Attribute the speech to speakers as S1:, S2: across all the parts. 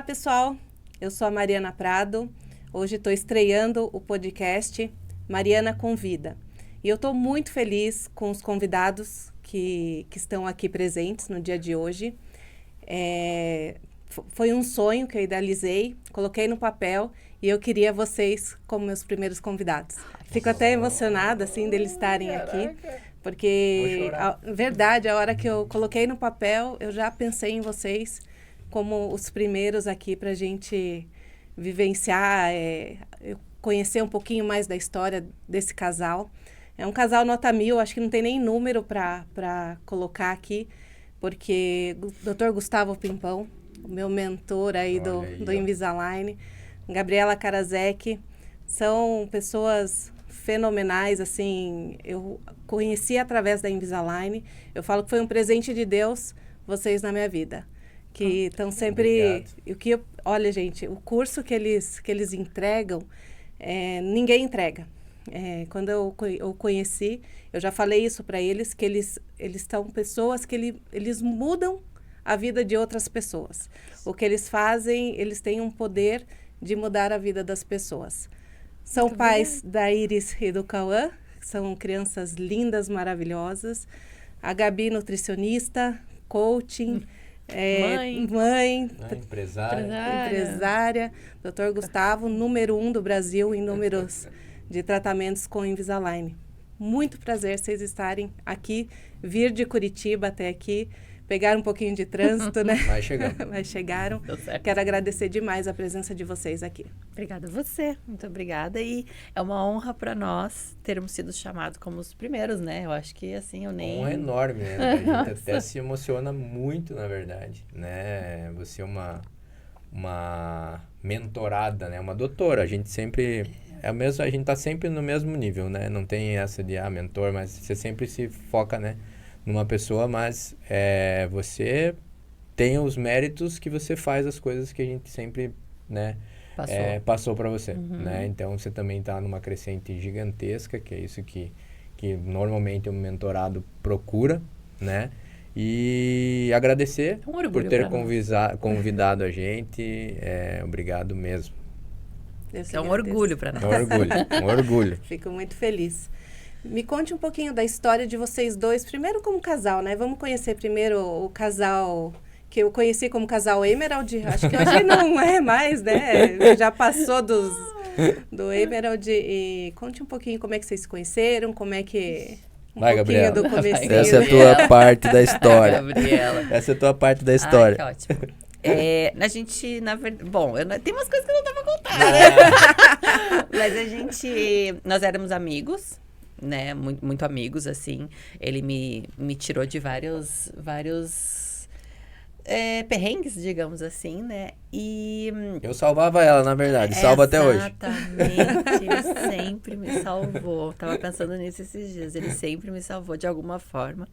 S1: pessoal, eu sou a Mariana Prado, hoje estou estreando o podcast Mariana Convida. E eu estou muito feliz com os convidados que estão aqui presentes no dia de hoje. Foi um sonho que eu idealizei, coloquei no papel e eu queria vocês como meus primeiros convidados. Fico até emocionada, assim, deles estarem aqui, porque, verdade, a hora que eu coloquei no papel, eu já pensei em vocês como os primeiros aqui para a gente vivenciar, conhecer um pouquinho mais da história desse casal. É um casal nota 1000, acho que não tem nem número para colocar aqui, porque o Dr. Gustavo Pimpão, o meu mentor aí do Invisalign, Gabriela Karaszek, são pessoas fenomenais, assim, eu conheci através da Invisalign, eu falo que foi um presente de Deus, vocês na minha vida, que estão sempre... Olha, gente, o curso que eles entregam, ninguém entrega. Quando eu conheci, eu já falei isso para eles, que eles são pessoas que eles mudam a vida de outras pessoas. O que eles fazem, eles têm um poder de mudar a vida das pessoas. São pais da Iris e do Cauã, são crianças lindas, maravilhosas. A Gabi, nutricionista, coaching, mãe, empresária. Dr. Gustavo, número 1 do Brasil em números de tratamentos com Invisalign. Muito prazer vocês estarem aqui, vir de Curitiba até aqui, pegar um pouquinho de trânsito, né? Mas chegaram. Quero agradecer demais a presença de vocês aqui.
S2: Obrigada a você, muito obrigada. E é uma honra para nós termos sido chamados como os primeiros, né? Eu acho que assim, eu nem...
S3: Honra enorme, né? A gente até se emociona muito, na verdade, né? Você é uma mentorada, né? Uma doutora, a gente sempre... a gente tá sempre no mesmo nível, né? Não tem essa de mentor, mas você sempre se foca, né, numa pessoa, mas você tem os méritos que você faz as coisas que a gente sempre, né, passou para você, né? Então você também tá numa crescente gigantesca, que é isso que normalmente um mentorado procura, né? E agradecer por ter convidado a gente, obrigado mesmo.
S2: É um orgulho para nós.
S3: Um orgulho.
S1: Fico muito feliz. Me conte um pouquinho da história de vocês dois, primeiro como casal, né? Vamos conhecer primeiro o casal que eu conheci como casal Emerald, acho que hoje não é mais, né? Já passou do Emerald. E conte um pouquinho como é que vocês se conheceram, como é que...
S3: Vai, Gabriela.
S1: Do comecinho.
S3: Essa é a tua parte da história.
S2: Gabriela.
S3: Essa é a tua parte da história.
S2: Ai, que ótimo. A gente, na verdade... Bom, tem umas coisas que eu não dava pra contar, né? Mas nós éramos amigos, né? Muito, muito amigos, assim. Ele me tirou de vários perrengues, digamos assim, né? E...
S3: eu salvava ela, na verdade. Salva até hoje.
S2: Exatamente. Ele sempre me salvou. Tava pensando nisso esses dias. Ele sempre me salvou de alguma forma.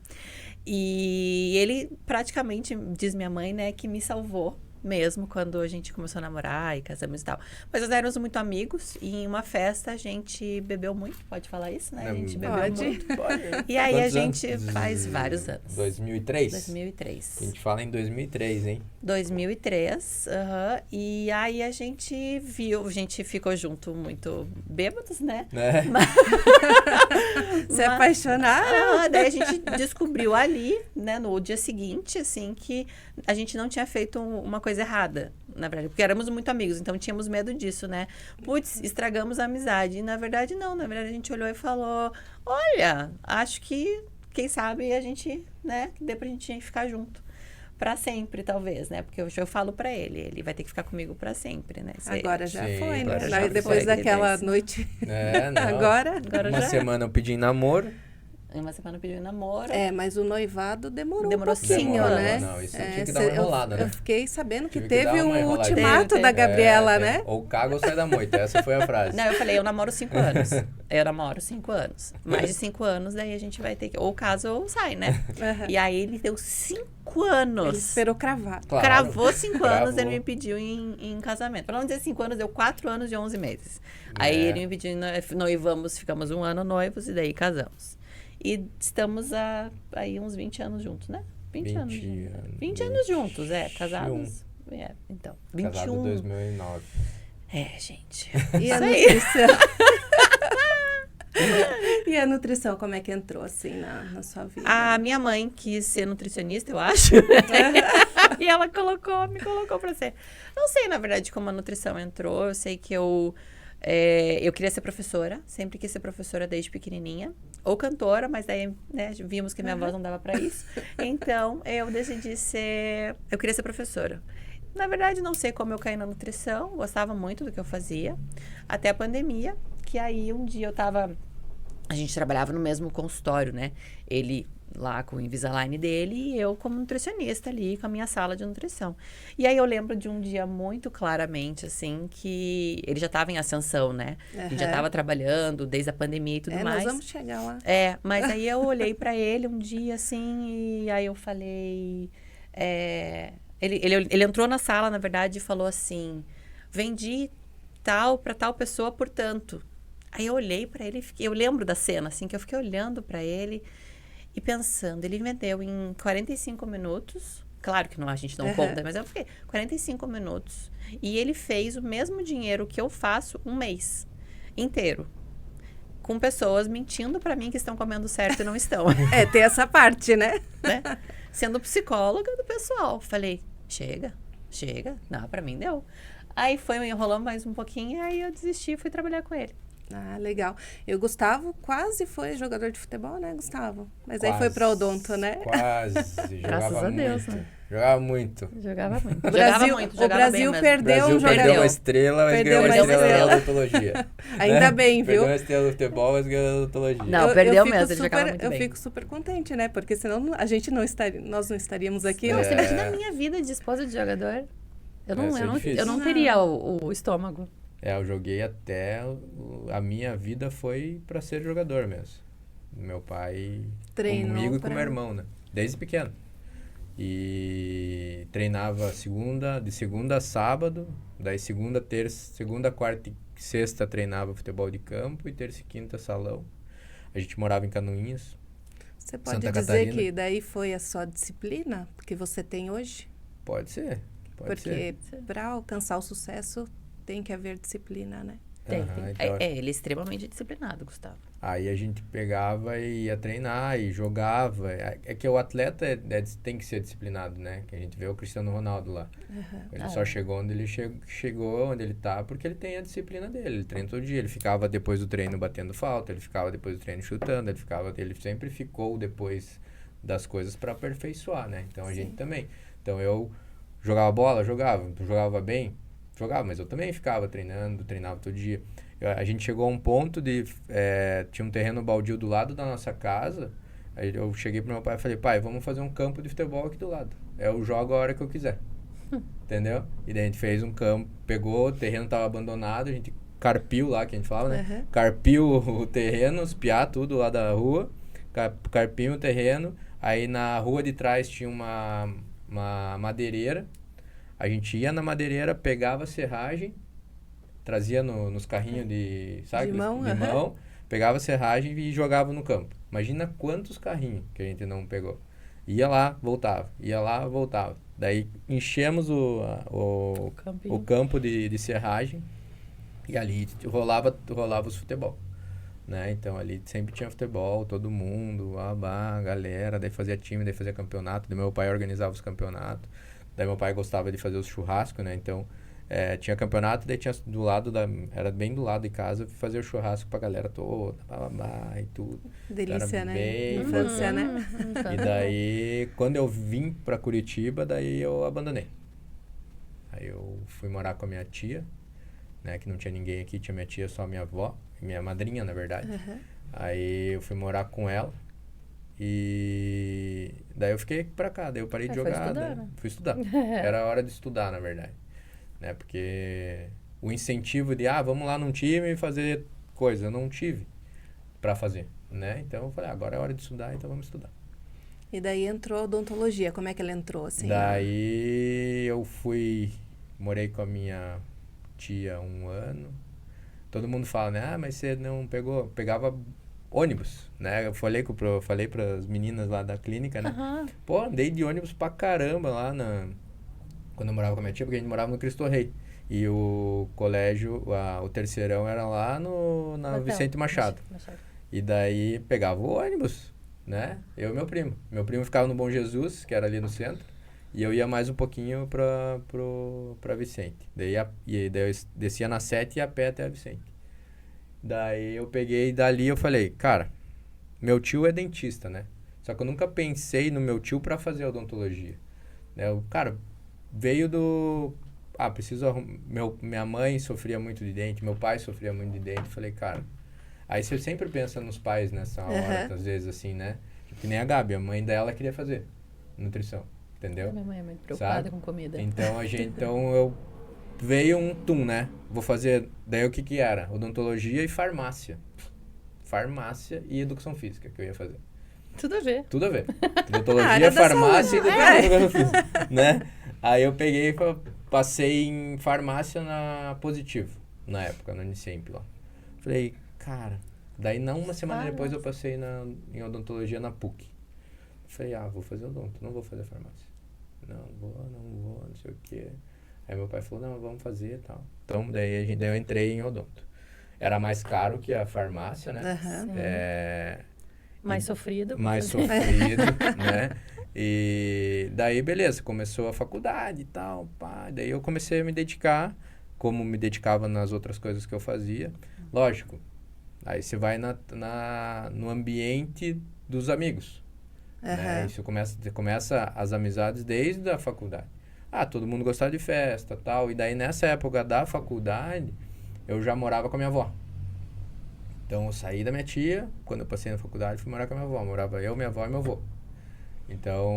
S2: E ele praticamente, diz minha mãe, né, que me salvou mesmo quando a gente começou a namorar e casamos e tal. Mas nós éramos muito amigos e em uma festa a gente bebeu muito, pode falar isso, né? A gente bebeu muito.
S3: Pode.
S2: E aí
S3: Quantos
S2: a gente
S3: anos?
S2: faz vários anos.
S3: 2003?
S2: 2003.
S3: A gente fala em 2003, hein?
S2: 2003, e aí a gente ficou junto muito bêbados, né?
S1: Se apaixonaram.
S2: Daí a gente descobriu ali, né, no dia seguinte, assim, que a gente não tinha feito uma coisa errada, na verdade, porque éramos muito amigos, então tínhamos medo disso, né? Putz, estragamos a amizade. E na verdade não, na verdade a gente olhou e falou, olha, acho que, quem sabe a gente, né, dê pra gente ficar junto. Pra sempre, talvez, né? Porque eu falo pra ele vai ter que ficar comigo pra sempre, né?
S1: Agora já foi, né?
S3: Agora já
S1: depois
S3: foi.
S1: daquela noite.
S3: Não.
S1: Agora
S3: Uma semana eu pedi em namoro.
S2: Uma semana pediu namoro.
S1: Mas o noivado demorou um
S2: Demorou
S1: pouquinho, né?
S3: Não, isso tinha que dar uma enrolada, né?
S1: Eu fiquei sabendo que
S3: Tive que
S1: teve
S3: dar uma
S1: um
S3: enroladinha.
S1: ultimato da Gabriela, né?
S3: Ou caga ou sai da moita. Essa foi a frase.
S2: Não, eu falei, eu namoro 5 anos. Eu namoro 5 anos. Mais de 5 anos, daí a gente vai ter que... Ou casa ou sai, né? E aí ele deu 5 anos.
S1: Ele esperou cravar.
S3: Claro,
S2: Cravou 5
S3: cravou.
S2: anos, ele me pediu em casamento. Pra não dizer 5 anos, deu 4 anos e 11 meses. Aí ele me pediu, noivamos, ficamos 1 ano noivos e daí casamos. E estamos aí uns 20 anos juntos, né? 20 anos juntos, casados. Então,
S3: Casado
S2: 21.
S3: em 2009.
S2: Gente.
S1: E a
S2: Isso aí.
S1: nutrição? E a nutrição, como é que entrou, assim, na sua vida?
S2: A minha mãe quis ser nutricionista, eu acho. E ela me colocou pra ser. Não sei, na verdade, como a nutrição entrou. Eu sei que eu queria ser professora. Sempre quis ser professora desde pequenininha. Ou cantora, mas daí, né, vimos que minha voz não dava pra isso. Então, eu decidi ser... Eu queria ser professora. Na verdade, não sei como eu caí na nutrição. Gostava muito do que eu fazia. Até a pandemia, que aí um dia eu tava... A gente trabalhava no mesmo consultório, né? Ele lá com o Invisalign dele e eu como nutricionista ali com a minha sala de nutrição. E aí eu lembro de um dia muito claramente, assim, que ele já estava em ascensão, né? A gente já estava trabalhando desde a pandemia e tudo mais.
S1: Nós vamos chegar lá.
S2: Mas aí eu olhei para ele um dia, assim, e aí eu falei... Ele entrou na sala, na verdade, e falou assim, vendi tal para tal pessoa por tanto. Aí eu olhei pra ele, eu lembro da cena, assim, que eu fiquei olhando pra ele e pensando. Ele vendeu em 45 minutos. Claro que não, a gente não conta, mas eu fiquei 45 minutos. E ele fez o mesmo dinheiro que eu faço um mês inteiro. Com pessoas mentindo pra mim que estão comendo certo e não estão.
S1: Tem essa parte, né?
S2: Sendo psicóloga do pessoal. Falei, chega. Não, pra mim deu. Aí foi enrolando mais um pouquinho, aí eu desisti e fui trabalhar com ele.
S1: Ah, legal. E o Gustavo quase foi jogador de futebol, né, Gustavo? Mas aí foi pra odonto, né?
S3: Quase.
S2: Graças a Deus,
S3: muito.
S2: né?
S3: Jogava muito.
S2: Jogava muito.
S1: O Brasil perdeu um jogador.
S3: Perdeu uma estrela, mas ganhou uma estrela da odontologia.
S1: Ainda bem, viu?
S3: Perdeu uma estrela do futebol, mas ganhou da odontologia.
S2: Não, perdeu mesmo, ele jogava muito bem.
S1: Eu fico super contente, né? Porque senão a gente nós não estaríamos aqui.
S2: Não, você imagina a minha vida de esposa de jogador? Eu não teria o estômago.
S3: Eu joguei até... A minha vida foi pra ser jogador mesmo. Meu pai
S1: treinou
S3: comigo e com meu irmão, né? Desde pequeno. E treinava de segunda a sábado. Daí segunda, quarta e sexta treinava futebol de campo. E terça e quinta salão. A gente morava em Canoinhas.
S1: Você pode
S3: Santa
S1: dizer
S3: Catarina.
S1: que daí foi a sua disciplina que você tem hoje?
S3: Pode ser.
S1: Porque para alcançar o sucesso tem que haver disciplina, né?
S2: Tem.
S3: Então,
S2: Ele é extremamente disciplinado, Gustavo.
S3: Aí a gente pegava e ia treinar e jogava. É que o atleta tem que ser disciplinado, né? Que a gente vê o Cristiano Ronaldo lá. Ele só chegou onde ele chegou, onde ele tá, porque ele tem a disciplina dele. Ele treina todo dia. Ele ficava depois do treino batendo falta, ele ficava depois do treino chutando, ele sempre ficou depois das coisas para aperfeiçoar, né? Então a gente também. Então eu jogava bola, jogava bem, mas eu também ficava treinava todo dia. A gente chegou a um ponto de... tinha um terreno baldio do lado da nossa casa. Aí eu cheguei pro meu pai e falei, pai, vamos fazer um campo de futebol aqui do lado. Eu jogo a hora que eu quiser. Entendeu? E daí a gente fez um campo, pegou, o terreno tava abandonado, a gente carpiu lá, que a gente falava, né? Carpiu o terreno, os piá, tudo lá da rua. Carpiu o terreno. Aí na rua de trás tinha uma madeireira. A gente ia na madeireira, pegava a serragem, trazia nos carrinhos de mão, pegava a serragem e jogava no campo. Imagina quantos carrinhos que a gente não pegou. Ia lá, voltava. Daí enchemos o campo de serragem e ali rolava os futebol. Né? Então ali sempre tinha futebol, todo mundo, a galera, daí fazia time, daí fazia campeonato, daí meu pai organizava os campeonatos, daí meu pai gostava de fazer os churrascos, né? Então tinha campeonato, daí tinha era bem do lado de casa, fazer o churrasco pra galera toda, e tudo.
S1: Delícia,
S3: então,
S1: né? Infância, né?
S3: E daí, quando eu vim pra Curitiba, daí eu abandonei. Aí eu fui morar com a minha tia, né? Que não tinha ninguém aqui, tinha minha tia, só minha avó, minha madrinha, na verdade. Aí eu fui morar com ela e daí eu fiquei pra cá, daí eu parei de jogar, fui estudar. Era a hora de estudar, na verdade. Né? Porque o incentivo de, vamos lá num time e fazer coisa, eu não tive pra fazer, né? Então eu falei, agora é hora de estudar, então vamos estudar.
S1: E daí entrou a odontologia, como é que ela entrou, assim?
S3: Daí eu morei com a minha tia 1 ano. Todo mundo fala, né? Mas você não pegou... Pegava ônibus, né? Eu falei pras meninas lá da clínica, né? Pô, andei de ônibus pra caramba lá quando eu morava com a minha tia, porque a gente morava no Cristo Rei. E o colégio, o terceirão era lá na Vicente Machado. E daí pegava o ônibus, né? Eu e meu primo. Meu primo ficava no Bom Jesus, que era ali no centro. E eu ia mais um pouquinho pra Vicente. Daí eu descia na 7 e ia a pé até a Vicente. Daí eu peguei, dali eu falei, cara, meu tio é dentista, né? Só que eu nunca pensei no meu tio pra fazer odontologia. Né? Cara, veio do... minha mãe sofria muito de dente, meu pai sofria muito de dente. Falei, cara... Aí você sempre pensa nos pais nessa hora, às vezes assim, né? Que nem a Gabi, a mãe dela queria fazer nutrição, entendeu?
S2: Minha mãe é muito preocupada com comida.
S3: Então veio um né? Vou fazer, daí o que era? Odontologia e farmácia. Farmácia e educação física que eu ia fazer.
S2: Tudo a ver.
S3: Tudo a ver. Odontologia, farmácia e educação física, né? Aí eu peguei e passei em farmácia na Positivo, na época, na Unicamp lá. Falei, cara, daí uma semana depois eu passei em odontologia na PUC. Falei, vou fazer odonto, não vou fazer farmácia. Não vou, não sei o quê. Aí meu pai falou, não, vamos fazer e tal. Então, daí eu entrei em odonto. Era mais caro que a farmácia, né?
S2: Mais sofrido.
S3: Mais sofrido, né? E daí, beleza, começou a faculdade e tal, pá. Daí eu comecei a me dedicar, como me dedicava nas outras coisas que eu fazia. Lógico, aí você vai no ambiente dos amigos. Né? Isso começa as amizades desde a faculdade. Todo mundo gostava de festa, tal. E daí, nessa época da faculdade, eu já morava com a minha avó. Então, eu saí da minha tia, quando eu passei na faculdade, fui morar com a minha avó. Morava eu, minha avó e meu avô. Então,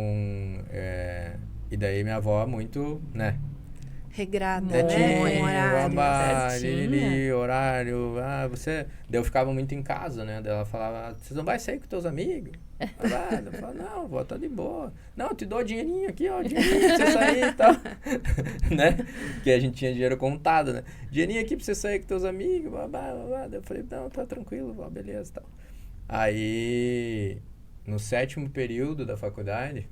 S3: e daí minha avó muito, né?
S1: Regrada,
S3: horário, você... Daí eu ficava muito em casa, né? Daí ela falava, você não vai sair com teus amigos? Eu falava, não, vó, tá de boa. Não, eu te dou dinheirinho aqui, ó, dinheirinho pra você sair e tal. Né? Porque a gente tinha dinheiro contado, né? Dinheirinho aqui pra você sair com teus amigos, Daí eu falei, não, tá tranquilo, vó, beleza, tal. Aí, no 7º período da faculdade,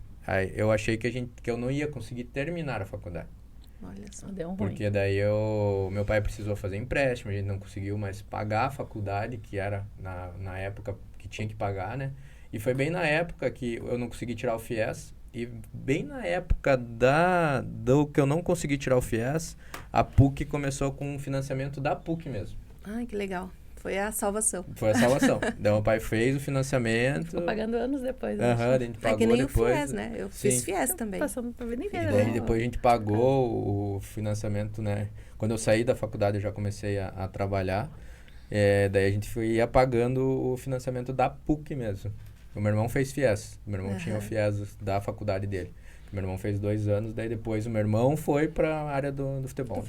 S3: eu achei que eu não ia conseguir terminar a faculdade.
S1: Olha só.
S2: Deu um ruim.
S3: Porque daí meu pai precisou fazer empréstimo, a gente não conseguiu mais pagar a faculdade, que era na época que tinha que pagar, né? E foi bem na época que eu não consegui tirar o FIES. E bem na época do que eu não consegui tirar o FIES, a PUC começou com o financiamento da PUC mesmo.
S1: Ai, que legal. Foi a salvação.
S3: Foi a salvação. Daí meu pai fez o financiamento.
S2: Ficou pagando anos depois.
S3: A gente pagou
S1: que nem
S3: depois.
S1: o FIES, né? Eu fiz FIES também.
S2: Passando pra vida inteira.
S3: E daí depois a gente pagou o financiamento, né? Quando eu saí da faculdade eu já comecei a trabalhar. Daí a gente ia pagando o financiamento da PUC mesmo. O meu irmão fez FIES. O meu irmão tinha o FIES da faculdade dele. O meu irmão fez 2 anos, daí depois o meu irmão foi pra área do futebol.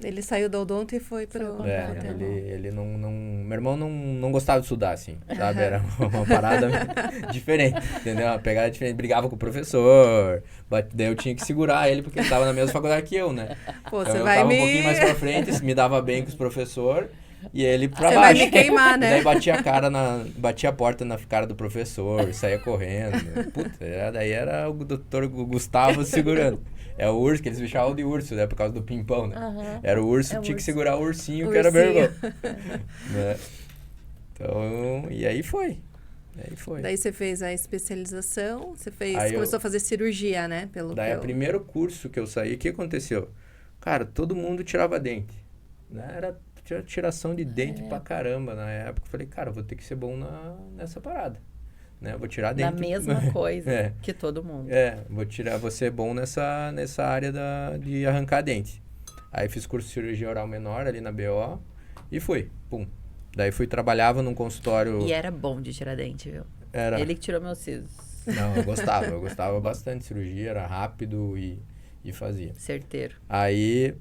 S1: Ele saiu do odonto e foi pro...
S3: Ele não... Meu irmão não gostava de estudar, assim, sabe? Era uma parada diferente, entendeu? Uma pegada diferente. Brigava com o professor, daí eu tinha que segurar ele, porque ele tava na mesma faculdade que eu, né?
S1: Pô,
S3: então
S1: você
S3: eu
S1: vai
S3: tava um pouquinho mais pra frente, me dava bem com os professores, e ele pra baixo.
S1: Vai me queimar, né?
S3: Daí batia a porta na cara do professor, saía correndo. Puta, daí era o doutor Gustavo segurando. É o urso, que eles me chamavam de urso, né? Por causa do pimpão, né? Era o urso, tinha que segurar o ursinho, que era meu irmão. Né? Então, e aí foi.
S1: Daí você fez a especialização,
S3: Aí
S1: começou a fazer cirurgia, né?
S3: O primeiro curso que eu saí, o que aconteceu? Cara, todo mundo tirava dente. Né? Era tiração de dente pra caramba na época. Eu falei, cara, eu vou ter que ser bom nessa parada. Né? Vou tirar dente.
S2: Na mesma coisa que todo mundo.
S3: Vou ser bom nessa área de arrancar dente. Aí fiz curso de cirurgia oral menor ali na BO e fui, pum. Daí trabalhava num consultório...
S2: E era bom de tirar dente, viu?
S3: Era.
S2: Ele que tirou meus sisos.
S3: Não, eu gostava bastante de cirurgia, era rápido e fazia.
S2: Certeiro.
S3: Aí,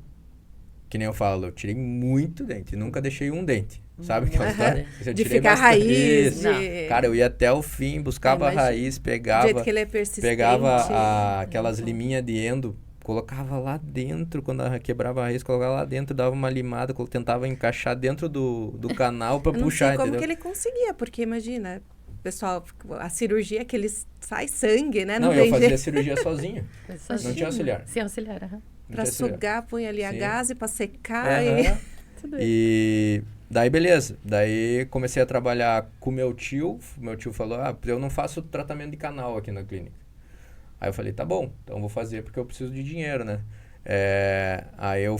S3: que nem eu falo, eu tirei muito dente, nunca deixei um dente. Sabe aquela história?
S1: De ficar raiz.
S3: Cara, eu ia até o fim, buscava a raiz, pegava...
S1: Do jeito que ele é persistente.
S3: Pegava aquelas liminhas de endo, colocava lá dentro, quando quebrava a raiz, colocava lá dentro, dava uma limada, tentava encaixar dentro do canal pra puxar,
S1: não sei como
S3: entendeu?
S1: que ele conseguia, porque imagina, pessoal, a cirurgia que eles sai sangue, né?
S3: Não, eu
S1: tem
S3: fazia
S1: jeito.
S3: cirurgia sozinho.
S2: Sozinho.
S3: Não tinha auxiliar.
S2: Sem auxiliar,
S3: Não
S1: Pra
S3: tinha auxiliar.
S1: sugar, põe ali a
S3: Sim.
S1: gase pra secar.
S3: Aham.
S2: Tudo
S3: E daí, beleza. Daí comecei a trabalhar com meu tio. Meu tio falou, eu não faço tratamento de canal aqui na clínica. Aí eu falei, tá bom, então vou fazer porque eu preciso de dinheiro, né? Aí eu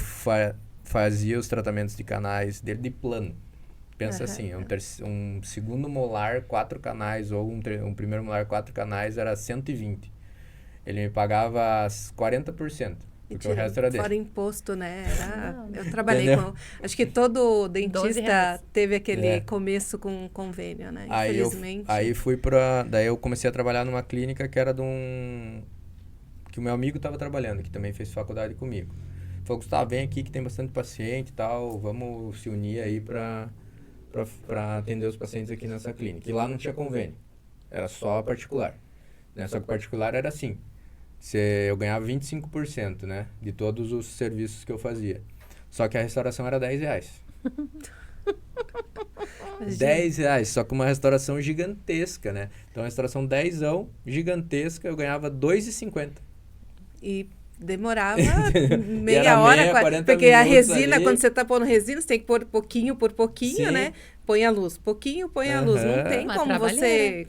S3: fazia os tratamentos de canais dele de plano. Pensa assim, um segundo molar, 4 canais, ou um primeiro molar, 4 canais, era 120. Ele me pagava 40%, porque o resto era dele.
S1: Fora imposto, né? Eu trabalhei
S3: Entendeu?
S1: acho que todo dentista
S2: R$12.
S1: teve aquele começo com convênio, né? Infelizmente.
S3: Aí daí eu comecei a trabalhar numa clínica que era que o meu amigo estava trabalhando, que também fez faculdade comigo. Falou, Gustavo, vem aqui que tem bastante paciente e tal, vamos se unir aí para atender os pacientes aqui nessa clínica. E lá não tinha convênio, era só particular. Né? Só que particular era assim, eu ganhava 25%, né, de todos os serviços que eu fazia. Só que a restauração era R$10. R$10, só que uma restauração gigantesca, né? Então, a restauração 10ão, gigantesca, eu ganhava R$2,50.
S1: E demorava
S3: E era
S1: hora,
S3: 40
S1: porque a
S3: minutos
S1: resina,
S3: ali.
S1: quando você tá pondo resina, você tem que pôr pouquinho por pouquinho,
S3: Sim.
S1: né? Põe a luz, pouquinho, põe a luz. Não
S3: Aham.
S1: tem
S2: Uma
S1: como você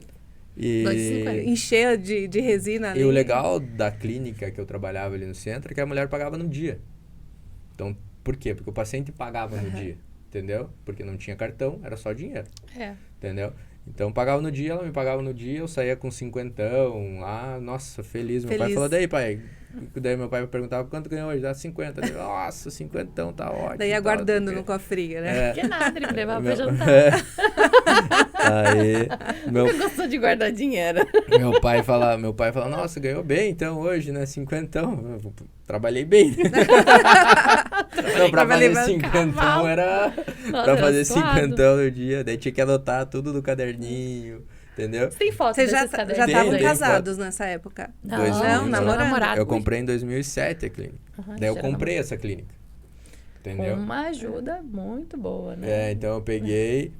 S3: E,
S2: R$2,50.
S1: encher de resina ali.
S3: e o legal da clínica que eu trabalhava ali no centro é que a mulher pagava no dia. Então, por quê? Porque o paciente pagava no dia, entendeu? Porque não tinha cartão, era só dinheiro, entendeu? Então, pagava no dia, ela me pagava no dia, eu saía com 50ão lá, nossa, feliz. Meu pai falou, daí, pai? Daí meu pai perguntava, quanto ganhou hoje? Dá 50. Eu, nossa, 50ão, tá ótimo.
S1: Daí aguardando no cofrinho, né?
S2: Que nada, ele me levava pra jantar.
S3: Aí,
S2: Nunca gostou de guardar dinheiro.
S3: meu pai fala, nossa, ganhou bem então hoje, né? 50ão. Eu trabalhei bem. Não, pra fazer 50ão era... Pra fazer 50ão no dia. Daí tinha que anotar tudo no caderninho, entendeu?
S2: Você tem foto
S1: Vocês já
S2: desses cadernos?
S1: estavam
S3: Tem
S1: casados nessa época?
S2: Não, namorado.
S3: Eu comprei em 2007 a clínica. Daí eu
S2: já
S3: comprei essa clínica. Entendeu?
S2: Com uma ajuda muito boa, né?
S3: Então eu peguei...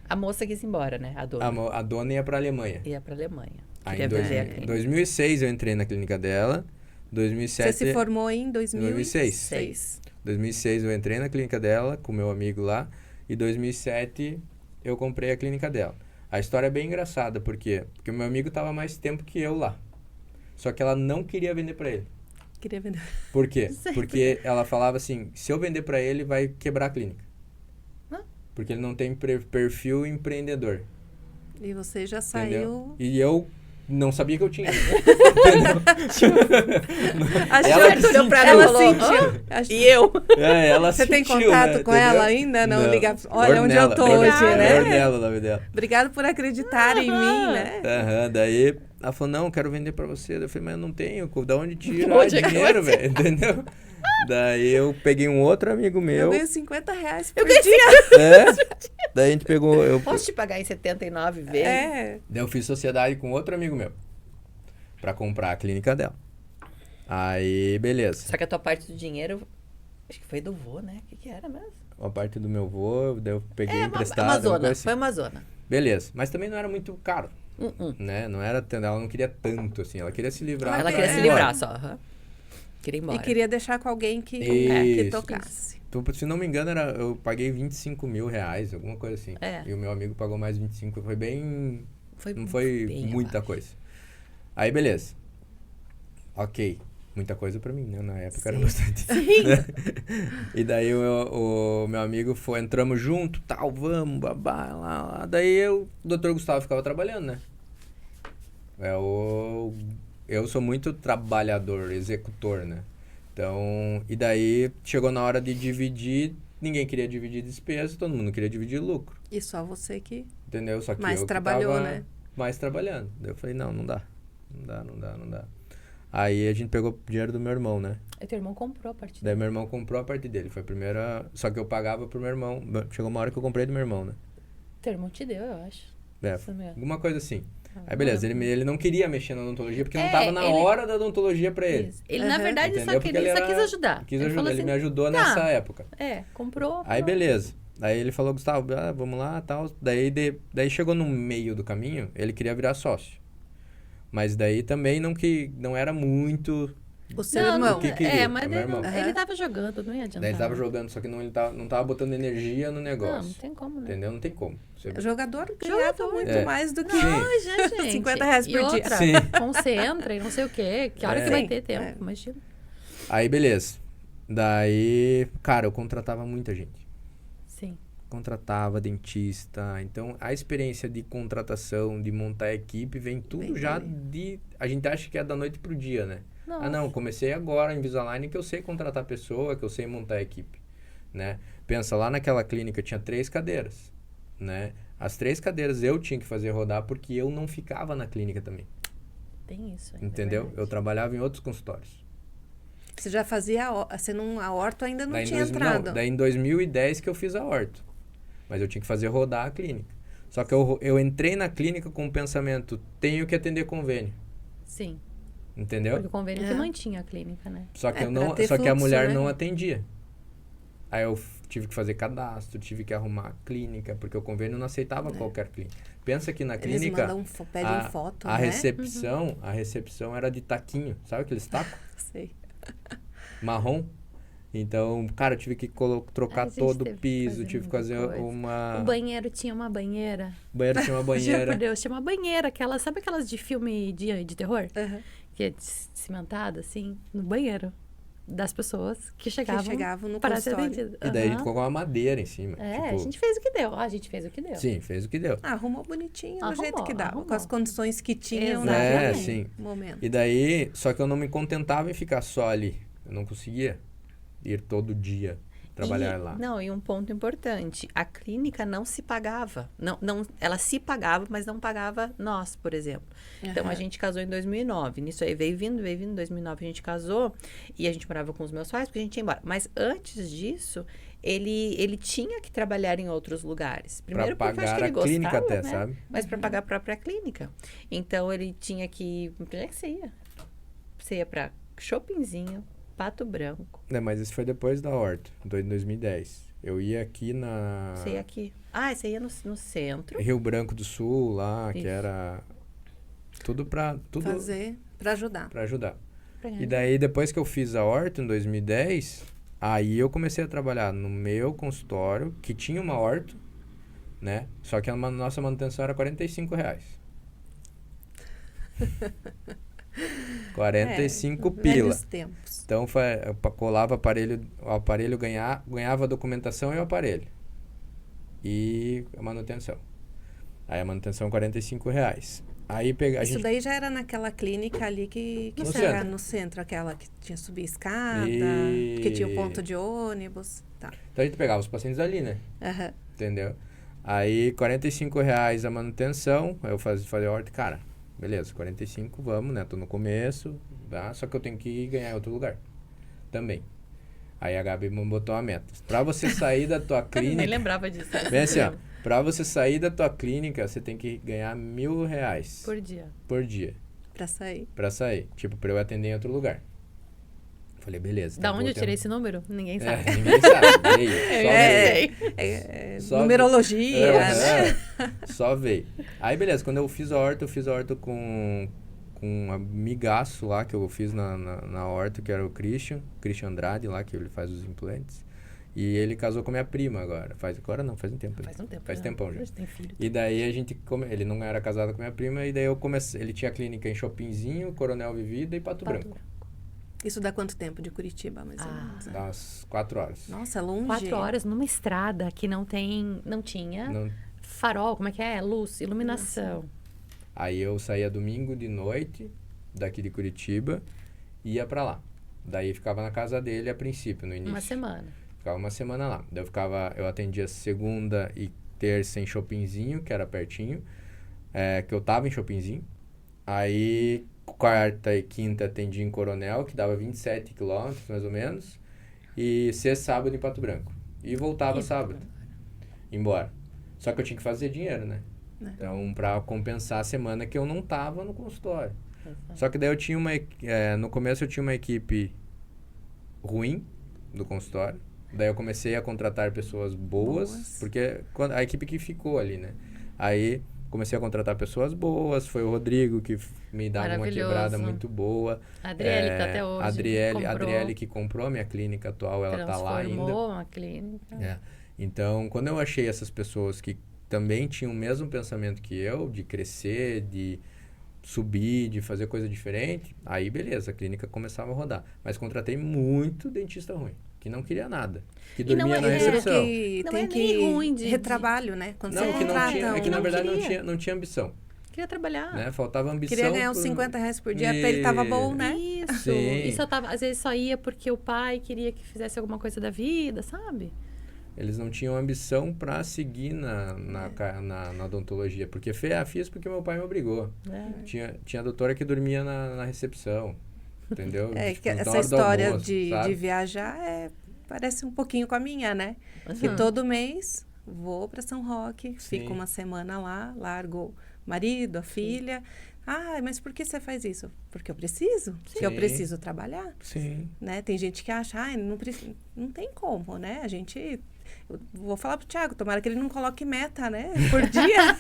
S2: A moça quis ir embora, né? A dona.
S3: A dona ia pra Alemanha.
S2: Ia pra Alemanha.
S3: Aí
S2: Queria
S3: em
S2: vender a clínica.
S3: 2006 eu entrei na clínica dela. 2007...
S1: Você se formou em
S3: 2006. 2006 eu entrei na clínica dela com meu amigo lá. E 2007 eu comprei a clínica dela. A história é bem engraçada, por quê? Porque o meu amigo estava mais tempo que eu lá. Só que ela não queria vender para ele.
S1: Queria vender.
S3: Por quê? Porque ela falava assim, se eu vender para ele, vai quebrar a clínica. Porque ele não tem perfil empreendedor.
S1: E você já
S3: Entendeu?
S1: saiu...
S3: E eu não sabia que eu tinha. Entendeu?
S1: Ela
S2: olhou pra ela e
S1: ela
S2: falou,
S1: sentiu.
S2: E eu?
S3: Ela
S1: Você tem
S3: sentiu,
S1: contato
S3: né?
S1: com
S3: Entendeu?
S1: ela ainda? Não, liga. Olha onde
S3: Ornella.
S1: eu tô hoje, né?
S3: Ornella, o nome dela.
S1: Obrigado por acreditar em mim, né?
S3: Daí ela falou, não, quero vender pra você. Eu falei, mas eu não tenho, da onde tirar
S2: Onde é que
S3: dinheiro,
S2: vai
S3: velho? Entendeu? Daí eu peguei um outro amigo
S1: Eu
S3: meu.
S1: ganho R$50 por dia.
S3: Daí a gente pegou...
S2: Posso te pagar em 79 vezes?
S3: Daí eu fiz sociedade com outro amigo meu. Pra comprar a clínica dela. Aí, beleza.
S2: Só que a tua parte do dinheiro, acho que foi do vô, né? O que era mesmo?
S3: Uma parte do meu vô, daí eu peguei emprestado.
S2: Amazona,
S3: Assim.
S2: foi Amazona.
S3: Beleza, mas também não era muito caro. Né? Não era, ela não queria tanto, assim. Ela queria se livrar.
S2: Ela
S3: pra
S2: queria se
S3: ir embora.
S2: livrar só. Queria ir embora.
S1: E queria deixar com alguém que
S3: Isso.
S1: tocasse.
S3: Então, se não me engano, eu paguei R$25 mil, alguma coisa assim. E o meu amigo pagou mais 25. Foi bem... não foi
S2: bem
S3: muita
S2: abaixo.
S3: coisa. Aí, beleza. Ok. Muita coisa pra mim, né? Na época
S1: Sim.
S3: era bastante. Né? E daí o meu amigo entramos junto, tal, vamos, babá, lá. Daí o Dr. Gustavo ficava trabalhando, né? Eu sou muito trabalhador, executor, né? Então, e daí chegou na hora de dividir, ninguém queria dividir despesa, todo mundo queria dividir lucro.
S1: E só você que
S3: Entendeu? Só que
S1: mais
S3: eu
S1: trabalhou,
S3: que tava
S1: né?
S3: mais trabalhando. Daí eu falei, não dá. Não dá. Aí a gente pegou o dinheiro do meu irmão, né?
S2: Aí teu irmão comprou a parte
S3: Daí meu irmão comprou a parte dele. Foi a primeira... Só que eu pagava pro meu irmão. Chegou uma hora que eu comprei do meu irmão, né?
S2: Teu irmão te deu, eu acho.
S3: Alguma coisa assim. Aí beleza, ele não queria mexer na odontologia porque não tava na
S2: ele-
S3: hora da odontologia pra ele.
S2: Isso. Ele, na verdade,
S3: Entendeu?
S2: só
S3: Porque
S2: queria,
S3: ele
S2: só quis ajudar.
S3: Quis ajudar,
S2: falou
S3: ele
S2: assim,
S3: me ajudou
S2: tá.
S3: nessa época.
S2: comprou.
S3: Aí beleza. Daí ele falou, Gustavo, vamos lá, tal. Daí chegou no meio do caminho, ele queria virar sócio. Mas daí também não era muito...
S1: O seu irmão.
S3: que queria,
S2: mas
S3: meu irmão.
S2: ele tava jogando, não ia adiantar.
S3: Daí ele tava jogando, só que ele não tava botando energia no negócio.
S2: Não tem como, né?
S3: Entendeu? Não tem como.
S1: O jogador ganhava muito mais do que
S2: Gente,
S1: 50 reais por dia.
S2: Outra, concentra e não sei o quê. Que hora que vai ter tempo, imagina.
S3: Aí, beleza. Daí, cara, eu contratava muita gente.
S2: Sim.
S3: Contratava dentista. Então, a experiência de contratação, de montar equipe, vem tudo já de... A gente acha que é da noite pro dia, né?
S2: Nossa.
S3: Não, comecei agora em Invisalign que eu sei contratar pessoa, que eu sei montar equipe, né? Pensa, lá naquela clínica tinha 3 cadeiras, né? As 3 cadeiras eu tinha que fazer rodar porque eu não ficava na clínica também.
S2: Tem isso ainda.
S3: Entendeu? Eu trabalhava em outros consultórios.
S1: Você já fazia a orto ainda não tinha entrado.
S3: Daí em 2010 que eu fiz a orto. Mas eu tinha que fazer rodar a clínica. Só que eu entrei na clínica com o pensamento, tenho que atender convênio.
S2: Sim.
S3: Entendeu?
S2: Porque o convênio que mantinha a clínica, né?
S3: Só que,
S1: fluxo,
S3: que a mulher
S1: né?
S3: não atendia. Aí eu tive que fazer cadastro, tive que arrumar a clínica, porque o convênio não aceitava qualquer clínica. Pensa que na clínica...
S1: pedem foto,
S3: a
S1: né?
S3: recepção era de taquinho. Sabe aqueles tacos?
S1: Sei.
S3: Marrom. Então, cara, eu tive que trocar todo o piso, tive que fazer uma...
S2: O banheiro tinha uma banheira.
S3: O banheiro tinha uma
S2: Juro
S3: banheira.
S2: por Deus, tinha uma banheira. Sabe aquelas de filme de terror?
S1: Uhum.
S2: Que é cimentada, assim, no banheiro das pessoas que chegavam
S1: no
S2: para ser
S1: consultório.
S2: atendidas.
S3: E daí a gente colocou uma madeira em cima.
S2: A gente fez o que deu. A gente fez o que deu.
S3: Sim, fez o que deu.
S1: Arrumou bonitinho, do jeito que dava.
S2: Arrumou.
S1: Com as condições que tinham
S2: Exatamente.
S3: Sim.
S1: momento.
S3: E daí, só que eu não me contentava em ficar só ali. Eu não conseguia ir todo dia trabalhar lá.
S2: Não, e um ponto importante. A clínica não se pagava. Não, ela se pagava, mas não pagava nós, por exemplo. Então, a gente casou em 2009. Nisso aí veio vindo. Em 2009 a gente casou. E a gente morava com os meus pais, porque a gente ia embora. Mas antes disso, ele tinha que trabalhar em outros lugares. Primeiro
S3: pra
S2: porque eu acho
S3: pagar
S2: que ele
S3: a clínica
S2: gostava,
S3: até,
S2: né?
S3: sabe?
S2: Mas para pagar a própria clínica. Então, ele tinha que... Pra onde é que você ia? Você ia pra Shoppingzinho, Pato Branco.
S3: Mas isso foi depois da Horto, em 2010. Eu ia aqui na...
S2: Você ia aqui. Você ia no centro.
S3: Rio Branco do Sul, lá,
S2: Isso.
S3: que era... Tudo pra...
S1: Fazer para ajudar.
S3: Pra ajudar. E daí, depois que eu fiz a Horto, em 2010, aí eu comecei a trabalhar no meu consultório, que tinha uma Horto, né? Só que a nossa manutenção era R$45. 45 pila.
S1: Velhos tempos.
S3: Então, eu colava o aparelho ganhava a documentação e o aparelho. E a manutenção. Aí a manutenção, R$45. Aí
S1: Isso daí já era naquela clínica ali que
S3: No
S1: fica
S3: centro.
S1: no centro, aquela que tinha subir escada,
S3: E-
S1: que tinha o ponto de ônibus. Tá.
S3: Então a gente pegava os pacientes ali, né?
S1: Aham.
S3: Entendeu? Aí, R$45 a manutenção. Aí eu fazia a horta, cara, beleza, 45, vamos, né? Tô no começo, tá? Só que eu tenho que ganhar em outro lugar também. Aí a Gabi me botou uma meta. Pra você sair da tua
S2: Eu nem
S3: clínica...
S2: lembrava disso.
S3: Bem assim, ó. Pra você sair da tua clínica, você tem que ganhar R$1.000
S2: Por dia.
S3: por dia.
S1: Pra sair.
S3: Pra sair. Tipo, pra eu atender em outro lugar. Falei, beleza.
S2: Da
S3: então
S2: onde
S3: vou
S2: eu tirei esse número? Ninguém sabe.
S3: Ninguém sabe. Veio, só veio. Só
S1: Numerologia, né?
S3: Só veio. Aí, beleza. Quando eu fiz a horta com um amigaço lá que eu fiz na horta, que era o Christian Andrade lá, que ele faz os implantes. E ele casou com minha prima agora. Faz um tempo.
S2: Faz um tempo.
S3: Faz tempão já.
S2: Hoje tem filho.
S3: E daí ele não era casado com minha prima, e daí eu comecei. Ele tinha clínica em Shoppingzinho, Coronel Vivida e Pato Branco.
S1: Isso dá quanto tempo de Curitiba, mais ou menos?
S3: Dá umas 4 horas.
S1: Nossa, longe.
S2: 4 horas numa estrada que não tinha
S3: Não-
S2: farol, como é que é? Luz, iluminação.
S3: Aí eu saía domingo de noite, daqui de Curitiba, e ia pra lá. Daí ficava na casa dele a princípio, no início.
S2: Uma semana.
S3: Ficava uma semana lá. Daí eu atendia segunda e terça em Shoppingzinho, que era pertinho, que eu tava em Shoppingzinho. Aí quarta e quinta atendia em Coronel, que dava 27 quilômetros, mais ou menos. E sexta, sábado em Pato Branco. E voltava sábado. Embora. Só que eu tinha que fazer dinheiro, né? Então, pra compensar a semana que eu não tava no consultório. Só que daí eu tinha no começo eu tinha uma equipe ruim do consultório, Daí eu comecei a contratar pessoas boas. Porque a equipe que ficou ali, né? Aí comecei a contratar pessoas boas, foi o Rodrigo que me dava uma quebrada muito boa.
S4: A Adriele que tá até hoje.
S3: Adriele que comprou a minha clínica atual, ela tá lá ainda.
S4: Transformou uma clínica.
S3: Então, quando eu achei essas pessoas que também tinham o mesmo pensamento que eu, de crescer, de subir, de fazer coisa diferente, aí beleza, a clínica começava a rodar. Mas contratei muito dentista ruim, que não queria nada, que dormia na recepção.
S1: Tem que
S4: ruim de
S1: retrabalho, né? Quando
S3: Não,
S1: você
S3: que
S1: contrata,
S3: é que na verdade
S4: queria.
S3: não tinha ambição.
S4: Queria trabalhar.
S3: Né? Faltava ambição.
S1: Queria ganhar uns R$50 por dia, porque ele tava bom, né?
S4: Isso.
S3: Sim.
S4: E às vezes só ia porque o pai queria que fizesse alguma coisa da vida, sabe?
S3: Eles não tinham ambição para seguir na odontologia. Porque fiz porque meu pai me obrigou. Tinha doutora que dormia na recepção. Entendeu?
S1: Que essa história de viajar parece um pouquinho com a minha, né? Que todo mês vou para São Roque, fico uma semana lá, largo o marido, a filha. Ah, mas por que você faz isso? Porque eu preciso. Porque eu preciso trabalhar.
S3: Sim.
S1: Né? Tem gente que acha, não tem como, né? Eu vou falar pro Thiago, tomara que ele não coloque meta, né? Por dia.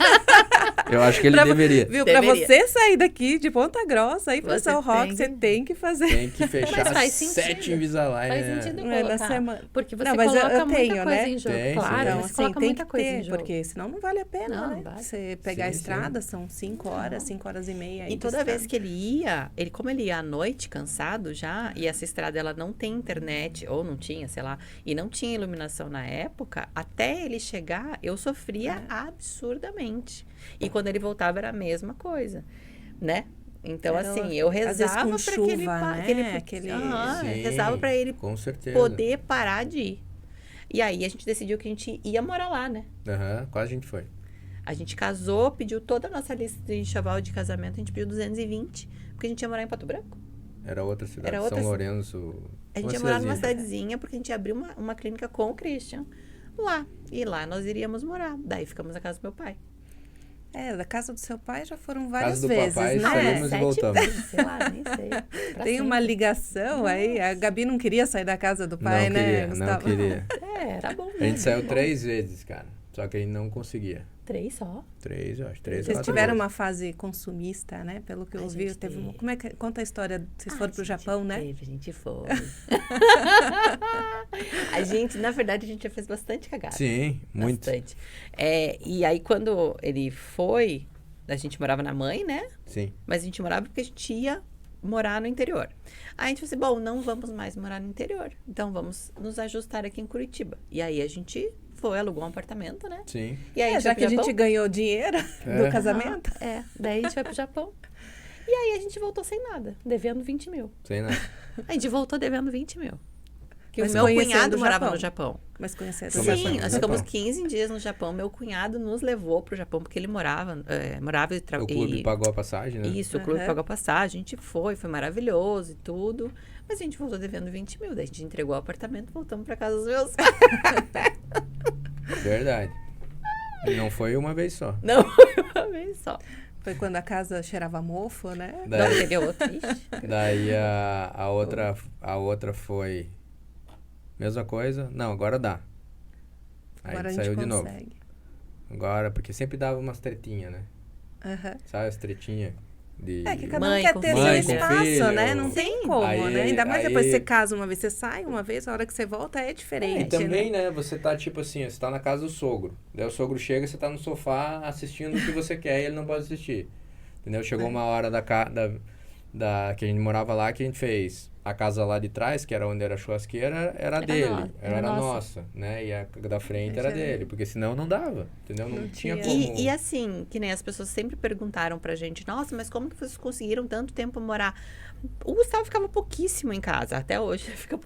S3: Eu acho que ele deveria.
S1: Viu? Pra você sair daqui de Ponta Grossa, ir pra São Roque, você tem que fazer.
S3: Tem que fechar
S4: faz
S3: 7 Invisalign.
S4: Faz sentido colocar.
S1: Na semana.
S4: Porque você
S1: mas
S4: coloca
S1: eu
S4: muita
S1: tenho,
S4: coisa
S1: né?
S4: em jogo.
S3: Tem,
S4: Claro,
S1: então,
S4: você
S1: assim,
S4: coloca
S1: tem
S4: muita
S1: que
S4: coisa
S1: ter,
S4: em jogo.
S1: porque senão não vale a pena, né?
S4: Vale.
S1: Você pegar a estrada, são 5 horas, 5 horas e meia.
S2: E toda vez que ele ia, como ele ia à noite, cansado já, e essa estrada ela não tem internet, ou não tinha, sei lá, e não tinha iluminação na época, até ele chegar, eu sofria absurdamente. E quando ele voltava era a mesma coisa, né? Então, assim, eu rezava para rezava para ele
S3: com certeza.
S2: poder parar de ir. E aí a gente decidiu que a gente ia morar lá, né?
S3: Quase a gente foi.
S2: A gente casou, pediu toda a nossa lista de enxoval de casamento, a gente pediu 220, porque a gente ia morar em Pato Branco.
S3: Era outra cidade, São Lourenço.
S2: A gente ia morar numa cidadezinha, porque a gente ia abrir uma clínica com o Christian lá. E lá nós iríamos morar. Daí ficamos na casa do meu pai.
S1: Da casa do seu pai já foram várias
S3: casa do
S1: vezes,
S3: papai,
S1: né?
S3: saímos e voltamos.
S4: Vezes, sei lá, nem sei.
S1: Tem uma ligação aí. A Gabi não queria sair da casa do pai, né?
S3: Não queria.
S4: Era bom mesmo.
S3: A gente saiu 3 vezes, cara. Só que a gente não conseguia.
S4: 3 só?
S3: 3, eu acho. 3
S1: Vocês tiveram uma fase consumista, né? Pelo que eu ouvi, teve uma... Como é que... Conta a história. Vocês foram pro Japão, né?
S2: A gente foi. Na verdade, a gente já fez bastante cagada.
S3: Sim, muito.
S2: Bastante. E aí, quando ele foi, a gente morava na mãe, né?
S3: Sim.
S2: Mas a gente morava porque a gente ia morar no interior. Aí a gente falou assim, bom, não vamos mais morar no interior. Então, vamos nos ajustar aqui em Curitiba. E aí, a gente alugou um apartamento, né?
S3: Sim.
S2: E aí,
S1: já que a gente ganhou dinheiro do casamento.
S4: Daí a gente vai pro Japão. E aí a gente voltou sem nada, devendo 20 mil.
S3: Sem nada.
S4: A gente voltou devendo 20 mil.
S2: Que o meu cunhado morava no Japão.
S1: Mas conhecendo
S2: Sim, nós ficamos 15 dias no Japão. Meu cunhado nos levou pro Japão, porque ele morava e trabalhava.
S3: O clube pagou a passagem, né?
S2: Isso, o clube pagou a passagem. A gente foi maravilhoso e tudo. Mas a gente voltou devendo 20 mil. Daí a gente entregou o apartamento e voltamos pra casa dos meus pais.
S3: Verdade. Não foi uma vez só.
S2: Não foi uma vez só.
S1: Foi quando a casa cheirava mofo, né?
S2: Não, teve outra.
S3: Daí a outra foi... Mesma coisa. Não, agora dá. Aí
S1: Agora
S3: saiu de novo.
S1: consegue.
S3: Agora, porque sempre dava umas tretinhas, né? Sabe as tretinhas?
S1: Que cada um quer ter seu espaço, né? Não tem como, né? Ainda mais depois que você casa uma vez, você sai uma vez, a hora que você volta é diferente.
S3: E também, né? Você tá tipo assim, você tá na casa do sogro. Daí o sogro chega, você tá no sofá assistindo o que você quer e ele não pode assistir. Entendeu? Chegou uma hora que a gente morava lá, que a gente fez a casa lá de trás, que era onde era a churrasqueira, era dele. Era nossa, né? E a da frente era dele. Porque senão não dava, entendeu? Não tinha como...
S2: E assim, que nem as pessoas sempre perguntaram pra gente, nossa, mas como que vocês conseguiram tanto tempo morar? O Gustavo ficava pouquíssimo em casa, até hoje. Fica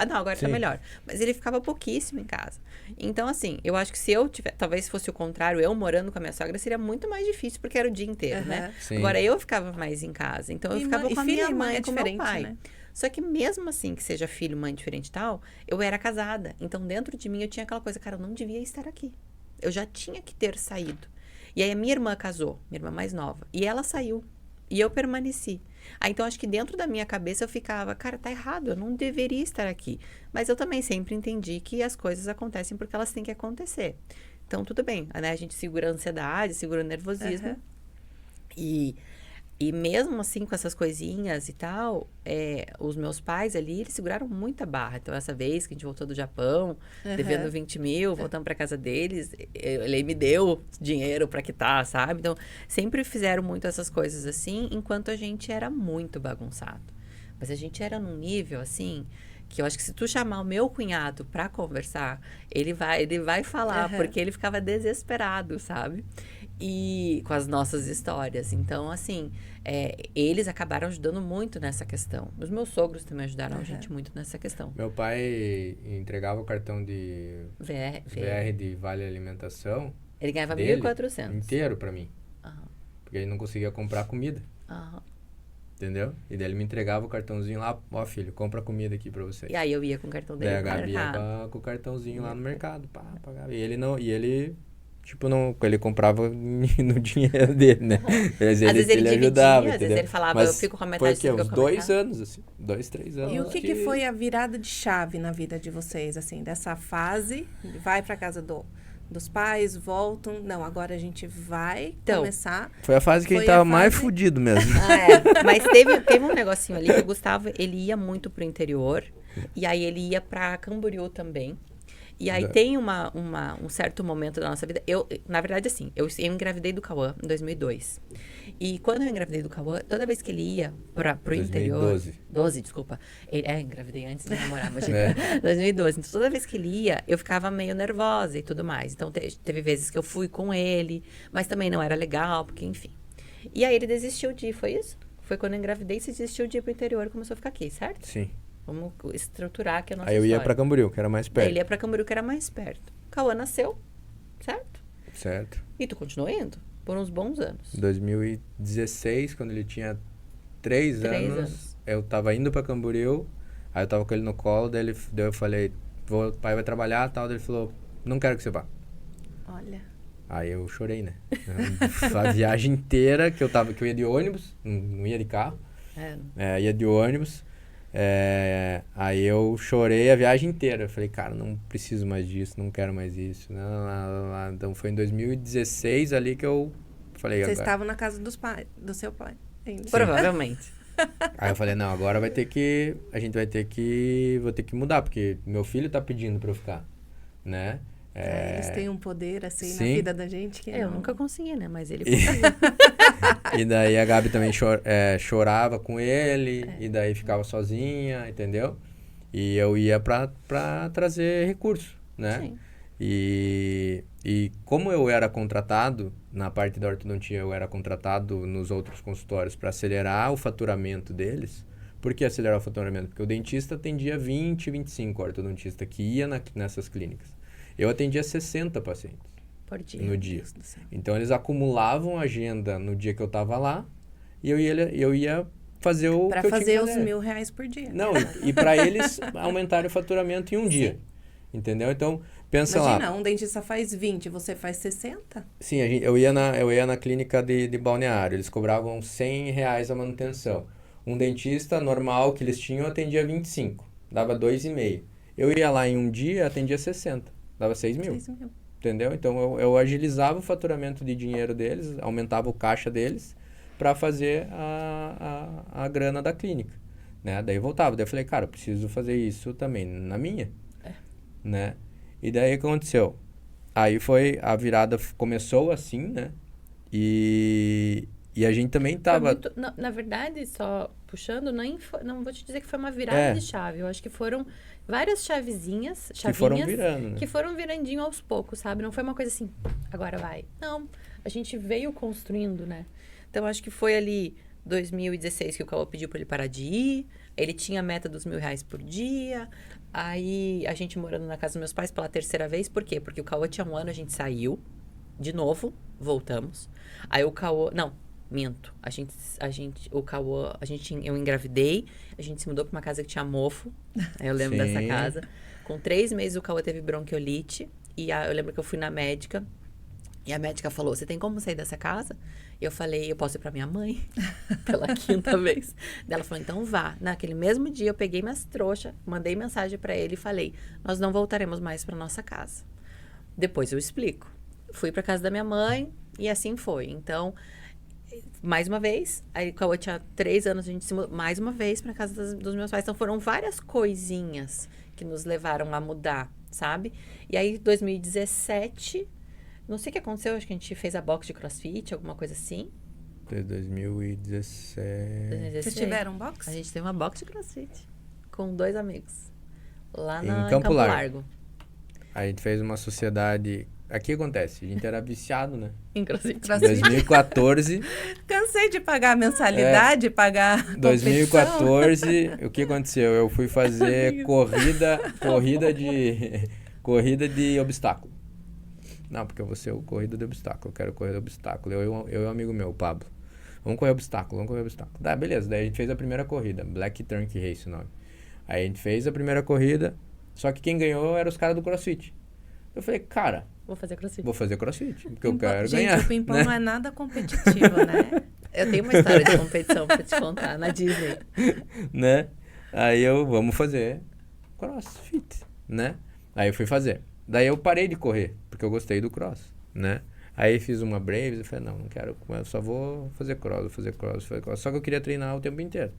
S2: não, agora tá melhor. Mas ele ficava pouquíssimo em casa. Então, assim, eu acho que se eu tivesse, talvez fosse o contrário, eu morando com a minha sogra, seria muito mais difícil, porque era o dia inteiro, né?
S3: Sim.
S2: Agora, eu ficava mais em casa. Então, eu ficava com a minha mãe, com o meu pai.
S1: Né?
S2: Só que mesmo assim, que seja filho, mãe diferente e tal, eu era casada. Então, dentro de mim, eu tinha aquela coisa, cara, eu não devia estar aqui. Eu já tinha que ter saído. E aí, a minha irmã casou, minha irmã mais nova. E ela saiu E eu permaneci. Então, acho que dentro da minha cabeça eu ficava, cara, tá errado, eu não deveria estar aqui. Mas eu também sempre entendi que as coisas acontecem porque elas têm que acontecer. Então, tudo bem, né? A gente segura a ansiedade, segura o nervosismo. E mesmo assim, com essas coisinhas e tal, os meus pais ali, eles seguraram muita barra. Então, essa vez que a gente voltou do Japão, devendo 20 mil, voltando pra casa deles, ele me deu dinheiro pra quitar, sabe? Então, sempre fizeram muito essas coisas assim, enquanto a gente era muito bagunçado. Mas a gente era num nível, assim, que eu acho que se tu chamar o meu cunhado pra conversar, ele vai falar, porque ele ficava desesperado, sabe? E com as nossas histórias. Então, assim, eles acabaram ajudando muito nessa questão. Os meus sogros também ajudaram a gente muito nessa questão.
S3: Meu pai entregava o cartão de VR de Vale Alimentação.
S2: Ele ganhava
S3: dele
S2: 1.400.
S3: Inteiro pra mim. Porque ele não conseguia comprar comida. Entendeu? E daí ele me entregava o cartãozinho lá, ó filho, compra comida aqui pra você.
S2: E aí eu ia com o cartão dele
S3: no mercado. Daí a Gabi ia com o cartãozinho lá no mercado, pagava. E ele tipo, não, ele comprava no dinheiro dele, né? Às vezes ele ajudava,
S2: às vezes ele falava,
S3: mas
S2: eu fico com a metade,
S3: você fica com a metade. Uns 2 anos, assim, 2, 3 anos.
S1: E o que foi a virada de chave na vida de vocês, assim, dessa fase, vai pra casa dos pais, voltam, não, agora a gente vai começar.
S3: Foi a fase que a gente tava mais fudido mesmo.
S2: Mas teve um negocinho ali que o Gustavo, ele ia muito pro interior, e aí ele ia pra Camboriú também. E aí tem um certo momento da nossa vida. Na verdade, assim, eu engravidei do Cauã em 2002. E quando eu engravidei do Cauã, toda vez que ele ia pro interior... 2012, desculpa. Engravidei antes de namorar, imagina. 2012. Então, toda vez que ele ia, eu ficava meio nervosa e tudo mais. Então, teve vezes que eu fui com ele, mas também não era legal, porque, enfim. E aí ele desistiu de ir, foi isso? Foi quando eu engravidei, você desistiu de ir pro interior e começou a ficar aqui, certo?
S3: Sim.
S2: Vamos estruturar aqui a nossa
S3: história. Aí eu ia pra Camboriú, que era mais perto.
S2: Daí ele ia pra Camboriú, que era mais perto. Cauã nasceu, certo?
S3: Certo.
S2: E tu continuou indo? Por uns bons anos.
S3: 2016, quando ele tinha 3 anos, eu tava indo pra Camboriú, aí eu tava com ele no colo, daí eu falei, o pai vai trabalhar e tal, daí ele falou, não quero que você vá.
S1: Olha.
S3: Aí eu chorei, né? A viagem inteira que eu ia de ônibus, não ia de carro, ia de ônibus. Aí eu chorei a viagem inteira. Eu falei, cara, não preciso mais disso, não quero mais isso. Então foi em 2016 ali que eu falei...
S1: Vocês estavam na casa do seu pai ainda.
S2: Provavelmente.
S3: Aí eu falei, não, agora vou ter que mudar, porque meu filho tá pedindo pra eu ficar, né?
S1: Eles têm um poder, assim, na vida da gente que
S2: eu nunca consegui, né? Mas ele conseguiu.
S3: E daí a Gabi também chorava com ele, e daí ficava sozinha, entendeu? E eu ia pra trazer recurso, né?
S2: Sim.
S3: E como eu era contratado, na parte da ortodontia, eu era contratado nos outros consultórios para acelerar o faturamento deles. Por que acelerar o faturamento? Porque o dentista atendia 20, 25 ortodontista que ia nessas clínicas. Eu atendia 60 pacientes
S2: por dia.
S3: No dia. Então, eles acumulavam agenda no dia que eu estava lá e eu ia fazer o
S1: pra
S3: que eu tinha que fazer.
S1: Pra fazer os R$1.000 por dia.
S3: Não, e para eles aumentarem o faturamento em um dia. Entendeu? Então, pensa lá.
S1: Imagina, um dentista faz 20, você faz 60?
S3: Sim, eu ia na clínica de Balneário. Eles cobravam R$100 a manutenção. Um dentista normal que eles tinham atendia 25. Dava 2,5. Eu ia lá em um dia, atendia 60. Dava 6 mil. Entendeu? Então, eu agilizava o faturamento de dinheiro deles, aumentava o caixa deles para fazer a grana da clínica, né? Daí voltava. Daí eu falei, cara, eu preciso fazer isso também na minha, né? E daí o que aconteceu? Aí a virada começou assim, né? E a gente também tava...
S4: Na verdade, só puxando, não vou te dizer que foi uma virada de chave. Eu acho que foram várias chavinhas
S3: que foram virando, né?
S4: Que foram virandinho aos poucos, sabe? Não foi uma coisa assim, agora vai. Não, a gente veio construindo, né?
S2: Então, acho que foi ali 2016 que o Cauã pediu para ele parar de ir. Ele tinha a meta dos R$1.000 por dia. Aí, a gente morando na casa dos meus pais pela 3ª vez. Por quê? Porque o Cauã tinha 1 ano, a gente saiu. De novo, voltamos. Aí o Cauã... Não, minto. Eu engravidei. A gente se mudou para uma casa que tinha mofo. Eu lembro dessa casa. Com 3 meses, o Cauã teve bronquiolite. E eu lembro que eu fui na médica. E a médica falou, você tem como sair dessa casa? Eu falei, eu posso ir pra minha mãe? Pela 5ª vez. Daí ela falou, então vá. Naquele mesmo dia, eu peguei minhas trouxas, mandei mensagem pra ele e falei, nós não voltaremos mais pra nossa casa. Depois eu explico. Fui pra casa da minha mãe e assim foi. Então, mais uma vez, aí quando eu tinha 3 anos, a gente se mudou mais uma vez pra casa dos meus pais. Então, foram várias coisinhas que nos levaram a mudar, sabe? E aí, 2017... Não sei o que aconteceu, acho que a gente fez a box de CrossFit, alguma coisa assim.
S3: Foi 2017.
S1: Vocês tiveram um box?
S2: A gente teve uma box de CrossFit com 2 amigos. Lá
S3: Em
S2: em
S3: Campo
S2: Campo
S3: Largo.
S2: Largo.
S3: A gente fez uma sociedade... Aqui acontece, a gente era viciado, né?
S2: Em CrossFit.
S3: Em 2014...
S1: Cansei de pagar a mensalidade, pagar competição.
S3: 2014, o que aconteceu? Eu fui fazer corrida de obstáculo. Não, porque eu vou ser o corrida de obstáculo. Eu quero correr de obstáculo. Eu e um amigo meu, o Pablo. Vamos correr obstáculo. Tá, beleza. Daí a gente fez a primeira corrida. Black Trunk Race o nome. Aí a gente fez a primeira corrida. Só que quem ganhou era os caras do CrossFit. Eu falei, cara,
S2: Vou fazer CrossFit.
S3: vou fazer CrossFit. Porque eu quero
S1: Gente,
S3: ganhar.
S1: o ping-pong
S3: né?
S1: não é nada competitivo, né?
S2: Eu tenho uma história de competição pra te contar na Disney.
S3: Né? Aí vamos fazer CrossFit, né? Aí eu fui fazer. Daí eu parei de correr, porque eu gostei do cross, né? Aí fiz uma Braves e falei, não quero, eu só vou fazer cross. Só que eu queria treinar o tempo inteiro.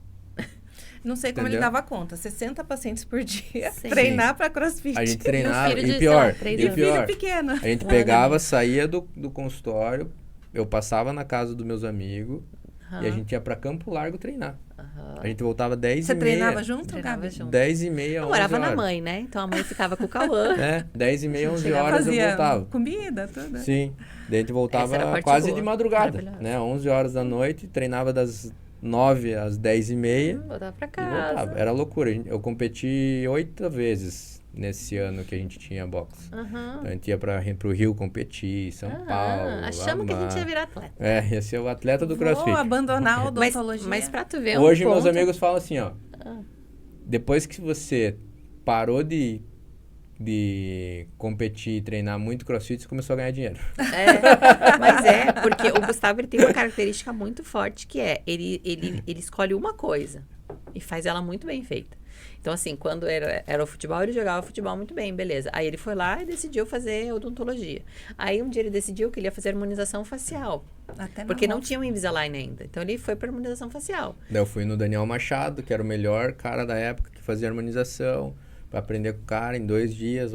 S1: Não sei como
S3: Entendeu?
S1: ele dava conta. 60 pacientes por dia,
S2: Sim.
S1: treinar pra CrossFit.
S3: A gente treinava,
S2: filho de,
S3: e pior,
S2: sei lá, 3
S3: e
S2: anos.
S3: pior,
S1: Filho pequeno.
S3: a gente pegava, saía do consultório, eu passava na casa dos meus amigos e a gente ia pra Campo Largo treinar. A gente voltava 10h30.
S1: Você treinava junto,
S2: Treinava
S1: Gabi?
S2: junto.
S3: 10h30, 11
S2: Eu morava na
S3: horas.
S2: mãe, né? Então a mãe ficava com o Cauã.
S3: 10h30, 11
S1: Chegava,
S3: horas eu
S1: fazia
S3: voltava.
S1: comida, tudo.
S3: Sim. Daí a gente
S2: Essa era a
S3: voltava
S2: parte
S3: quase
S2: boa.
S3: de madrugada,
S2: Maravilhosa.
S3: né? 11 horas da noite, treinava das 9 às 10h30
S2: Voltava pra
S3: e
S2: casa.
S3: voltava. Era loucura. Eu competi 8 vezes nesse ano que a gente tinha boxe.
S2: Aham.
S3: Então a gente ia pro Rio competir, São Paulo.
S2: Achamos que a gente ia
S3: Amar.
S2: virar atleta.
S3: Ia ser o atleta do
S1: Vou
S3: CrossFit.
S1: abandonar a
S2: Mas,
S1: odontologia.
S2: mas pra tu ver
S3: Hoje
S2: um
S3: meus
S2: ponto...
S3: amigos falam assim, ó.
S2: Ah.
S3: Depois que você parou de competir e treinar muito CrossFit, você começou a ganhar dinheiro.
S2: Mas porque o Gustavo ele tem uma característica muito forte que é, ele escolhe uma coisa e faz ela muito bem feita. Então, assim, quando era o futebol, ele jogava futebol muito bem, beleza. Aí ele foi lá e decidiu fazer odontologia. Aí um dia ele decidiu que ele ia fazer harmonização facial.
S1: Até na
S2: Porque não
S1: roça.
S2: tinha o Invisalign ainda. Então ele foi para harmonização facial.
S3: Daí eu fui no Daniel Machado, que era o melhor cara da época que fazia harmonização, pra aprender com o cara em 2 dias,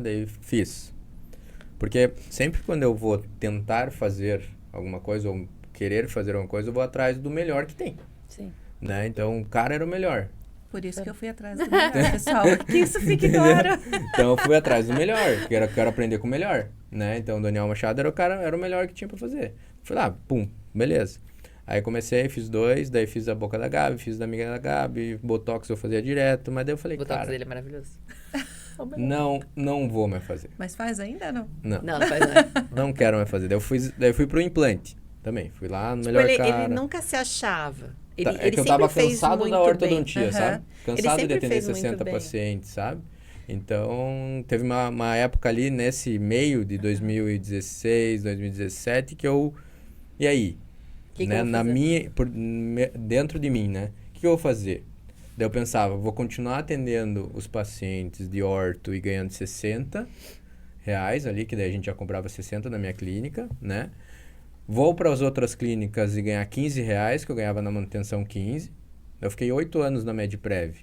S3: daí fiz. Porque sempre quando eu vou tentar fazer alguma coisa ou querer fazer alguma coisa, eu vou atrás do melhor que tem,
S2: Sim.
S3: né? Então o cara era o melhor.
S1: Por isso que eu fui atrás do melhor, pessoal. Que isso fique claro.
S3: Então eu fui atrás do melhor, porque eu quero aprender com o melhor, né? Então o Daniel Machado era o melhor que tinha pra fazer. Fui lá, pum, beleza. Aí comecei, fiz 2, daí fiz a boca da Gabi, fiz da amiga da Gabi, Botox eu fazia direto, mas daí eu falei,
S2: O Botox
S3: cara,
S2: dele é maravilhoso.
S3: não vou mais fazer.
S1: Mas faz ainda, não?
S3: Não,
S2: Não faz nada.
S3: não quero mais fazer. Daí eu fui pro implante também, fui lá no melhor
S2: ele,
S3: cara.
S2: ele nunca se achava. Ele,
S3: É
S2: ele
S3: que eu
S2: sempre
S3: tava
S2: fez
S3: cansado
S2: muito
S3: da ortodontia,
S1: bem.
S3: sabe?
S1: Aham.
S3: Cansado
S2: Ele
S3: de
S2: sempre
S3: atender
S2: fez muito
S3: 60
S2: bem.
S3: pacientes, sabe? Então, teve uma época ali, nesse meio de 2016, 2017, que eu... E aí?
S2: Que
S3: né?
S2: eu vou
S3: Na
S2: fazer?
S3: minha, dentro de mim, né? O que eu vou fazer? Daí eu pensava, vou continuar atendendo os pacientes de orto e ganhando R$60 ali, que daí a gente já comprava 60 na minha clínica, né? Vou para as outras clínicas e ganhar R$15, que eu ganhava na manutenção 15. Eu fiquei 8 anos na MedPrev,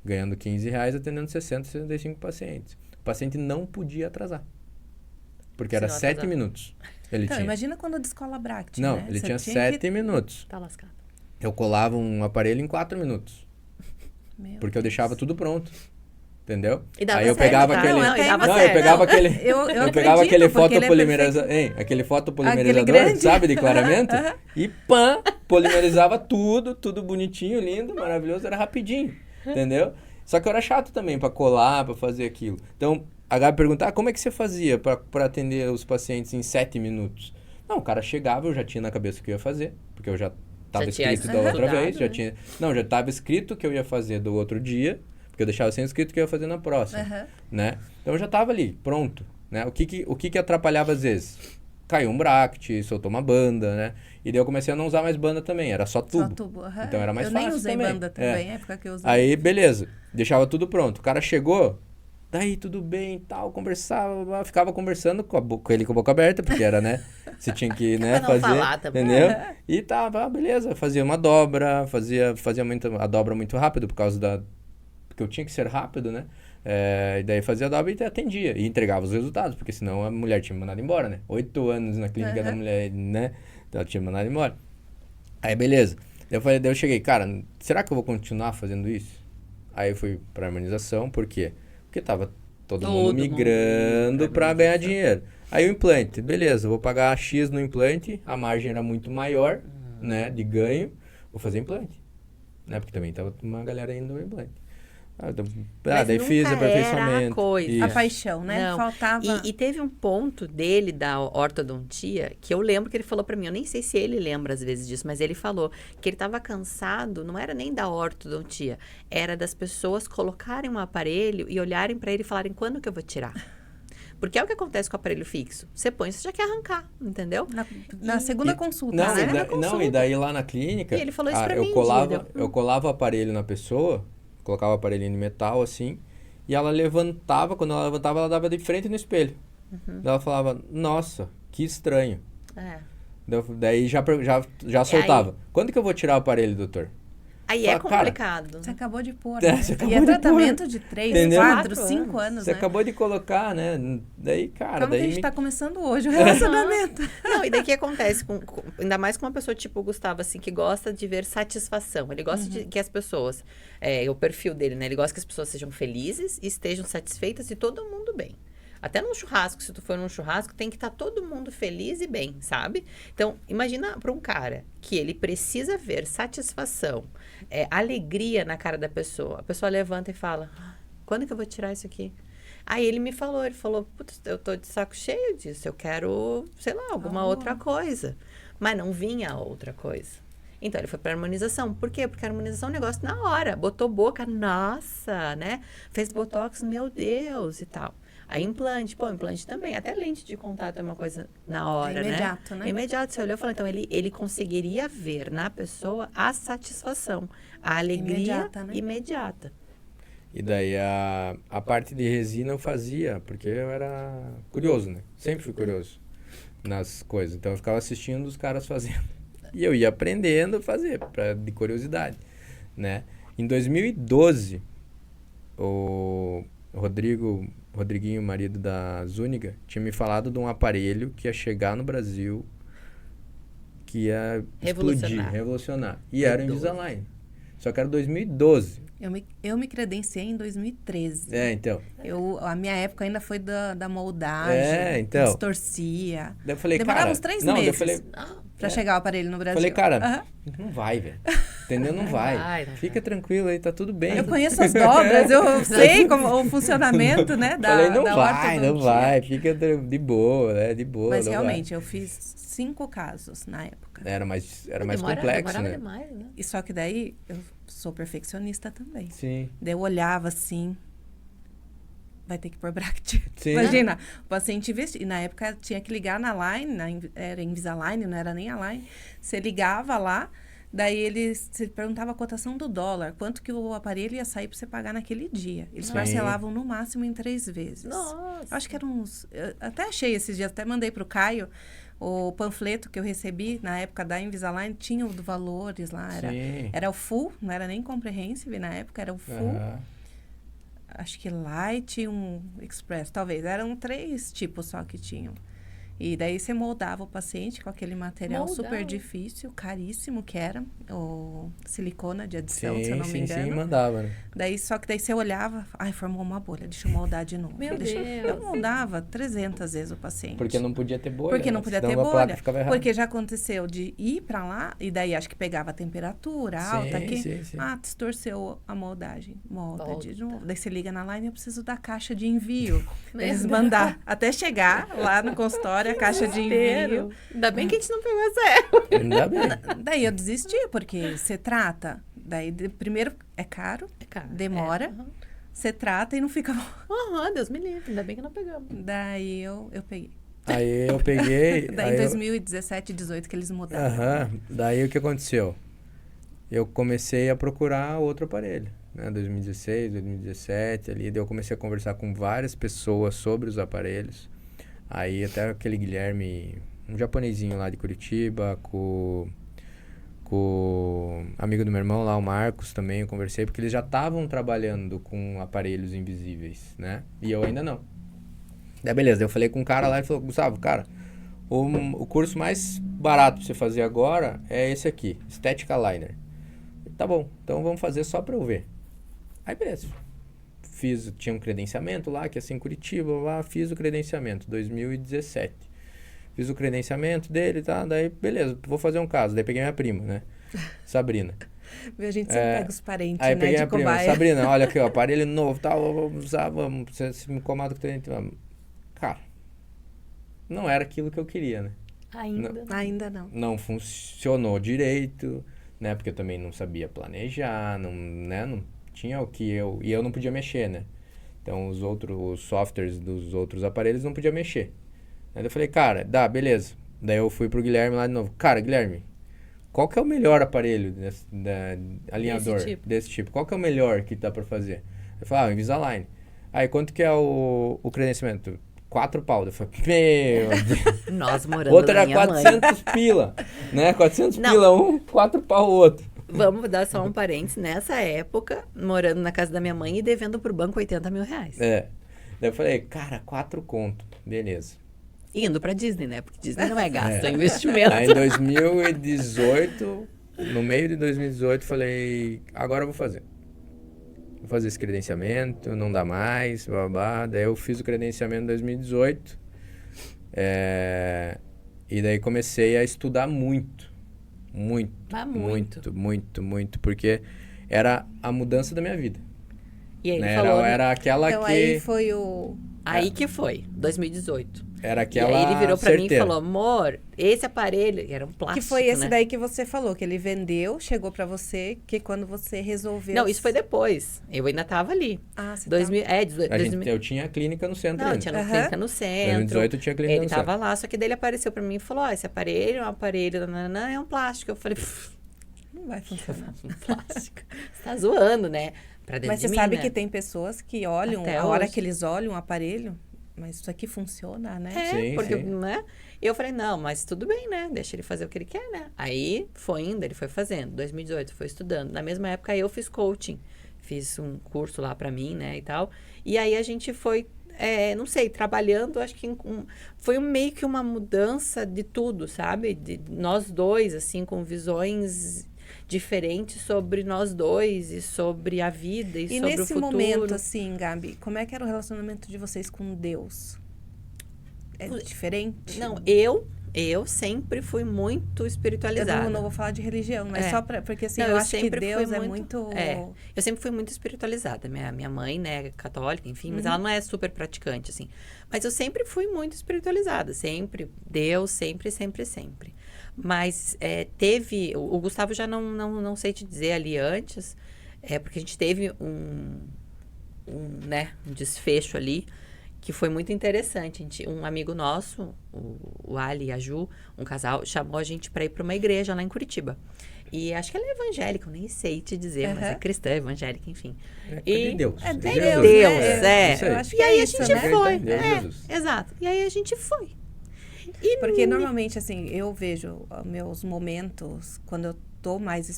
S3: ganhando R$15, atendendo 60, 65 pacientes. O paciente não podia atrasar, porque era
S2: Senão
S3: 7
S2: atrasava.
S3: minutos. Ele
S1: Então,
S3: tinha.
S1: imagina quando descola Bract,
S3: Não,
S1: né?
S3: ele
S1: Você
S3: tinha
S1: tinha
S3: 7 minutos.
S2: Tá lascado.
S3: Eu colava um aparelho em 4 minutos,
S1: Meu
S3: porque eu
S1: Deus.
S3: deixava tudo pronto. Entendeu?
S2: E dava
S3: Aí eu
S2: certo,
S3: pegava
S2: tá?
S3: aquele.
S2: Não, e dava
S3: Não,
S2: certo.
S3: eu pegava aquele.
S1: Eu
S3: Eu pegava aquele
S1: acredito, porque ele é
S3: fotopolimerizador. Aquele fotopolimerizador,
S1: Aquele grande.
S3: sabe, de clareamento? E pã, polimerizava tudo bonitinho, lindo, maravilhoso, era rapidinho. Entendeu? Só que eu era chato também pra colar, pra fazer aquilo. Então, a Gabi perguntava, como é que você fazia pra atender os pacientes em 7 minutos? Não, o cara chegava, eu já tinha na cabeça o que eu ia fazer, porque eu já estava
S2: Já tinha
S3: escrito da outra
S2: estudado,
S3: vez, já
S2: né?
S3: tinha. Não, já estava escrito o que eu ia fazer do outro dia, porque eu deixava sem escrito o que eu ia fazer na próxima,
S1: Aham.
S3: né? Então eu já estava ali, pronto, né? O que atrapalhava às vezes? caiu um bracket, soltou uma banda, né? E daí eu comecei a não usar mais banda também, era só tubo.
S1: Só tubo. Uhum.
S3: Então era mais
S1: eu
S3: fácil
S1: nem usei
S3: também.
S1: banda também, na época que eu usei.
S3: Aí, beleza, deixava tudo pronto. O cara chegou, daí tudo bem e tal, conversava, ficava conversando com ele com a boca aberta, porque era, né? Você tinha que, né,
S2: Pra não
S3: fazer,
S2: falar também.
S3: entendeu? E tava, beleza, fazia uma dobra, fazia a dobra muito rápido, por causa porque eu tinha que ser rápido, né? E daí fazia a dobra e atendia, e entregava os resultados, porque senão a mulher tinha me mandado embora, né? 8 anos na clínica da mulher, né? Ela tinha me mandado embora. Aí, beleza. Daí eu cheguei, cara, será que eu vou continuar fazendo isso? Aí eu fui pra harmonização, por quê? Porque tava todo mundo migrando pra ganhar dinheiro. Aí o implante, beleza, eu vou pagar X no implante, a margem era muito maior, né, de ganho, vou fazer implante. Né, porque também tava uma galera indo no implante. Daí fiz aperfeiçoamento.
S1: A paixão, né?
S2: Não.
S1: Faltava...
S2: E teve um ponto dele, da ortodontia, que eu lembro que ele falou pra mim, eu nem sei se ele lembra às vezes disso, mas ele falou que ele tava cansado, não era nem da ortodontia, era das pessoas colocarem um aparelho e olharem pra ele e falarem, quando que eu vou tirar? Porque é o que acontece com o aparelho fixo. Você põe, você já quer arrancar, entendeu?
S1: Na segunda consulta.
S3: Não, e daí lá na clínica,
S2: E ele falou isso pra
S3: eu
S2: mim,
S3: eu colava o aparelho na pessoa, colocava o aparelhinho de metal assim, e ela levantava, quando ela levantava, ela dava de frente no espelho. Daí ela falava, nossa, que estranho. Daí já soltava. Quando que eu vou tirar o aparelho, doutor?
S2: Aí
S3: Fala,
S2: é complicado.
S1: Você acabou de pôr,
S3: É,
S1: né?
S3: você acabou
S1: E é
S3: de
S1: tratamento
S3: pôr.
S1: de 3,
S3: Entendeu?
S1: 4, 5 anos,
S3: Você
S1: né?
S3: acabou de colocar, né? Daí, cara...
S1: Calma que a gente tá começando hoje o relacionamento.
S2: Não, e daí o que acontece, ainda mais com uma pessoa tipo o Gustavo, assim, que gosta de ver satisfação. Ele gosta de que as pessoas, o perfil dele, né? Ele gosta que as pessoas sejam felizes e estejam satisfeitas e todo mundo bem. Até num churrasco, se tu for num churrasco, tem que estar todo mundo feliz e bem, sabe? Então, imagina para um cara que ele precisa ver satisfação, alegria na cara da pessoa. A pessoa levanta e fala, quando que eu vou tirar isso aqui? Aí ele falou, putz, eu tô de saco cheio disso, eu quero, sei lá, alguma outra coisa. Mas não vinha outra coisa. Então, ele foi pra harmonização. Por quê? Porque a harmonização é um negócio na hora. Botou boca, nossa, né? Fez botox, meu Deus, e tal. Aí implante, implante também. Até lente de contato é uma coisa na hora,
S1: imediato, né?
S2: É imediato. Você olhou e falou, então ele conseguiria ver na pessoa a satisfação, a alegria imediata.
S3: E daí a parte de resina eu fazia, porque eu era curioso, né? Sempre fui curioso nas coisas. Então eu ficava assistindo os caras fazendo. E eu ia aprendendo a fazer, de curiosidade, né? Em 2012, o Rodriguinho, marido da Zúñiga, tinha me falado de um aparelho que ia chegar no Brasil, que ia revolucionar. E era o Invisalign. Só que era 2012.
S1: Eu me credenciei em 2013.
S3: Então.
S1: A minha época ainda foi da moldagem,
S3: então.
S1: Distorcia.
S3: Daí eu falei,
S1: demorava uns 3 meses
S3: eu falei,
S1: pra chegar o aparelho no Brasil.
S3: Falei, cara, não vai, velho. Entendeu? Não vai. Fica tranquilo aí, tá tudo bem.
S1: Eu conheço as dobras, eu sei o funcionamento, né,
S3: Falei, não
S1: ortodontia.
S3: vai, fica de boa, né, de boa.
S1: Mas realmente, eu fiz 5 casos na época.
S3: Era mais complexo, né?
S2: Demais, né?
S1: E só que daí, eu sou perfeccionista também.
S3: Sim.
S1: Daí eu olhava assim, vai ter que pôr bracket.
S3: Sim.
S1: Imagina, o paciente vestia. E na época tinha que ligar na Line, era Invisalign, não era nem a Line. Você ligava lá, daí eles perguntavam a cotação do dólar, quanto que o aparelho ia sair para você pagar naquele dia. Eles parcelavam no máximo em 3 vezes.
S2: Nossa!
S1: Acho que eram uns... Eu até achei esses dias, até mandei pro Caio, o panfleto que eu recebi na época da Invisalign, tinha os valores lá. Era o full, não era nem comprehensive na época, era o full. Acho que light e um express, talvez. Eram 3 tipos só que tinham. E daí você moldava o paciente com aquele material super difícil, caríssimo que era, o silicona de adição, se eu não me engano.
S3: Sim, mandava, né?
S1: Só que daí você olhava, formou uma bolha, deixa eu moldar de novo.
S2: Meu Deus!
S1: Eu moldava 300 vezes o paciente.
S3: Porque não podia ter bolha.
S1: Porque não podia ter
S3: bolha.
S1: bolha.
S3: Ficava
S1: porque já aconteceu de ir pra lá, e daí acho que pegava a temperatura alta aqui.
S3: Sim.
S1: Distorceu a moldagem. Molda de novo. Daí você liga na line, eu preciso da caixa de envio. Eles mandar até chegar lá no consultório, a caixa de envio.
S2: Ainda bem que a gente não pegou essa época.
S3: Ainda bem.
S1: Daí eu desisti, porque você trata. Daí, primeiro, é caro. Demora. Você trata e não fica bom.
S2: Deus me livre. Ainda bem que não pegamos.
S1: Daí eu peguei.
S3: Aí eu peguei...
S1: Daí em 2017, 18 que eles mudaram.
S3: Daí o que aconteceu? Eu comecei a procurar outro aparelho, né? 2016, 2017, ali. Daí eu comecei a conversar com várias pessoas sobre os aparelhos. Aí até aquele Guilherme, um japonesinho lá de Curitiba, com o amigo do meu irmão lá, o Marcos, também eu conversei, porque eles já estavam trabalhando com aparelhos invisíveis, né? E eu ainda não. Daí beleza, daí eu falei com um cara lá e ele falou, Gustavo, cara, o curso mais barato pra você fazer agora é esse aqui, Estética Liner. Tá bom, então vamos fazer só pra eu ver. Aí beleza. Tinha um credenciamento lá, que é assim em Curitiba, lá, fiz o credenciamento, 2017. Fiz o credenciamento dele, tá? Daí, beleza, vou fazer um caso. Daí peguei minha prima, né? Sabrina.
S1: A gente sempre pega os parentes,
S3: aí
S1: né?
S3: Peguei
S1: de
S3: a prima,
S1: cobaia.
S3: Sabrina, olha aqui, ó, aparelho novo, tal, vamos usar, vamos, você me incomoda com o vamos. Cara, não era aquilo que eu queria, né?
S1: Ainda não.
S3: Não funcionou direito, né? Porque eu também não sabia planejar, não tinha o que e eu não podia mexer, né? Então os softwares dos outros aparelhos não podia mexer. Aí eu falei, cara, beleza. Daí eu fui pro Guilherme lá de novo. Cara, Guilherme, qual que é o melhor aparelho alinhador desse tipo? Qual que é o melhor que dá pra fazer? Eu falei, Invisalign. Aí quanto que é o credenciamento? 4 pau. Eu falei, meu Deus.
S2: Nós morando
S3: Outro
S2: na
S3: era
S2: minha
S3: 400 pila, né? 400 pila um, 4 pau o outro.
S2: Vamos dar só um parênteses. Nessa época, morando na casa da minha mãe e devendo pro banco 80 mil reais.
S3: Daí eu falei, cara, 4 conto. Beleza.
S2: Indo pra Disney, né? Porque Disney não é gasto, é investimento.
S3: Aí em 2018, no meio de 2018, falei, agora eu vou fazer. Vou fazer esse credenciamento, não dá mais, babá. Daí eu fiz o credenciamento em 2018. E daí comecei a estudar muito. Muito. Porque era a mudança da minha vida.
S2: E aí ele
S3: né?
S2: falou...
S3: Era aquela
S1: então,
S3: que...
S1: aí foi o...
S2: Aí que foi, 2018.
S3: Era aquela
S2: E aí ele virou pra mim e
S3: certeira.
S2: falou, amor, esse aparelho, era um plástico,
S1: Que foi esse
S2: né?
S1: daí que você falou, que ele vendeu, chegou pra você, que quando você resolveu...
S2: Não, isso foi depois. Eu ainda tava ali.
S1: Ah, você
S2: 2000,
S1: tava...
S2: 2000...
S3: Eu tinha a clínica no centro
S2: Não, eu
S3: ainda.
S2: tinha clínica no centro.
S3: 2018 eu tinha clínica
S2: ele
S3: no
S2: tava
S3: centro.
S2: lá, só que daí ele apareceu pra mim e falou, esse aparelho é um aparelho, nananã, é um plástico. Eu falei,
S1: Não vai funcionar.
S2: um plástico. Você tá zoando, né? Pra dentro
S1: Mas
S2: de
S1: você
S2: mim,
S1: sabe
S2: né?
S1: que tem pessoas que olham,
S2: Até
S1: a hora
S2: hoje.
S1: que eles olham o aparelho, mas isso aqui funciona, né?
S3: Sim,
S2: porque,
S3: sim.
S2: né? E eu falei, não, mas tudo bem, né? Deixa ele fazer o que ele quer, né? Aí, foi indo, ele foi fazendo. 2018, foi estudando. Na mesma época, eu fiz coaching. Fiz um curso lá pra mim, né, e tal. E aí, a gente foi, não sei, trabalhando, acho que foi meio que uma mudança de tudo, sabe? De nós dois, assim, com visões diferentes sobre nós dois e sobre a vida e sobre o
S1: nesse
S2: futuro.
S1: momento, assim, Gabi, como é que era o relacionamento de vocês com Deus? É diferente?
S2: Não, eu sempre fui muito
S1: Eu
S2: espiritualizada.
S1: não vou falar de religião, mas
S2: É.
S1: só porque assim,
S2: Não,
S1: eu
S2: eu
S1: acho que
S2: sempre fui
S1: Deus é muito...
S2: Eu sempre fui muito espiritualizada. Minha mãe, né, é católica, enfim, mas ela não é super praticante, assim. Mas eu sempre fui muito espiritualizada. Sempre. Deus, sempre. Mas teve... O Gustavo já não sei te dizer ali antes, porque a gente teve um desfecho ali que foi muito interessante. Um amigo nosso, o Ali e a Ju, um casal, chamou a gente para ir para uma igreja lá em Curitiba. E acho que ela é evangélica, eu nem sei te dizer, mas é cristã, evangélica, enfim.
S3: É de Deus.
S1: É de
S3: Jesus,
S2: Deus,
S3: né? Isso aí.
S1: Eu acho que
S2: E aí
S1: é
S2: a
S1: isso,
S2: gente
S1: né?
S2: foi.
S3: Deus, Jesus.
S2: Exato. E aí a gente foi.
S1: Porque normalmente, assim, eu vejo meus momentos, quando eu tô mais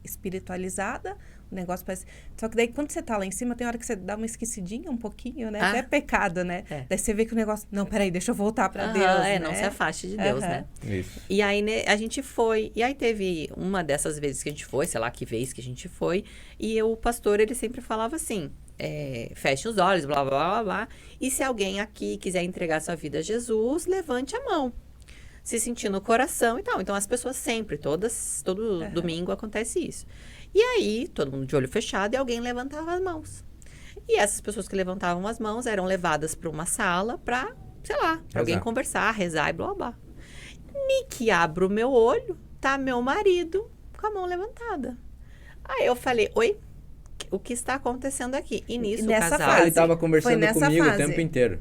S1: espiritualizada, o negócio parece... Só que daí, quando você tá lá em cima, tem hora que você dá uma esquecidinha um pouquinho, né? Até pecado, né? Daí você vê que o negócio... Não, peraí, deixa eu voltar pra Deus, né?
S2: Não se afaste de Deus, né?
S3: Isso.
S2: E aí, né, a gente foi. E aí teve uma dessas vezes que a gente foi, sei lá que vez que a gente foi. E o pastor, ele sempre falava assim... feche os olhos, blá, blá, blá, blá. E se alguém aqui quiser entregar sua vida a Jesus, levante a mão. Se sentir no coração e tal. Então, as pessoas sempre, todo domingo acontece isso. E aí, todo mundo de olho fechado e alguém levantava as mãos. E essas pessoas que levantavam as mãos eram levadas para uma sala para, sei lá, pra alguém conversar, rezar e blá, blá, blá. Nem que abro o meu olho, tá meu marido com a mão levantada. Aí eu falei, oi? O que está acontecendo aqui? E nisso o
S1: nessa
S2: casal...
S1: fase.
S3: Ele tava conversando
S1: nessa
S3: comigo
S1: fase.
S3: o tempo inteiro.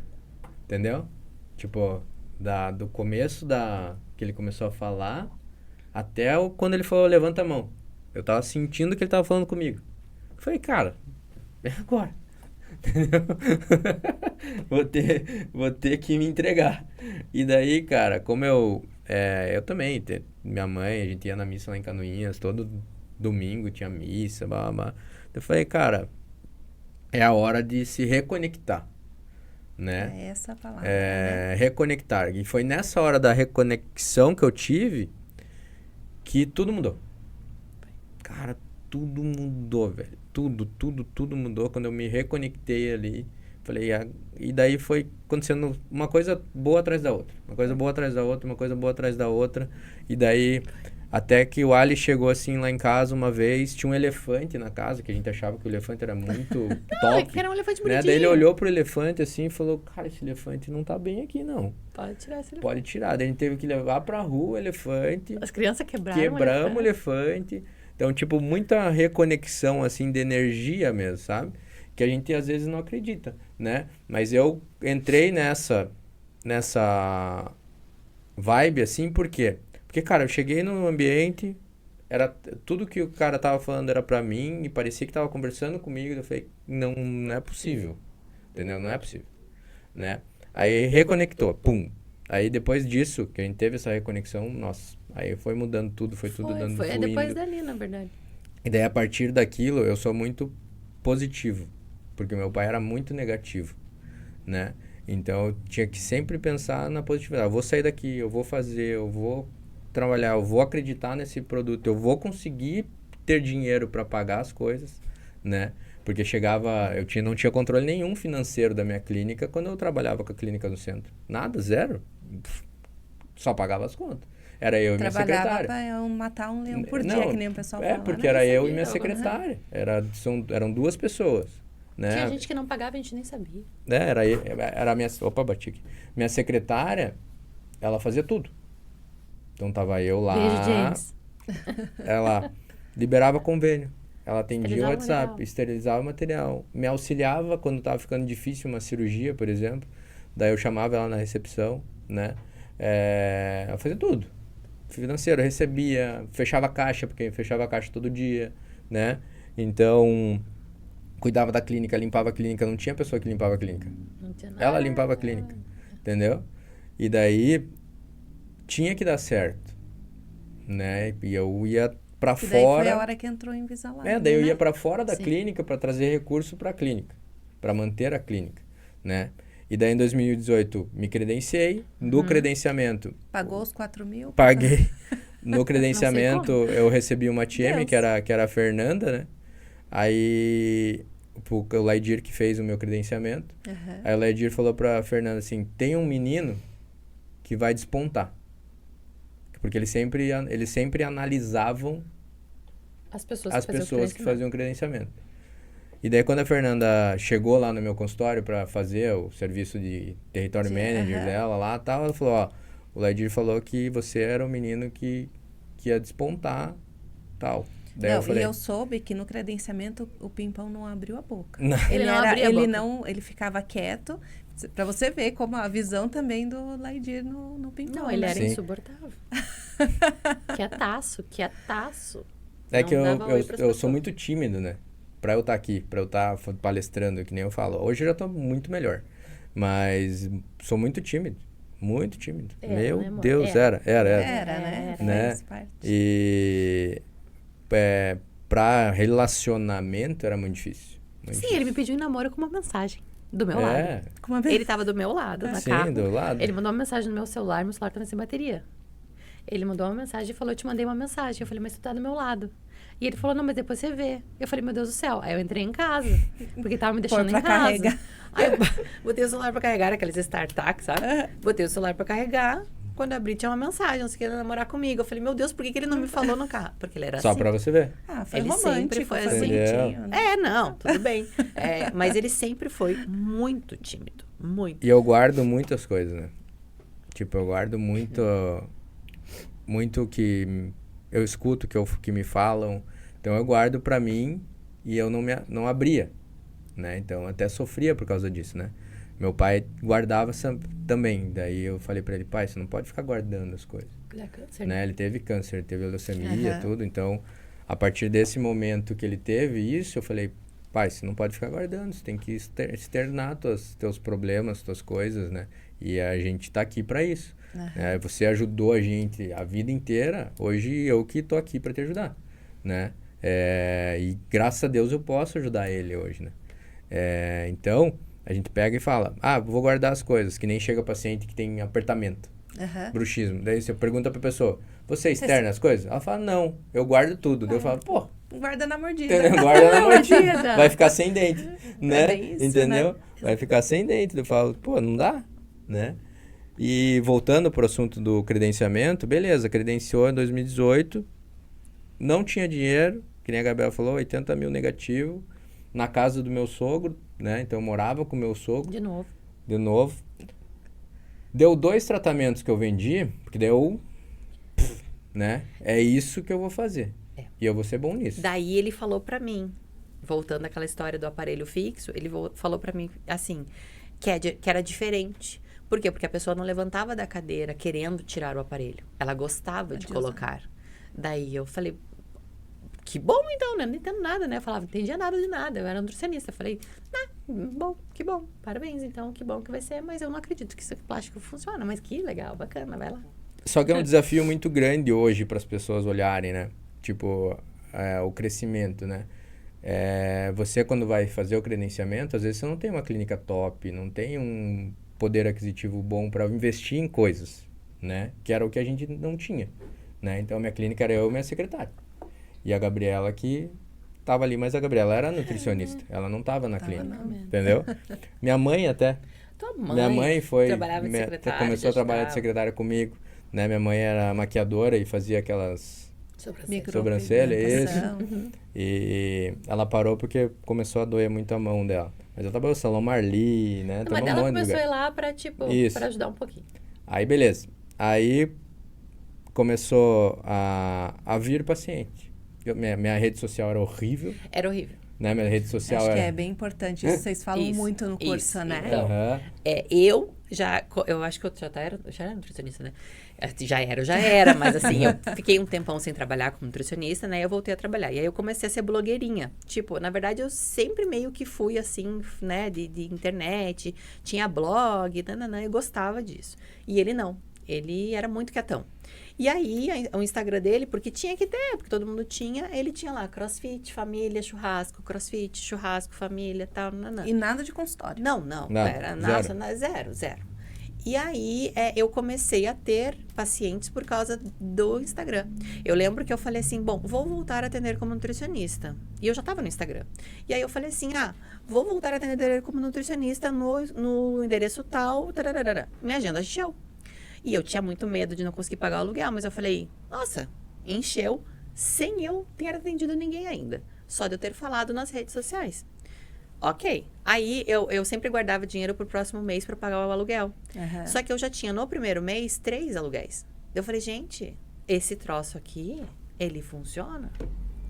S3: Entendeu? Tipo, do começo que ele começou a falar até quando ele falou, levanta a mão. Eu tava sentindo que ele tava falando comigo. Eu falei, cara, é agora. Entendeu? Vou ter que me entregar. E daí, cara, como eu também, minha mãe, a gente ia na missa lá em Canoinhas, todo domingo tinha missa, blá, blá. Eu falei, cara, é a hora de se reconectar, né?
S1: É essa a palavra, né?
S3: Reconectar. E foi nessa hora da reconexão que eu tive que tudo mudou. Cara, tudo mudou, velho. Tudo mudou quando eu me reconectei ali. Falei, e daí foi acontecendo uma coisa boa atrás da outra. Uma coisa boa atrás da outra, uma coisa boa atrás da outra. E daí, até que o Ali chegou assim lá em casa uma vez, tinha um elefante na casa, que a gente achava que o elefante era muito top.
S4: Que era um elefante
S3: né?
S4: bonitinho.
S3: Daí ele olhou pro elefante assim e falou, cara, esse elefante não tá bem aqui, não.
S4: Pode tirar esse elefante.
S3: Pode tirar. Daí a gente teve que levar pra rua o elefante.
S4: As crianças quebraram
S3: Quebramos o elefante. Então, tipo, muita reconexão, assim, de energia mesmo, sabe? Que a gente, às vezes, não acredita, né? Mas eu entrei nessa vibe, assim, por quê? Porque, cara, eu cheguei no ambiente, era tudo que o cara tava falando era pra mim, e parecia que tava conversando comigo, eu falei, não é possível, entendeu? Não é possível, né? Aí reconectou, pum. Aí depois disso, que a gente teve essa reconexão, nossa, aí foi mudando tudo, foi tudo dando
S4: Foi
S3: fluindo.
S4: depois dali, na verdade.
S3: E daí, a partir daquilo, eu sou muito positivo, porque meu pai era muito negativo, né? Então, eu tinha que sempre pensar na positividade. Eu vou sair daqui, eu vou fazer, eu vou trabalhar, eu vou acreditar nesse produto, eu vou conseguir ter dinheiro para pagar as coisas, né? Porque não tinha controle nenhum financeiro da minha clínica quando eu trabalhava com a clínica no centro. Nada, zero. Só pagava as contas. Era eu e minha secretária.
S1: Trabalhava para matar um leão por dia, que nem o pessoal fala.
S3: Porque
S1: né?
S3: era eu e
S4: sabia,
S3: minha
S4: eu
S3: secretária. Eram duas pessoas. Né?
S4: Tinha gente que não pagava, a gente nem sabia.
S3: Era a minha... Opa, bati aqui. Minha secretária, ela fazia tudo. Então tava eu lá.
S4: Beijo, James.
S3: Ela liberava convênio. Ela atendia o
S4: Esterilizava
S3: WhatsApp, esterilizava o material. Me auxiliava quando tava ficando difícil uma cirurgia, por exemplo. Daí eu chamava ela na recepção, né? Ela fazia tudo. Financeiro, recebia, fechava a caixa, porque fechava a caixa todo dia, né? Então, cuidava da clínica, limpava a clínica. Não tinha pessoa que limpava a clínica.
S4: Não tinha nada.
S3: Ela limpava a clínica, entendeu? E daí, tinha que dar certo, né? E eu ia pra
S1: E daí
S3: fora...
S1: foi a hora que entrou em Invisalign,
S3: daí eu
S1: né?
S3: ia pra fora da
S4: Sim.
S3: clínica para trazer recurso pra clínica, para manter a clínica, né? E daí, em 2018, me credenciei. No credenciamento...
S1: Pagou os 4 mil?
S3: Paguei. No credenciamento,
S4: como.
S3: eu recebi uma TM,
S1: Deus.
S3: que era a Fernanda, né? Aí, o Laidir que fez o meu credenciamento.
S1: Aham.
S3: Aí o Laidir falou pra Fernanda assim, tem um menino que vai despontar. Porque eles sempre analisavam
S4: As pessoas
S3: as
S4: que faziam
S3: pessoas que
S4: credenciamento.
S3: faziam credenciamento. E daí, quando a Fernanda chegou lá no meu consultório para fazer o serviço de território
S1: Sim,
S3: manager
S1: aham.
S3: dela lá e tal, ela falou, ó, o Laidir falou que você era o menino que ia despontar, tal. Daí
S1: Não,
S3: eu falei,
S1: e eu soube que no credenciamento o Pimpão não abriu a boca.
S3: Não.
S4: Ele não abria a boca.
S1: Ele ficava quieto, pra você ver como a visão também do Laidir no Pimpão.
S4: Não, ele
S1: né?
S4: era
S3: Sim.
S4: insuportável. Quietaço.
S3: É
S4: Não
S3: que
S4: dava oi pras
S3: eu sou
S4: pessoas.
S3: muito tímido, né? Pra eu estar aqui, pra eu estar palestrando, que nem eu falo. Hoje eu já tô muito melhor. Mas sou muito tímido. Muito tímido.
S4: Era,
S3: Meu
S4: né, amor?
S3: Deus,
S4: Era.
S3: era.
S1: Era, né?
S3: Né?
S1: Faz parte.
S3: E pra relacionamento era muito difícil. Muito
S4: Sim,
S3: difícil.
S4: ele me pediu em namoro com uma mensagem do meu lado.
S1: Com uma vez.
S4: Ele tava do meu lado, na
S3: Sim,
S4: capa.
S3: do lado.
S4: Ele mandou uma mensagem no meu celular tava sem bateria. Ele mandou uma mensagem e falou, eu te mandei uma mensagem. Eu falei, mas tu tá do meu lado. E ele falou, não, mas depois você vê. Eu falei, meu Deus do céu. Aí eu entrei em casa, porque tava me deixando
S1: pra
S4: em casa.
S1: carregar.
S4: Aí eu botei o celular pra carregar, aqueles StarTac, sabe? Botei o celular pra carregar. Quando eu abri, tinha uma mensagem, você queria namorar comigo. Eu falei, meu Deus, por que ele não me falou no carro? Porque ele era
S3: Só
S4: assim.
S3: pra você ver.
S1: Ah, foi
S4: Ele
S1: romântico,
S4: sempre foi assim.
S1: bonitinho, né?
S4: É, não, tudo bem. Mas ele sempre foi muito tímido. Muito.
S3: E eu guardo muitas coisas, né? Tipo, eu guardo muito que eu escuto, que me falam. Então, eu guardo pra mim e eu não abria, né? Então, até sofria por causa disso, né? Meu pai guardava também. Daí eu falei pra ele, pai, você não pode ficar guardando as coisas.
S4: É câncer,
S3: Né? Ele teve câncer, teve leucemia, tudo. Então, a partir desse momento que ele teve isso, eu falei, pai, você não pode ficar guardando, você tem que externar teus problemas, tuas coisas, né? E a gente tá aqui pra isso. Você ajudou a gente a vida inteira, hoje eu que tô aqui pra te ajudar, né? E graças a Deus eu posso ajudar ele hoje, né? Então, a gente pega e fala, vou guardar as coisas, que nem chega paciente que tem apertamento, bruxismo. Daí você pergunta pra pessoa, você externa as coisas? Ela fala, não, eu guardo tudo. Daí eu falo, pô...
S1: Guarda na mordida.
S3: Guarda na mordida. Vai ficar sem dente, né?
S1: Isso,
S3: entendeu?
S1: né?
S3: Vai ficar sem dente. Eu falo, pô, não dá, né? E voltando pro assunto do credenciamento, beleza, credenciou em 2018, não tinha dinheiro, que nem a Gabriela falou, 80 mil negativo, na casa do meu sogro, né? Então eu morava com o meu sogro.
S4: De novo.
S3: Deu 2 tratamentos que eu vendi, porque deu, né? É isso que eu vou fazer. E eu vou ser bom nisso.
S2: Daí ele falou pra mim, voltando àquela história do aparelho fixo, ele falou pra mim assim, que era diferente. Por quê? Porque a pessoa não levantava da cadeira querendo tirar o aparelho. Ela gostava de colocar. Daí eu falei, que bom então, né? Não entendo nada, né? Eu falava, não entendia nada de nada. Eu era nutricionista. Eu falei, bom, que bom. Parabéns, então, que bom que vai ser. Mas eu não acredito que isso aqui plástico funciona. Mas que legal, bacana, vai lá.
S3: Só que é um desafio muito grande hoje para as pessoas olharem, né? Tipo, o crescimento, né? Você, quando vai fazer o credenciamento, às vezes você não tem uma clínica top, não tem um poder aquisitivo bom para investir em coisas, né? Que era o que a gente não tinha, né? Então, minha clínica era eu e minha secretária. E a Gabriela que tava ali, mas a Gabriela era nutricionista. Ela não tava na clínica, entendeu? Minha mãe até.
S2: Tua mãe
S3: Minha mãe
S2: trabalhava de secretária,
S3: começou a trabalhar de secretária comigo, né? Minha mãe era maquiadora e fazia aquelas sobrancelha, isso. E ela parou porque começou a doer muito a mão dela. Mas ela trabalhou no Salão Marli, né?
S4: Mas ela começou a ir lá pra, pra ajudar um pouquinho.
S3: Aí, beleza. Aí, começou a vir paciente. Minha rede social era horrível.
S2: Era horrível.
S3: Né? Minha rede social
S1: Acho que é bem importante isso. Vocês falam muito no curso, né?
S2: Então, eu acho que eu já era nutricionista, né? Já era, mas assim, eu fiquei um tempão sem trabalhar como nutricionista, né? Eu voltei a trabalhar. E aí eu comecei a ser blogueirinha. Tipo, na verdade, eu sempre meio que fui assim, né? De internet, tinha blog, eu gostava disso. E ele não. Ele era muito quietão. E aí, o Instagram dele, porque tinha que ter, porque todo mundo tinha, ele tinha lá crossfit, família, churrasco, crossfit, churrasco, família, tal,
S1: E nada de consultório.
S2: Não. Era, zero. E aí, eu comecei a ter pacientes por causa do Instagram. Eu lembro que eu falei assim, bom, vou voltar a atender como nutricionista. E eu já estava no Instagram. E aí eu falei assim, vou voltar a atender como nutricionista no endereço tal, tararara. Minha agenda encheu. E eu tinha muito medo de não conseguir pagar o aluguel, mas eu falei, nossa, encheu sem eu ter atendido ninguém ainda. Só de eu ter falado nas redes sociais. Ok. Aí eu sempre guardava dinheiro pro próximo mês para pagar o aluguel. Só que eu já tinha no primeiro mês 3 aluguéis. Eu falei, gente, esse troço aqui, ele funciona?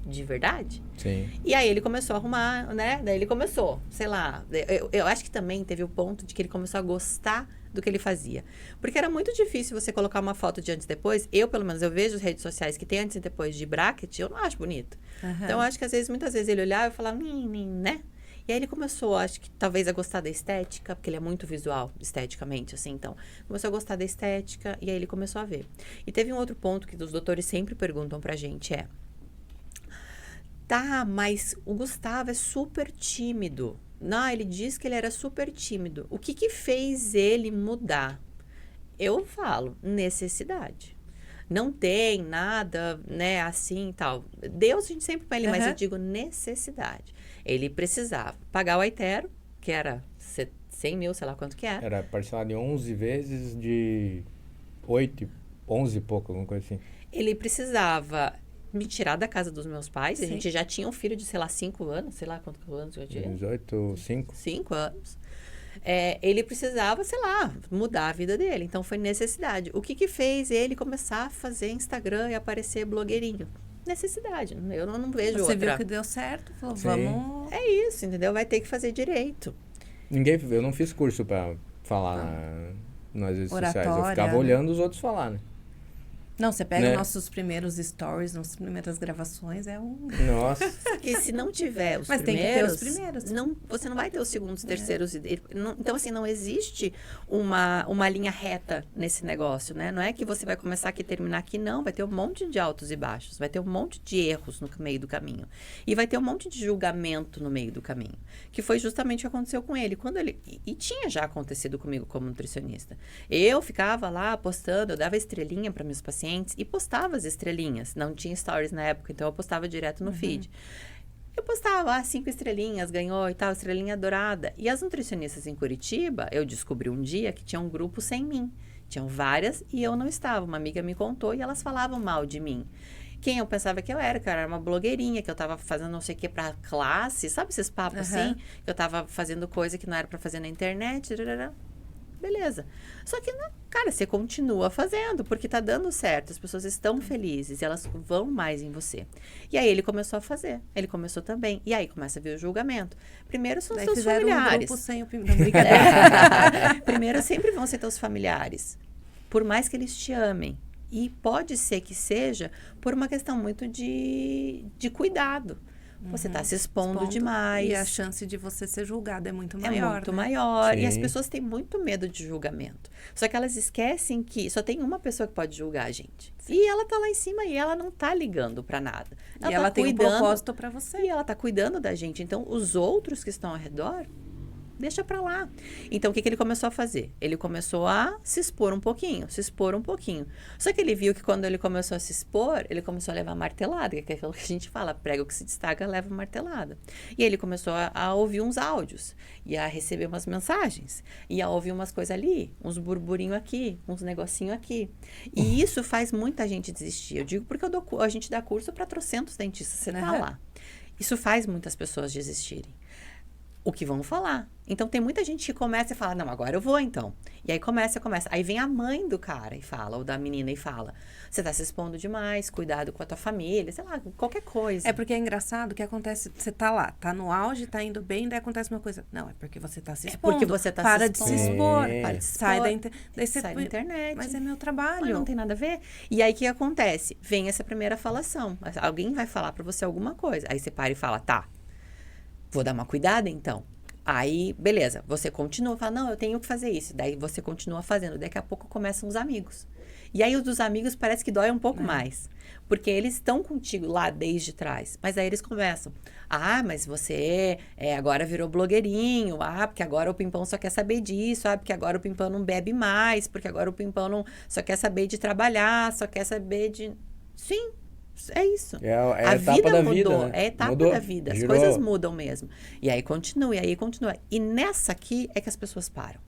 S2: De verdade?
S3: Sim.
S2: E aí ele começou a arrumar, né? Daí ele começou, sei lá, eu acho que também teve o ponto de que ele começou a gostar do que ele fazia. Porque era muito difícil você colocar uma foto de antes e depois. Eu, pelo menos, eu vejo as redes sociais que tem antes e depois de bracket, eu não acho bonito. Então, eu acho que muitas vezes ele olhava e falava, né? E aí ele começou, acho que talvez a gostar da estética, porque ele é muito visual, esteticamente, assim, então. Começou a gostar da estética e aí ele começou a ver. E teve um outro ponto que os doutores sempre perguntam pra gente, tá, mas o Gustavo é super tímido. Não, ele diz que ele era super tímido. O que fez ele mudar? Eu falo, necessidade. Não tem nada, né, assim e tal. Deus, a gente sempre põe ele, mas eu digo necessidade. Ele precisava pagar o Aitero, que era 100 mil, sei lá quanto que era.
S3: Era parcelado em 11 vezes de 11 e pouco, alguma coisa assim.
S2: Ele precisava me tirar da casa dos meus pais. Sim. A gente já tinha um filho de, sei lá, 5 anos. Sei lá quantos anos eu tinha.
S3: 18, 5.
S2: 5 anos. Ele precisava, sei lá, mudar a vida dele. Então, foi necessidade. O que fez ele começar a fazer Instagram e aparecer blogueirinho? Necessidade. Eu não vejo outra.
S1: Você viu que deu certo, falou,
S3: Sim.
S1: vamos...
S2: É isso, entendeu? Vai ter que fazer direito.
S3: Eu não fiz curso pra falar nas redes sociais. Eu
S1: Oratória,
S3: ficava
S1: né?
S3: olhando os outros falar, né?
S1: Não, você pega
S3: Né?
S1: nossos primeiros stories, nossas primeiras gravações, é um...
S3: Nossa.
S2: Porque se não tiver os
S1: Mas tem que ter os primeiros.
S2: você não vai ter os segundos, terceiros. Então, assim, não existe uma linha reta nesse negócio, né? Não é que você vai começar aqui e terminar aqui, não. Vai ter um monte de altos e baixos. Vai ter um monte de erros no meio do caminho. E vai ter um monte de julgamento no meio do caminho. Que foi justamente o que aconteceu com ele. E tinha já acontecido comigo como nutricionista. Eu ficava lá postando, eu dava estrelinha para meus pacientes e postava as estrelinhas. Não tinha stories na época, então eu postava direto no feed. Eu postava 5 estrelinhas, ganhou e tal, estrelinha dourada. E as nutricionistas em Curitiba, eu descobri um dia que tinha um grupo sem mim. Tinham várias e eu não estava. Uma amiga me contou e elas falavam mal de mim. Quem eu pensava que eu era uma blogueirinha, que eu tava fazendo não sei o que pra classe, sabe esses papos assim? Que eu tava fazendo coisa que não era pra fazer na internet, beleza. Só que, cara, você continua fazendo, porque tá dando certo, as pessoas estão felizes, elas vão mais em você. E aí ele começou a fazer, ele começou também. E aí começa a vir o julgamento. Primeiro são os seus familiares.
S1: Um grupo sem não, brincadeira.
S2: Primeiro sempre vão ser teus familiares, por mais que eles te amem. E pode ser que seja por uma questão muito de cuidado. Você está se expondo demais.
S1: E a chance de você ser julgada é muito maior.
S2: É muito maior.
S3: Sim.
S2: E as pessoas têm muito medo de julgamento. Só que elas esquecem que só tem uma pessoa que pode julgar a gente. Sim. E ela tá lá em cima e ela não tá ligando para nada.
S1: E ela tem um propósito para você.
S2: E ela tá cuidando da gente. Então, os outros que estão ao redor, deixa pra lá. Então, o que ele começou a fazer? Ele começou a se expor um pouquinho. Só que ele viu que quando ele começou a se expor, ele começou a levar martelada, que é aquilo que a gente fala, prego que se destaca, leva martelada. E ele começou a ouvir uns áudios, e a receber umas mensagens, e a ouvir umas coisas ali, uns burburinhos aqui, uns negocinhos aqui. E isso faz muita gente desistir. Eu digo porque a gente dá curso para trocentos dentistas, você tá lá. Isso faz muitas pessoas desistirem. O que vão falar. Então, tem muita gente que começa e fala, não, agora eu vou, então. E aí começa. Aí vem a mãe do cara e fala, ou da menina e fala, você tá se expondo demais, cuidado com a tua família, sei lá, qualquer coisa.
S1: É porque é engraçado que acontece, você tá lá, tá no auge, tá indo bem, daí acontece uma coisa. Não, é porque você tá se expondo.
S2: Porque você tá
S1: para
S2: se
S1: de
S2: expondo.
S1: se expor.
S2: Para de se
S1: Sai
S2: expor.
S1: da internet.
S2: Sai da internet.
S1: Mas é meu trabalho.
S2: Mas não tem nada a ver. E aí, o que acontece? Vem essa primeira falação. Alguém vai falar pra você alguma coisa. Aí você para e fala, tá, vou dar uma cuidada, então. Aí, beleza, você continua, fala, não, eu tenho que fazer isso. Daí você continua fazendo. Daqui a pouco começam os amigos. E aí, os dos amigos parece que dói um pouco mais. Porque eles estão contigo lá desde trás. Mas aí eles começam. Ah, mas você agora virou blogueirinho. Ah, porque agora o Pimpão só quer saber disso. Ah, porque agora o Pimpão não bebe mais. Porque agora o Pimpão não só quer saber de trabalhar, só quer saber de... Sim. É isso.
S3: É
S2: a
S3: etapa
S2: vida
S3: da
S2: mudou.
S3: vida, né?
S2: É a etapa
S3: Mudou,
S2: da vida. As
S3: girou.
S2: coisas mudam mesmo. E aí continua. E nessa aqui é que as pessoas param.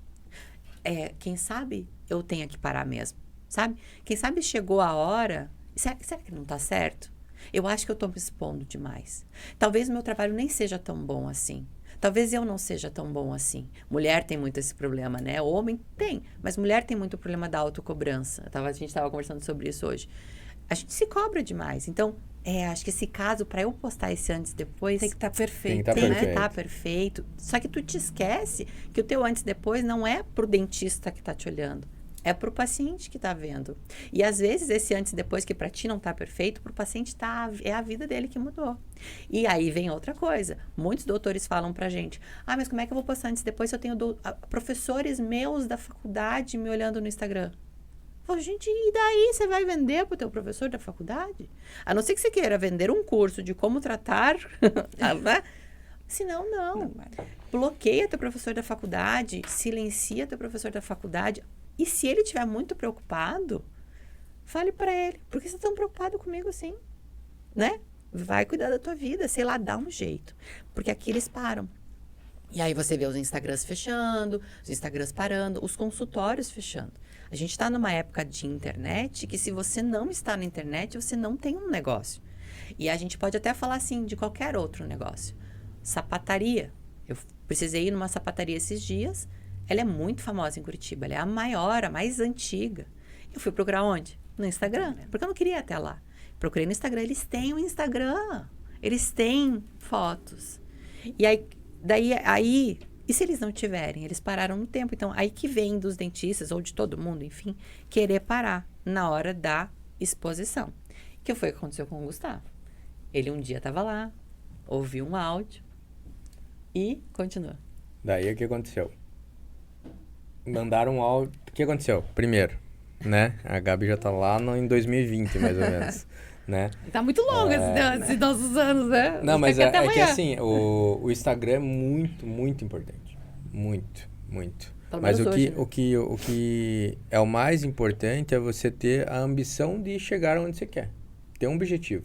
S2: Quem sabe eu tenha que parar mesmo. Sabe? Quem sabe chegou a hora... Será que não tá certo? Eu acho que eu tô me expondo demais. Talvez o meu trabalho nem seja tão bom assim. Talvez eu não seja tão bom assim. Mulher tem muito esse problema, né? Homem tem. Mas mulher tem muito problema da autocobrança. A gente estava conversando sobre isso hoje. A gente se cobra demais. Então, acho que esse caso, para eu postar esse antes e depois...
S1: Tem que estar perfeito,
S3: Tem que
S2: que estar perfeito. Só que tu te esquece que o teu antes e depois não é pro dentista que tá te olhando. É pro paciente que tá vendo. E às vezes esse antes e depois que para ti não tá perfeito, pro paciente é a vida dele que mudou. E aí vem outra coisa. Muitos doutores falam pra gente, mas como é que eu vou postar antes e depois se eu tenho professores meus da faculdade me olhando no Instagram? Falo, gente, e daí você vai vender pro teu professor da faculdade? A não ser que você queira vender um curso de como tratar, né? Senão, não. Bloqueia teu professor da faculdade, silencia teu professor da faculdade. E se ele estiver muito preocupado, fale para ele. Por que você tá tão preocupado comigo assim? Né? Vai cuidar da tua vida, sei lá, dá um jeito. Porque aqui eles param. E aí você vê os Instagrams fechando, os Instagrams parando, os consultórios fechando. A gente está numa época de internet que se você não está na internet, você não tem um negócio. E a gente pode até falar assim de qualquer outro negócio. Sapataria. Eu precisei ir numa sapataria esses dias. Ela é muito famosa em Curitiba. Ela é a maior, a mais antiga. Eu fui procurar onde? No Instagram. Porque eu não queria ir até lá. Procurei no Instagram. Eles têm o Instagram. Eles têm fotos. E aí E se eles não tiverem? Eles pararam um tempo. Então, aí que vem dos dentistas, ou de todo mundo, enfim, querer parar na hora da exposição. Que foi o que aconteceu com o Gustavo. Ele um dia estava lá, ouviu um áudio e continua.
S3: Daí o que aconteceu? Mandaram um áudio. O que aconteceu? Primeiro, né? A Gabi já tá lá em 2020, mais ou menos. Né?
S4: Tá muito longo esses nossos anos, né?
S3: Não, mas
S4: Até
S3: é que
S4: amanhã.
S3: assim, o Instagram é muito, muito importante. Muito, muito.
S2: Pelo
S3: Mas
S2: menos hoje, né?
S3: o que é o mais importante é você ter a ambição de chegar onde você quer. Ter um objetivo,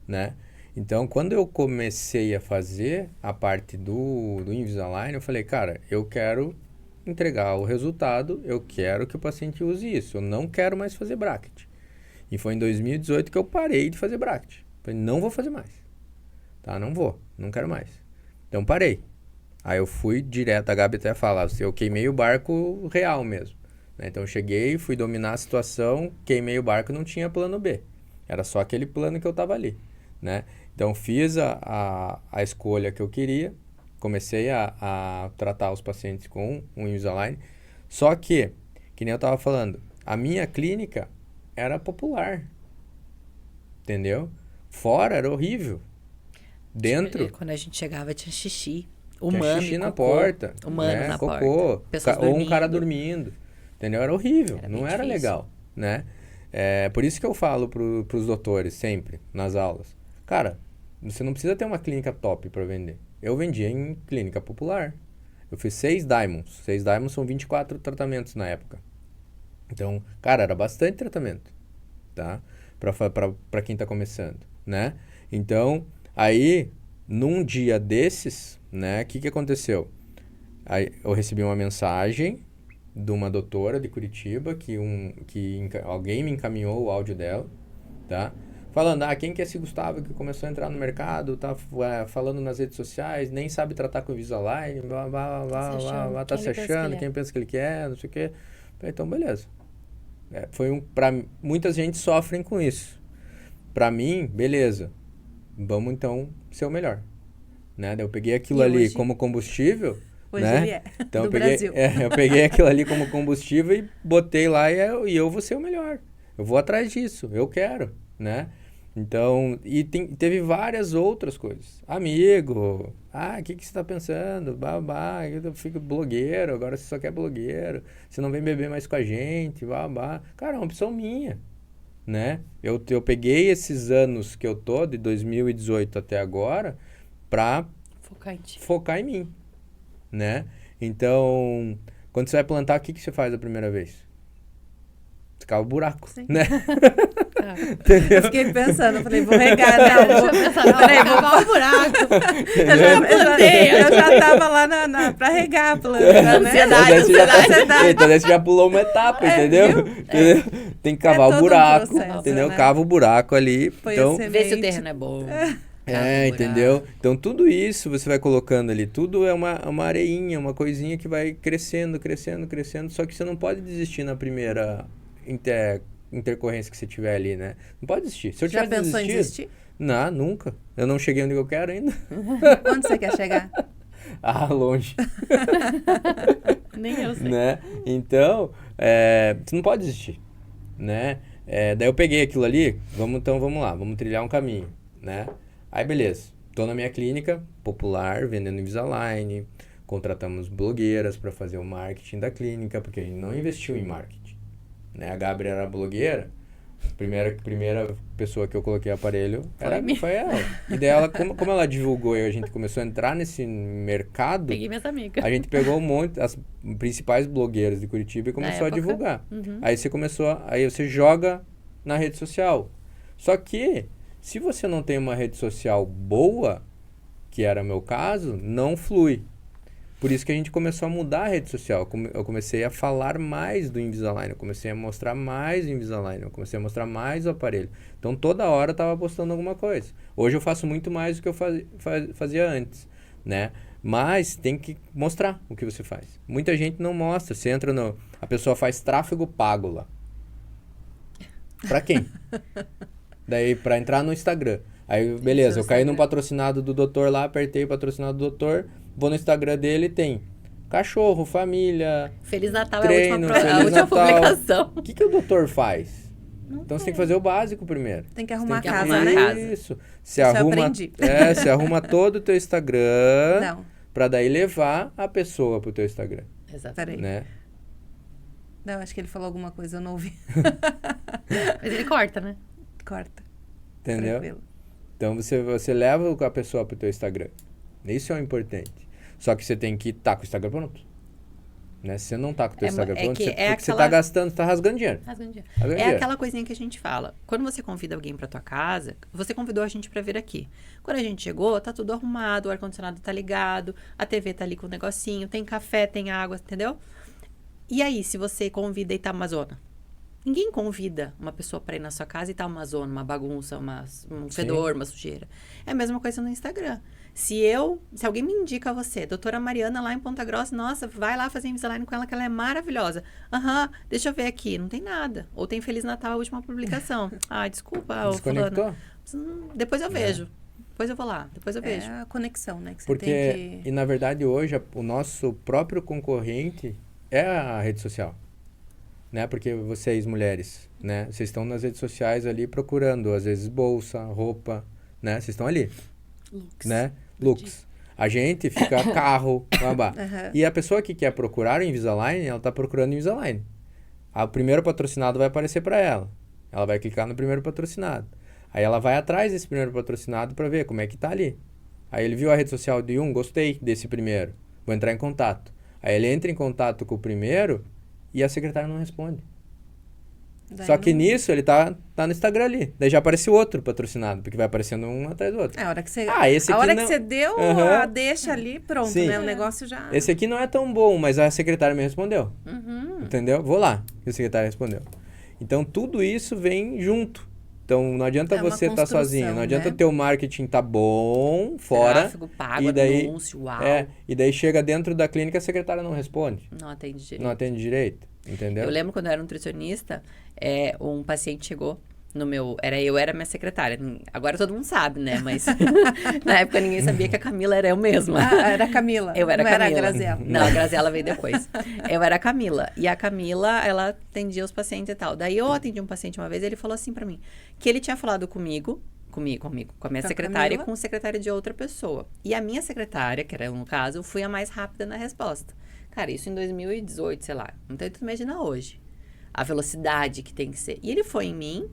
S3: né? Então, quando eu comecei a fazer a parte do Invisalign, eu falei, cara, eu quero entregar o resultado, eu quero que o paciente use isso. Eu não quero mais fazer bracket. E foi em 2018 que eu parei de fazer bracket. Falei, não vou fazer mais. Tá? Não vou. Não quero mais. Então, parei. Aí eu fui direto, a Gabi até fala, eu queimei o barco real mesmo. Né? Então, eu cheguei, fui dominar a situação, queimei o barco, não tinha plano B. Era só aquele plano que eu tava ali. Né? Então, fiz a escolha que eu queria, comecei a tratar os pacientes com o Invisalign, só que nem eu tava falando, a minha clínica era popular, entendeu? Fora era horrível. Dentro,
S2: Quando a gente chegava, tinha xixi.
S3: tinha
S2: Humano,
S3: xixi na
S2: cocô,
S3: porta,
S2: humano
S3: né?
S2: na
S3: Cocô,
S2: porta. Pessoas
S3: ou um cara
S2: dormindo.
S3: dormindo, entendeu? Era horrível,
S2: Era
S3: não
S2: bem
S3: era
S2: difícil.
S3: legal, né? É, por isso que eu falo pros doutores sempre, nas aulas. Cara, você não precisa ter uma clínica top para vender. Eu vendia em clínica popular. Eu fiz 6 Diamonds. 6 Diamonds são 24 tratamentos na época. Então, cara, era bastante tratamento, tá? Pra quem tá começando, né? Então, aí, num dia desses, né? O que aconteceu? Aí, eu recebi uma mensagem de uma doutora de Curitiba que alguém me encaminhou o áudio dela, tá? Falando, quem que é esse Gustavo que começou a entrar no mercado, tá falando nas redes sociais, nem sabe tratar com Invisalign, tá se achando, quem pensa que ele quer, não sei o quê. Falei, então, beleza. Muita gente sofrem com isso. Pra mim, beleza. Vamos, então, ser o melhor. Né? Daí eu peguei aquilo
S1: E
S3: ali
S1: hoje?
S3: como combustível.
S1: Hoje
S3: né?
S1: ele é,
S3: Então,
S1: do
S3: eu peguei,
S1: Brasil.
S3: eu peguei aquilo ali como combustível e botei lá e eu vou ser o melhor. Eu vou atrás disso, eu quero, né? Então, teve várias outras coisas. Amigo, o que você tá pensando? Babá, eu fico blogueiro, agora você só quer blogueiro. Você não vem beber mais com a gente, babá. Cara, é uma opção minha, né? Eu peguei esses anos que eu tô, de 2018 até agora, pra focar em mim, né? Então, quando você vai plantar, o que você faz a primeira vez? Você cava o buraco,
S1: Sim.
S3: né?
S1: Eu fiquei pensando, falei, vou regar, né?
S4: Deixa eu pensar, não, vou cavar o buraco.
S1: Eu já tava lá pra regar a planta, né?
S3: Então, daí você já pulou uma etapa, entendeu? Tem que cavar o
S1: todo um
S3: buraco,
S1: processo,
S3: entendeu?
S1: né?
S3: Cava o buraco ali.
S1: Foi
S3: Então,
S1: a
S2: Vê se o
S1: semente.
S2: terreno é bom.
S3: entendeu? Então, tudo isso você vai colocando ali. Tudo é uma areinha, uma coisinha que vai crescendo, crescendo, crescendo. Só que você não pode desistir na primeira intercorrência que você tiver ali, né? Não pode desistir. Se eu
S1: Já
S3: tivesse
S1: pensou em
S3: desistido...
S1: desistir?
S3: Não, nunca. Eu não cheguei onde eu quero ainda.
S1: Onde você quer chegar?
S3: Longe.
S4: Nem eu sei.
S3: Né? Então, você não pode desistir, né? Daí eu peguei aquilo ali, vamos lá, vamos trilhar um caminho, né? Aí, beleza. Tô na minha clínica popular, vendendo Invisalign, contratamos blogueiras para fazer o marketing da clínica, porque a gente não investiu em marketing, né? A Gabi era blogueira, primeira pessoa que eu coloquei aparelho foi ela. E daí ela, como ela divulgou e a gente começou a entrar nesse mercado,
S4: Peguei minhas amigas.
S3: a gente pegou as principais blogueiras de Curitiba e começou a
S4: época.
S3: divulgar.
S4: Uhum.
S3: Aí você joga na rede social. Só que, se você não tem uma rede social boa, que era meu caso, não flui. Por isso que a gente começou a mudar a rede social. Eu comecei a falar mais do Invisalign, eu comecei a mostrar mais o Invisalign, eu comecei a mostrar mais o aparelho. Então, toda hora eu estava postando alguma coisa. Hoje eu faço muito mais do que eu fazia antes, né? Mas tem que mostrar o que você faz. Muita gente não mostra. Você entra a pessoa faz tráfego pago lá. Pra quem? Daí, pra entrar no Instagram. Aí, beleza, eu caí num patrocinado do doutor lá, apertei o patrocinado do doutor, vou no Instagram dele, tem Cachorro, família,
S2: Feliz Natal
S3: treino,
S2: é a
S3: Feliz
S2: última
S3: Natal.
S2: publicação.
S3: O que o doutor faz? Então você tem que fazer o básico primeiro.
S1: Tem que arrumar
S2: que
S1: a casa,
S2: arrumar
S1: né?
S2: a casa.
S3: Isso. Você
S1: eu
S3: arruma,
S1: aprendi.
S3: você arruma todo o teu Instagram
S1: Não,
S3: pra daí levar a pessoa pro teu Instagram,
S2: Exato.
S1: peraí.
S3: né?
S1: Não, acho que ele falou alguma coisa, eu não ouvi.
S4: Mas ele corta, né?
S1: Corta.
S3: Entendeu?
S1: Tranquilo.
S3: Então você leva a pessoa pro teu Instagram. Isso é o importante. Só que você tem que estar com o Instagram pronto. Né? Se você não tá com o teu Instagram pronto,
S2: que
S3: porque você tá gastando, você tá rasgando dinheiro.
S4: Rasga um dia.
S3: Rasgando
S2: É
S3: dinheiro.
S2: aquela coisinha que a gente fala. Quando você convida alguém pra tua casa, você convidou a gente pra vir aqui. Quando a gente chegou, tá tudo arrumado, o ar-condicionado tá ligado, a TV tá ali com o negocinho, tem café, tem água, entendeu? E aí, se você convida e tá uma zona? Ninguém convida uma pessoa pra ir na sua casa e tá uma zona, uma bagunça, um fedor, uma sujeira. É a mesma coisa no Instagram. Se alguém me indica a você, doutora Mariana lá em Ponta Grossa, nossa, vai lá fazer Invisalign com ela, que ela é maravilhosa. Aham, deixa eu ver aqui, não tem nada. Ou tem Feliz Natal, a última publicação. Ah, desculpa, ô fulano.
S3: Desconectou?
S2: Depois eu vejo. Depois eu vou lá, depois eu vejo.
S1: É a conexão, né? Que você
S3: Porque,
S1: tem que...
S3: e na verdade hoje, o nosso próprio concorrente é a rede social. Né? Porque vocês, mulheres, né? Vocês estão nas redes sociais ali procurando, às vezes, bolsa, roupa, né? Vocês estão ali,
S4: Looks.
S3: né? Looks. A gente fica carro, babá.
S1: Aham.
S3: E a pessoa que quer procurar o Invisalign, ela tá procurando o Invisalign. O primeiro patrocinado vai aparecer para ela. Ela vai clicar no primeiro patrocinado. Aí ela vai atrás desse primeiro patrocinado para ver como é que tá ali. Aí ele viu a rede social de gostei desse primeiro, vou entrar em contato. Aí ele entra em contato com o primeiro e a secretária não responde.
S1: Daí
S3: Só que
S1: não-
S3: nisso ele tá no Instagram ali. Daí já aparece outro patrocinado, porque vai aparecendo um atrás do outro.
S1: É, a hora que você,
S3: Esse
S1: a
S3: aqui
S1: hora
S3: não...
S1: que você deu
S3: Aham.
S1: a deixa ali, pronto,
S3: Sim.
S1: né? O negócio já...
S3: Esse aqui não é tão bom, mas a secretária me respondeu.
S2: Uhum.
S3: Entendeu? Vou lá. E a secretária respondeu. Então, tudo isso vem junto. Então, não adianta
S1: É uma
S3: você estar
S1: construção,
S3: sozinho. Não adianta
S1: né?
S3: teu marketing tá bom, fora.
S2: Tráfego pago,
S3: e daí-
S2: anúncio, uau.
S3: E daí chega dentro da clínica, a secretária não responde.
S2: Não atende direito.
S3: Não atende direito. Entendeu?
S2: Eu lembro quando eu era nutricionista, um paciente chegou no meu... Eu era minha secretária. Agora todo mundo sabe, né? Mas na época ninguém sabia que a Camila era eu mesma.
S1: Ah, era a Camila.
S2: Eu era
S1: não
S2: a Camila.
S1: era a Graziela.
S2: Não, a Graziela veio depois. Eu era a Camila. E a Camila, ela atendia os pacientes e tal. Daí eu atendi um paciente uma vez e ele falou assim pra mim, que ele tinha falado com a minha
S1: Com a
S2: secretária e
S1: Camila.
S2: com o secretário de outra pessoa. E a minha secretária, que era no caso, fui a mais rápida na resposta. Cara, isso em 2018, sei lá. Então tu imagina hoje. A velocidade que tem que ser. E ele foi em mim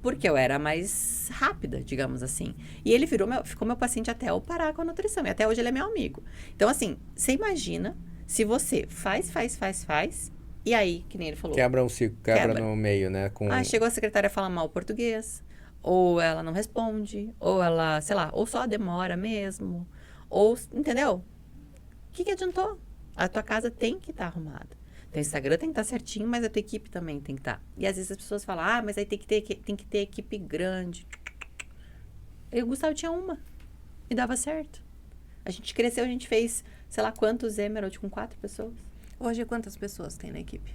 S2: porque eu era mais rápida, digamos assim. E ele ficou meu paciente até eu parar com a nutrição. E até hoje ele é meu amigo. Então, assim, você imagina se você faz, e aí, que nem ele falou.
S3: Quebra um ciclo, quebra
S2: Quebra.
S3: no meio, né? Com...
S2: Chegou a secretária a falar mal português, ou ela não responde, ou ela, sei lá, ou só demora mesmo, ou, entendeu? O que adiantou? A tua casa tem que estar arrumada. Teu Instagram tem que estar certinho, mas a tua equipe também tem que estar. E às vezes as pessoas falam, mas aí tem que ter equipe grande. Eu e o Gustavo tinha uma. E dava certo. A gente cresceu, a gente fez, sei lá quantos Emerald com 4 pessoas.
S1: Hoje, quantas pessoas tem na equipe?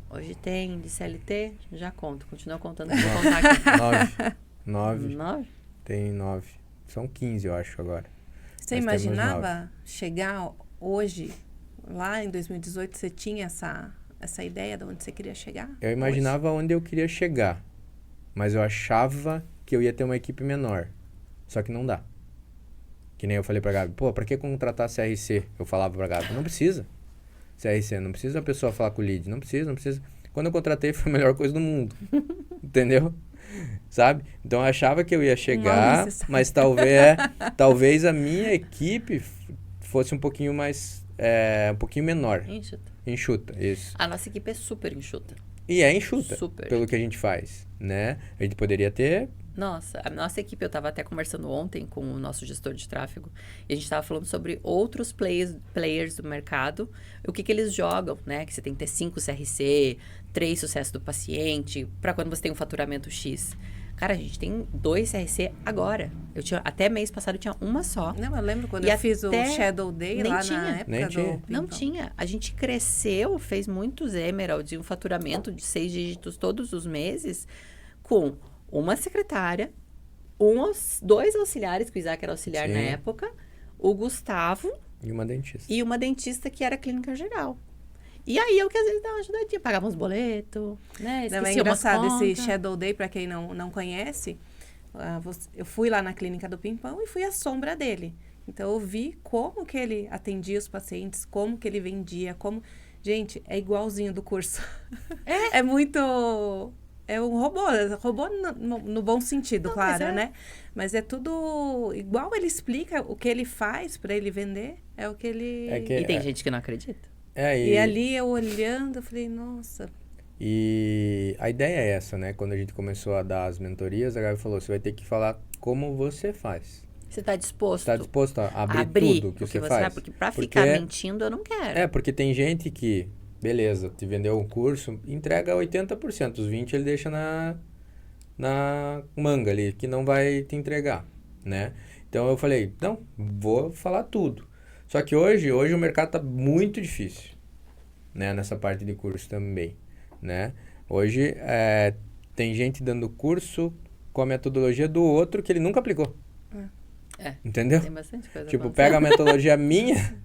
S2: Hoje tem de CLT, já conto. Continua contando, que eu vou contar aqui.
S3: 9.
S2: 9?
S3: Tem 9. São 15, eu acho, agora.
S1: Você
S3: Nós temos
S1: imaginava chegar hoje, lá em 2018, você tinha essa ideia de onde você queria chegar?
S3: Eu imaginava onde eu queria chegar, mas eu achava que eu ia ter uma equipe menor. Só que não dá. Que nem eu falei pra Gabi, pô, pra que contratar CRC? Eu falava pra Gabi, não precisa. CRC, não precisa a pessoa falar com o lead, não precisa. Quando eu contratei foi a melhor coisa do mundo. Entendeu? Sabe? Então eu achava que eu ia chegar, mas talvez a minha equipe fosse um pouquinho mais, um pouquinho menor. Enxuta, isso.
S2: A nossa equipe é super enxuta.
S3: E é enxuta,
S2: Super.
S3: pelo que a gente faz, né? A gente poderia ter...
S2: Nossa, a nossa equipe, eu estava até conversando ontem com o nosso gestor de tráfego, e a gente estava falando sobre outros players do mercado, o que eles jogam, né? Que você tem que ter 5 CRC, 3 sucesso do paciente, para quando você tem um faturamento X. Cara, a gente tem 2 CRC agora. Até mês passado eu tinha uma só.
S1: Não, eu lembro quando
S2: E
S1: eu fiz o
S2: até
S1: Shadow Day
S2: nem
S1: lá
S2: tinha.
S1: na época
S3: Nem
S1: do
S3: tinha.
S2: Não
S1: Pimpão.
S2: tinha. A gente cresceu, fez muitos Emeralds e um faturamento de 6 dígitos todos os meses com uma secretária, 2 auxiliares, que o Isaac era auxiliar
S3: Sim.
S2: na época, o Gustavo
S3: E uma dentista.
S2: E uma dentista que era clínica geral. E aí eu que às vezes dava uma ajudadinha, pagava uns boletos, né?
S1: Não, é
S2: Esquecia umas
S1: engraçado, esse
S2: contas.
S1: Shadow Day, para quem não conhece, eu fui lá na clínica do Pimpão e fui à sombra dele. Então, eu vi como que ele atendia os pacientes, como que ele vendia, como... Gente, é igualzinho do curso. É muito... É um robô no bom sentido,
S2: Não,
S1: claro,
S2: mas
S1: né? Mas é tudo igual. Ele explica o que ele faz para ele vender, é o que ele...
S2: E tem gente que não acredita.
S1: E ali eu olhando, eu falei, nossa...
S3: E a ideia é essa, né? Quando a gente começou a dar as mentorias, a Gabi falou, você vai ter que falar como você faz.
S2: Você está disposto,
S3: Está disposto a abrir tudo que
S2: o que
S3: você faz?
S2: Porque para ficar mentindo, eu não quero.
S3: Porque tem gente que, beleza, te vendeu um curso, entrega 80%, os 20% ele deixa na manga ali, que não vai te entregar, né? Então eu falei, não, vou falar tudo. Só que hoje o mercado está muito difícil, né? Nessa parte de curso também, né? Hoje tem gente dando curso com a metodologia do outro que ele nunca aplicou. Entendeu?
S2: Tem bastante coisa.
S3: Tipo, pega a metodologia minha...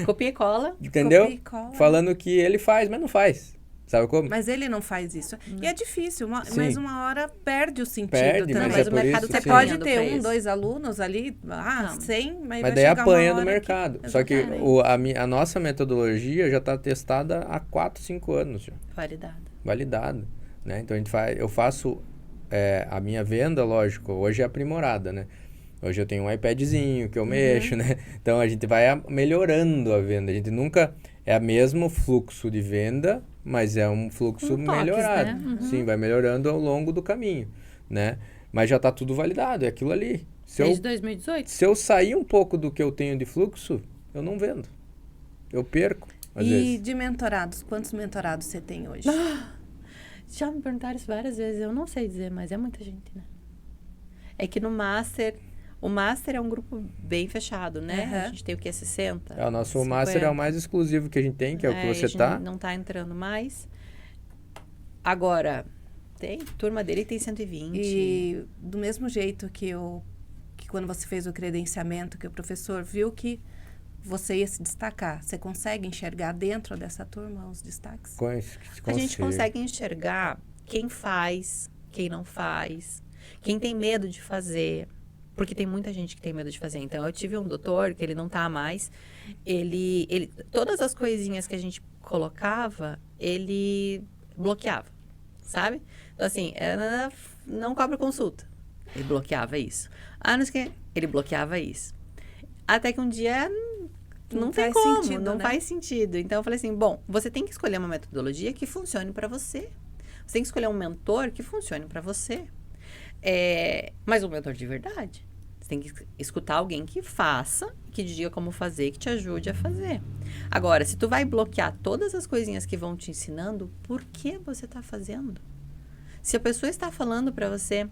S2: Copia e cola.
S3: Entendeu?
S1: Copia e cola.
S3: Falando que ele faz, mas não faz. Sabe como?
S1: Mas ele não faz isso. E é difícil,
S3: Sim.
S1: mas uma hora perde o sentido
S3: Perde,
S1: também.
S3: mas
S2: o
S3: por
S2: mercado
S3: isso
S2: tá
S1: Você
S3: que-
S1: pode
S2: caminhando
S1: ter
S2: pra isso.
S1: 2 alunos ali,
S2: Não.
S1: 100, mas
S3: Mas
S1: vai
S3: daí
S1: chegar
S3: apanha
S1: uma
S3: do
S1: hora
S3: mercado.
S1: que...
S3: Só que
S1: Exatamente.
S3: a nossa metodologia já está testada há 4, 5 anos já. Validada. Né? Então eu faço a minha venda, lógico, hoje é aprimorada, né? Hoje eu tenho um iPadzinho que eu mexo, né? Então a gente vai melhorando a venda. A gente nunca é o mesmo fluxo de venda, mas é um fluxo
S2: Com toques,
S3: melhorado.
S2: né?
S3: Sim, vai melhorando ao longo do caminho, né? Mas já está tudo validado, é aquilo ali.
S4: Desde 2018?
S3: Se eu sair um pouco do que eu tenho de fluxo, eu não vendo. Eu perco, às
S1: E
S3: vezes.
S1: de mentorados, quantos mentorados você tem hoje?
S4: Já me perguntaram isso várias vezes, eu não sei dizer, mas é muita gente, né?
S2: É que no Master... O Master é um grupo bem fechado, né?
S1: Aham.
S2: A gente tem o que? 60?
S3: O nosso
S2: 50.
S3: Master é o mais exclusivo que a gente tem, que é o que você
S2: a gente
S3: tá.
S2: não tá entrando mais. Agora, turma dele tem 120.
S1: E do mesmo jeito que quando você fez o credenciamento, que o professor viu que você ia se destacar, você consegue enxergar dentro dessa turma os destaques?
S2: A gente consegue enxergar quem faz, quem não faz, quem tem medo de fazer. Porque tem muita gente que tem medo de fazer. Então, eu tive um doutor, que ele não tá mais, todas as coisinhas que a gente colocava, ele bloqueava, sabe? Então, assim, não cobra consulta. Ele bloqueava isso. Não sei o quê, ele bloqueava isso. Até que um dia, não tem
S1: faz
S2: como,
S1: sentido,
S2: não
S1: né?
S2: faz sentido. Então, eu falei assim, bom, você tem que escolher uma metodologia que funcione para você. Você tem que escolher um mentor que funcione para você. Mas um mentor de verdade. Você tem que escutar alguém que faça, que diga como fazer, que te ajude a fazer. Agora, se tu vai bloquear todas as coisinhas que vão te ensinando, por que você está fazendo? Se a pessoa está falando para você,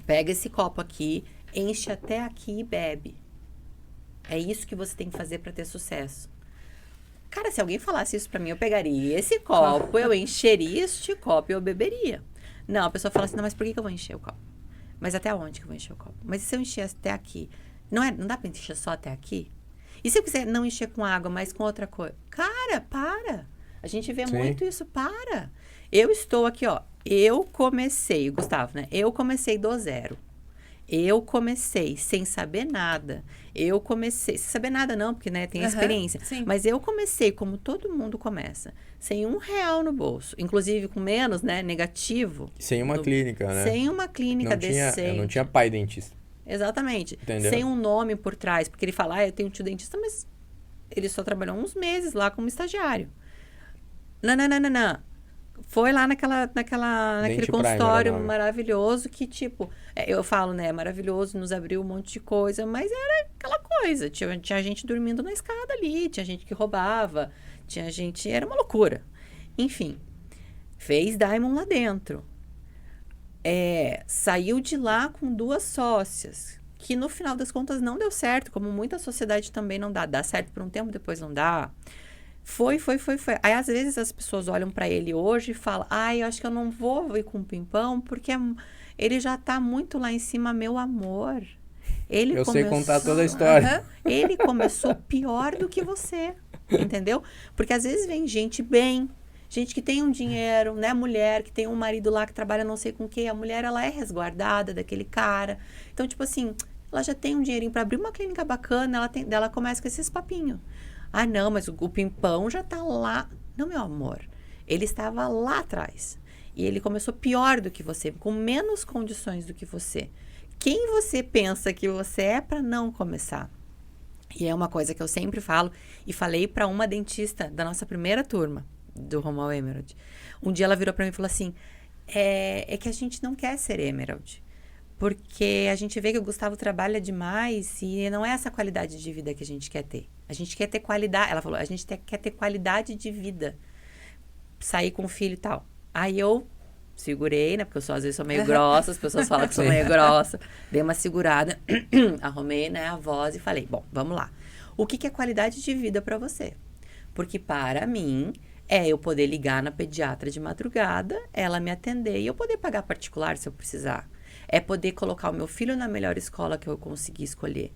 S2: pega esse copo aqui, enche até aqui e bebe. É isso que você tem que fazer para ter sucesso. Cara, se alguém falasse isso para mim, eu pegaria esse copo, eu encheria este copo e eu beberia. Não, a pessoa fala assim, não, mas por que eu vou encher o copo? Mas até onde que eu vou encher o copo? Mas e se eu encher até aqui? Não dá pra encher só até aqui? E se eu quiser não encher com água, mas com outra coisa? Cara, para! A gente vê muito isso, para! Eu estou aqui, eu comecei, Gustavo, né? Eu comecei do zero. Eu comecei sem saber nada. Sem saber nada não, porque né, tem experiência.
S1: Sim.
S2: Mas eu comecei como todo mundo começa. Sem R$1 no bolso. Inclusive com menos, né? Negativo.
S3: Sem uma clínica, né?
S2: Sem uma clínica decente.
S3: Eu não tinha pai dentista.
S2: Exatamente.
S3: Entendeu?
S2: Sem um nome por trás. Porque ele fala, eu tenho um tio dentista, mas ele só trabalhou uns meses lá como estagiário. Não. Foi lá naquele consultório maravilhoso que, tipo, eu falo, né, maravilhoso, nos abriu um monte de coisa, mas era aquela coisa. Tinha gente dormindo na escada ali, tinha gente que roubava, tinha gente... Era uma loucura. Enfim, fez Diamond lá dentro. Saiu de lá com 2 sócias, que no final das contas não deu certo, como muita sociedade também não dá. Dá certo por um tempo, depois não dá. Foi. Aí, às vezes, as pessoas olham pra ele hoje e falam, eu acho que eu não vou ir com o Pimpão, porque ele já tá muito lá em cima, meu amor.
S3: Eu sei contar toda a história.
S2: Ele começou pior do que você, entendeu? Porque às vezes vem gente bem, gente que tem um dinheiro, né? Mulher que tem um marido lá que trabalha não sei com o quê. A mulher, ela é resguardada daquele cara. Então, tipo assim, ela já tem um dinheirinho para abrir uma clínica bacana, ela começa com esses papinhos. Ah, não, mas o Pimpão já tá lá. Não, meu amor. Ele estava lá atrás. E ele começou pior do que você, com menos condições do que você. Quem você pensa que você é para não começar? E é uma coisa que eu sempre falo, e falei para uma dentista da nossa primeira turma, do Romuald Emerald. Um dia ela virou para mim e falou assim, é que a gente não quer ser Emerald. Porque a gente vê que o Gustavo trabalha demais e não é essa qualidade de vida que a gente quer ter. A gente quer ter qualidade, ela falou, a gente quer ter qualidade de vida. Sair com o filho e tal. Aí eu segurei, né? Porque eu às vezes sou meio grossa, as pessoas falam que sou meio grossa. Dei uma segurada, arrumei, né, a voz e falei, bom, vamos lá. O que é qualidade de vida para você? Porque para mim, eu poder ligar na pediatra de madrugada, ela me atender e eu poder pagar particular se eu precisar. É poder colocar o meu filho na melhor escola que eu conseguir escolher.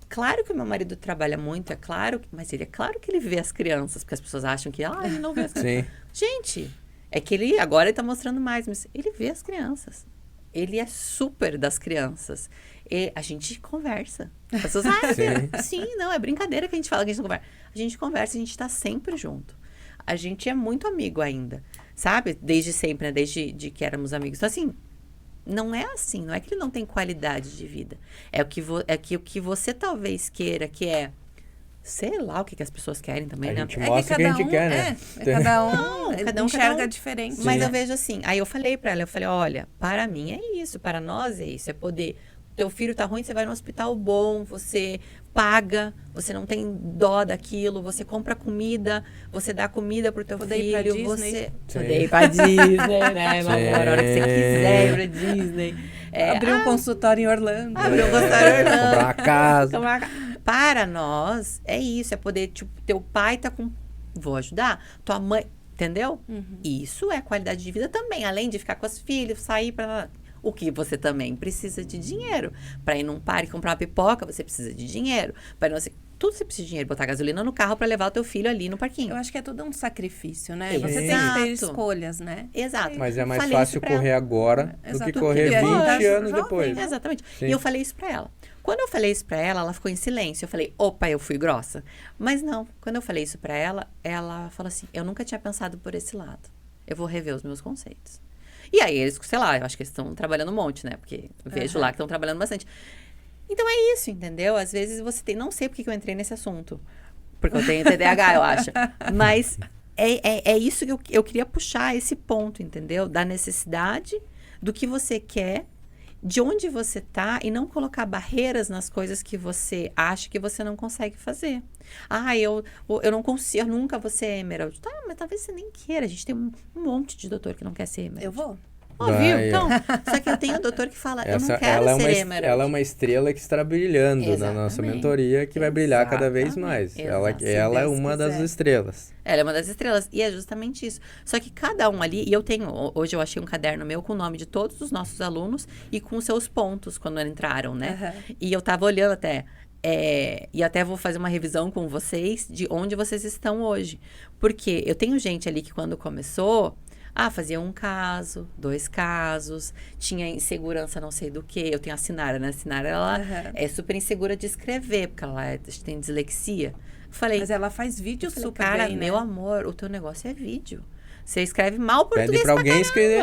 S2: Claro que o meu marido trabalha muito, é claro, mas é claro que ele vê as crianças, porque as pessoas acham que, ele não vê as crianças. Sim. Gente, é que ele tá mostrando mais, mas ele vê as crianças. Ele é super das crianças. E a gente conversa. As pessoas, sim, não, é brincadeira que a gente fala que a gente não conversa. A gente conversa, a gente tá sempre junto. A gente é muito amigo ainda, sabe? Desde sempre, né? Desde que éramos amigos. Então, assim, não é assim, não é que ele não tem qualidade de vida. O que você talvez queira, que é, sei lá o que as pessoas querem também, né?
S3: A gente mostra o que a gente quer, né?
S1: Cada um enxerga diferente.
S2: Mas eu vejo assim, aí eu falei pra ela, olha, para mim é isso, para nós é isso, é poder, teu filho tá ruim, você vai no hospital bom, você paga, você não tem dó daquilo, você compra comida, você dá comida pro teu filho, você poder ir pra Disney, né, meu amor, a hora que você quiser ir pra Disney.
S1: Abrir um consultório em Orlando.
S2: Abrir um consultório em Orlando.
S3: Comprar uma casa.
S2: Para nós, é isso, é poder, tipo, teu pai tá com, vou ajudar, tua mãe, entendeu? Isso é qualidade de vida também, além de ficar com os filhos, sair pra... O que você também precisa de dinheiro. Para ir num parque comprar uma pipoca, você precisa de dinheiro. Tudo você precisa de dinheiro. Botar gasolina no carro para levar o teu filho ali no parquinho.
S1: Eu acho que é tudo um sacrifício, né? Você tem que ter escolhas, né?
S2: Exato.
S3: Mas é mais fácil correr agora do que correr 20 anos depois.
S2: Exatamente. Sim. E eu falei isso para ela. Quando eu falei isso para ela, ela ficou em silêncio. Eu falei, opa, eu fui grossa. Mas não, quando eu falei isso para ela, ela falou assim, eu nunca tinha pensado por esse lado. Eu vou rever os meus conceitos. E aí, eles, sei lá, eu acho que eles estão trabalhando um monte, né? Porque eu vejo lá que estão trabalhando bastante. Então, é isso, entendeu? Às vezes você tem... Não sei porque que eu entrei nesse assunto. Porque eu tenho TDAH, eu acho. Mas é isso que eu queria puxar, esse ponto, entendeu? Da necessidade, do que você quer, de onde você tá, e não colocar barreiras nas coisas que você acha que você não consegue fazer. Eu não consigo, eu nunca vou ser Emerald. Tá, mas talvez você nem queira. A gente tem um monte de doutor que não quer ser Emerald.
S1: Eu vou.
S2: Viu? Então, só que eu tenho um doutor que fala, eu não quero ser Emerald.
S3: Ela é uma estrela que está brilhando na nossa mentoria, que vai brilhar cada vez mais. Ela é uma das estrelas.
S2: Ela é uma das estrelas. E é justamente isso. Só que cada um ali... E hoje eu achei um caderno meu com o nome de todos os nossos alunos e com os seus pontos quando entraram, né? E eu tava olhando até... e até vou fazer uma revisão com vocês de onde vocês estão hoje. Porque eu tenho gente ali que quando começou... fazia 1 caso, 2 casos, tinha insegurança não sei do que. Eu tenho a Sinara, né? A Sinara, ela é super insegura de escrever, porque ela tem dislexia.
S1: Mas ela faz vídeo super bem, né?
S2: Meu amor, o teu negócio é vídeo. Você escreve mal português.
S3: Pede pra alguém escrever.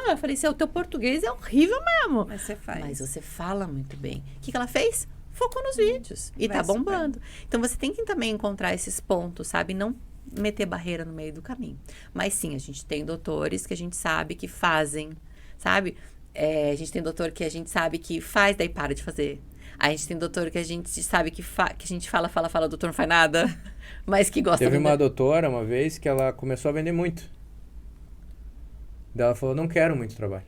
S2: Eu falei, o teu português é horrível mesmo.
S1: Mas você faz.
S2: Mas você fala muito bem. O que ela fez? Focou nos vídeos. E tá bombando. Então, você tem que também encontrar esses pontos, sabe? Não meter barreira no meio do caminho. Mas sim, a gente tem doutores que a gente sabe que fazem, sabe? A gente tem doutor que a gente sabe que faz, daí para de fazer. A gente tem doutor que a gente sabe que a gente fala, o doutor não faz nada, mas que gosta.
S3: Teve uma doutora uma vez que ela começou a vender muito. Daí ela falou, não quero muito trabalho.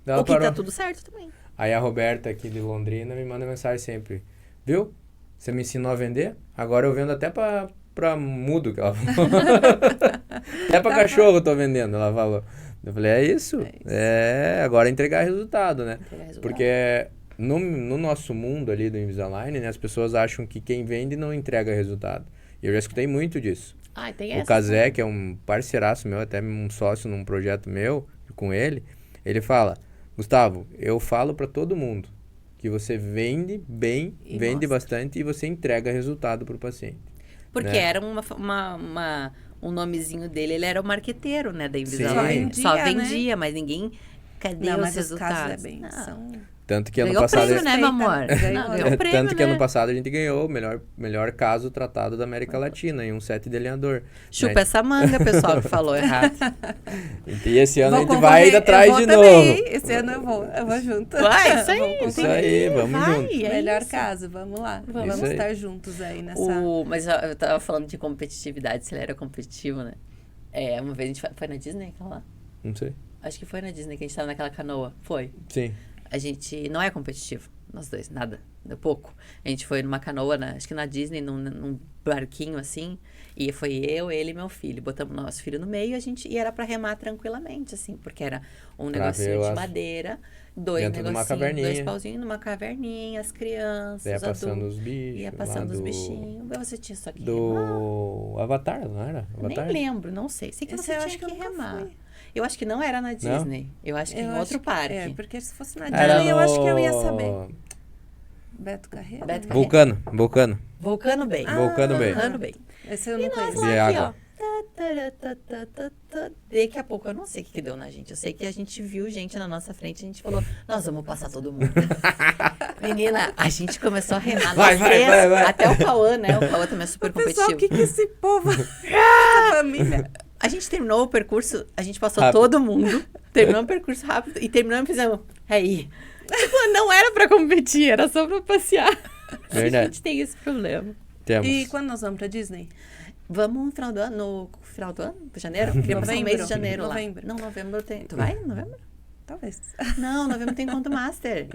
S2: O que tá tudo certo também.
S3: Aí a Roberta aqui de Londrina me manda mensagem sempre. Viu? Você me ensinou a vender? Agora eu vendo até pra mudo, que ela falou. Até pra cachorro eu tô vendendo, ela falou. Eu falei, é isso. Agora entregar resultado, né? Porque no nosso mundo ali do Invisalign, né, as pessoas acham que quem vende não entrega resultado. E eu já escutei muito disso.
S4: Ai, tem
S3: O
S4: essa.
S3: Cazé, que é um parceiraço meu, até um sócio num projeto meu, com ele fala, Gustavo, eu falo para todo mundo que você vende bem,
S1: E
S3: vende
S1: mostra.
S3: bastante e você entrega resultado para o paciente.
S2: Porque
S3: né?
S2: era um nomezinho dele, ele era o marqueteiro, né, da Invisalign.
S3: Sim.
S2: Só
S1: Só vendia,
S2: vendia, mas ninguém... Cadê
S1: Não,
S2: os
S1: mas os casos
S2: resultados?
S1: é bem...
S2: Não.
S1: São...
S3: Tanto que ano
S2: Ganhou
S3: passado...
S2: prêmio, né, meu amor?
S1: Ganhou.
S2: Não, ganhou prêmio,
S3: Tanto que
S2: né?
S3: ano passado a gente ganhou o melhor caso tratado da América Latina em um set delineador.
S2: Chupa
S3: né?
S2: essa manga, pessoal, que falou errado.
S3: E esse ano
S1: Vou
S3: a gente
S1: concorrer,
S3: vai ir atrás
S1: eu vou
S3: de
S1: também,
S3: novo.
S1: Esse ano eu vou junto.
S2: Vai, isso aí,
S1: Vamos
S3: Isso
S1: concorrer.
S3: aí, vamos
S2: Vai,
S3: junto.
S2: é
S1: Melhor
S2: isso.
S1: caso, vamos lá.
S3: Isso
S1: Vamos
S3: aí.
S1: estar juntos aí nessa...
S2: Mas eu tava falando de competitividade, se ele era competitivo, né? Uma vez a gente foi na Disney, aquela lá?
S3: Não sei.
S2: Acho que foi na Disney que a gente tava naquela canoa. Foi.
S3: Sim.
S2: A gente não é competitivo, nós dois, nada, pouco. A gente foi numa canoa, acho que na Disney, num barquinho assim, e foi eu, ele e meu filho. Botamos nosso filho no meio e era pra remar tranquilamente, assim, porque era um
S3: Pra
S2: negocinho
S3: ver
S2: de
S3: as-
S2: madeira, dois
S3: dentro de uma
S2: negocinhos,
S3: caverninha.
S2: 2 pauzinhos numa caverninha, as crianças,
S3: Ia
S2: os
S3: passando
S2: adultos.
S3: os bichos.
S2: Ia
S3: lá
S2: passando os
S3: do-
S2: bichinhos. Você tinha só que remar.
S3: Do Avatar, não era? Avatar?
S2: Nem lembro, não sei. Sei que
S1: Esse
S2: você
S1: eu
S2: tinha
S1: acho que
S2: que
S1: eu nunca
S2: remar.
S1: fui.
S2: Eu acho que não era na Disney. Eu acho que em outro parque.
S1: Porque se fosse na
S3: Era
S1: Disney, eu acho que eu ia
S3: no-
S1: saber. Beto Carreiro?
S2: Beto
S1: né?
S2: Carreiro.
S3: Vulcano.
S2: Vulcano Bay.
S3: Vulcano Bay.
S2: Vulcano Bay.
S1: Esse eu
S2: E
S1: não
S2: nós
S1: conheço.
S3: De
S2: lá aqui,
S3: água.
S2: ó. Daqui a pouco, eu não sei o que deu na gente. Eu sei que a gente viu gente na nossa frente e a gente falou, nós vamos passar todo mundo. Menina, a gente começou a remar.
S3: Vai,
S2: nós
S3: vai,
S2: três,
S3: vai, vai.
S2: Até o Cauã, né? O Cauã também é super
S1: Pessoal,
S2: competitivo.
S1: o que que esse povo... Essa família...
S2: A gente terminou o percurso, a gente passou
S3: Rápido.
S2: todo mundo, terminou o percurso rápido e terminamos e fizemos, aí. Tipo, não era pra competir, era só pra passear.
S3: Verdade.
S2: A gente tem esse problema.
S3: Temos.
S1: E quando nós vamos pra Disney?
S2: Vamos no final do ano? No final do ano? Janeiro? Queria passar um
S1: Novembro.
S2: mês de janeiro
S1: Novembro.
S2: lá. Não, novembro tem. Tu vai? Novembro?
S1: Talvez.
S2: Não, novembro tem encontro master.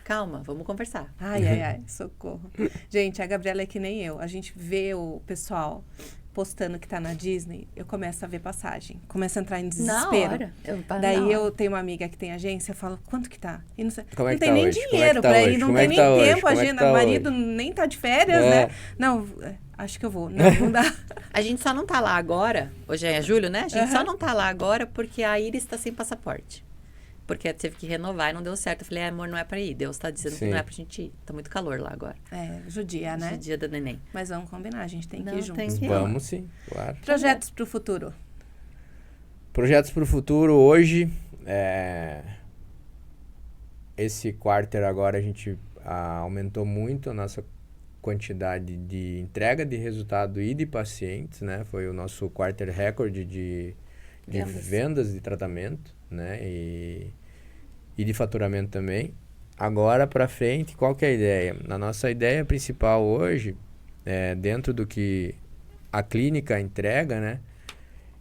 S2: Calma, vamos conversar.
S1: Ai, socorro. Gente, a Gabriela é que nem eu. A gente vê o pessoal postando que tá na Disney, eu começo a ver passagem. Começo a entrar em desespero. Daí eu tenho uma amiga que tem agência, eu falo, quanto que tá? E não sei.
S3: Como é
S1: Não
S3: que
S1: tem
S3: tá
S1: nem
S3: hoje? Como é que
S1: dinheiro
S3: tá
S1: pra
S3: hoje?
S1: ir, não
S3: Como é
S1: tem
S3: que
S1: nem
S3: tá hoje?
S1: tempo.
S3: Como é que
S1: Agenda,
S3: tá
S1: o marido
S3: hoje?
S1: nem tá de férias,
S3: É.
S1: né? Não, acho que eu vou. Não, não dá.
S2: A gente só não tá lá agora, hoje é julho, né? A gente só
S1: Aham.
S2: não tá lá agora porque a Iris tá sem passaporte. Porque teve que renovar e não deu certo. Eu falei, amor, não é pra ir. Deus tá dizendo
S3: Sim.
S2: que não é pra gente ir. Tá muito calor lá agora.
S1: Judia,
S2: Hoje é
S1: né?
S2: dia da neném.
S1: Mas vamos combinar, a gente tem que
S2: Não,
S1: ir juntos.
S2: tem que ir.
S3: Vamos sim, claro.
S1: Projetos pro futuro.
S3: Projetos para o futuro hoje, esse quarter agora a gente aumentou muito a nossa quantidade de entrega de resultado e de pacientes, né? Foi o nosso quarter recorde de vendas de tratamento, né? E de faturamento também. Agora para frente, qual que é a ideia? A nossa ideia principal hoje, dentro do que a clínica entrega, né?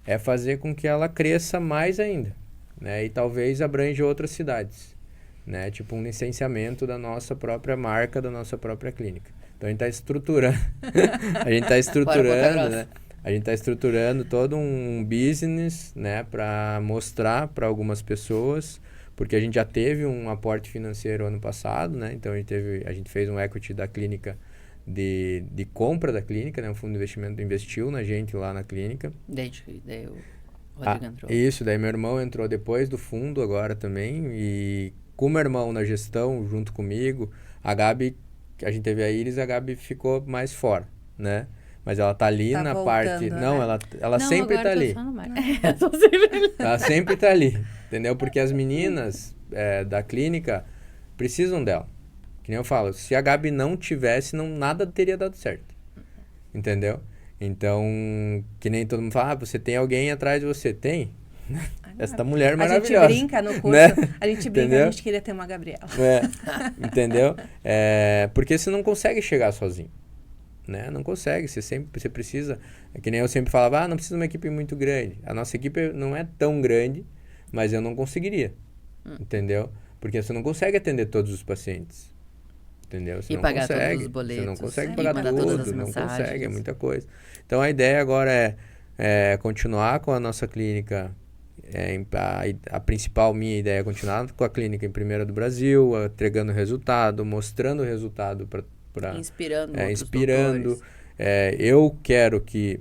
S3: É fazer com que ela cresça mais ainda, né? E talvez abranja outras cidades, né? Tipo um licenciamento da nossa própria marca, da nossa própria clínica. Então a gente está estruturando, a gente está estruturando, né? A gente está estruturando todo um business, né? Para mostrar para algumas pessoas, porque a gente já teve um aporte financeiro ano passado, né? Então a gente fez um equity da clínica de compra da clínica, né? Um fundo de investimento investiu na gente lá na clínica.
S2: Daí o Rodrigo entrou.
S3: Isso, daí meu irmão entrou depois do fundo agora também, e com o meu irmão na gestão, junto comigo, a Gabi, a gente teve a Iris, a Gabi ficou mais fora, né? Mas ela tá ali
S1: Tá
S3: na
S1: voltando,
S3: parte...
S1: né?
S3: Não, ela sempre tá ali.
S2: Tô sempre ali.
S3: Ela sempre tá ali, entendeu? Porque as meninas da clínica precisam dela. Que nem eu falo, se a Gabi não tivesse, nada teria dado certo. Entendeu? Então, que nem todo mundo fala, você tem alguém atrás de você? Tem. Essa mulher maravilhosa.
S1: A gente brinca no curso,
S3: né?
S1: a gente brinca,
S3: Entendeu?
S1: a gente queria ter uma Gabriela.
S3: Entendeu? Porque você não consegue chegar sozinho. Né? Não consegue, você precisa... Que nem eu sempre falava, não precisa de uma equipe muito grande. A nossa equipe não é tão grande, mas eu não conseguiria. Entendeu? Porque você não consegue atender todos os pacientes. Entendeu? Você
S2: E
S3: não
S2: pagar
S3: consegue,
S2: todos os boletos,
S3: você não consegue
S2: e
S3: pagar
S2: mandar todas as
S3: tudo, não
S2: mensagens.
S3: consegue, é muita coisa. Então a ideia agora é continuar com a nossa clínica A principal minha ideia é continuar com a clínica em primeira do Brasil, entregando resultado, mostrando o resultado para
S2: inspirando
S3: doutores. Eu quero que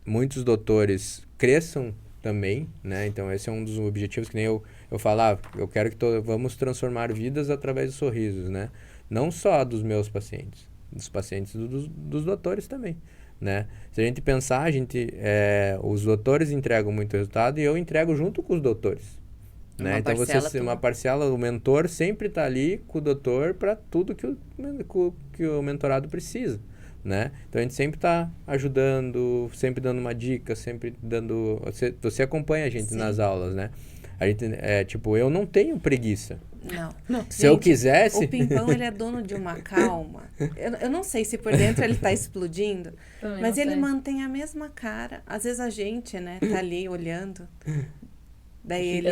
S3: muitos doutores cresçam também, né? Então esse é um dos objetivos, que nem eu falava, eu quero que vamos transformar vidas através dos sorrisos, né? Não só dos meus pacientes, dos pacientes dos doutores também, né? Se a gente pensar, os doutores entregam muito resultado e eu entrego junto com os doutores, né? Então uma parcela, o mentor sempre está ali com o doutor para tudo que o mentorado precisa, né? Então a gente sempre está ajudando, sempre dando uma dica, sempre dando... Você acompanha a gente nas aulas, né? A gente, eu não tenho preguiça.
S1: Não.
S3: Se eu quisesse...
S1: O Pimpão, ele é dono de uma calma. Eu não sei se por dentro ele está explodindo, mas ele mantém a mesma cara. Às vezes a gente, né, tá ali olhando. Daí ele...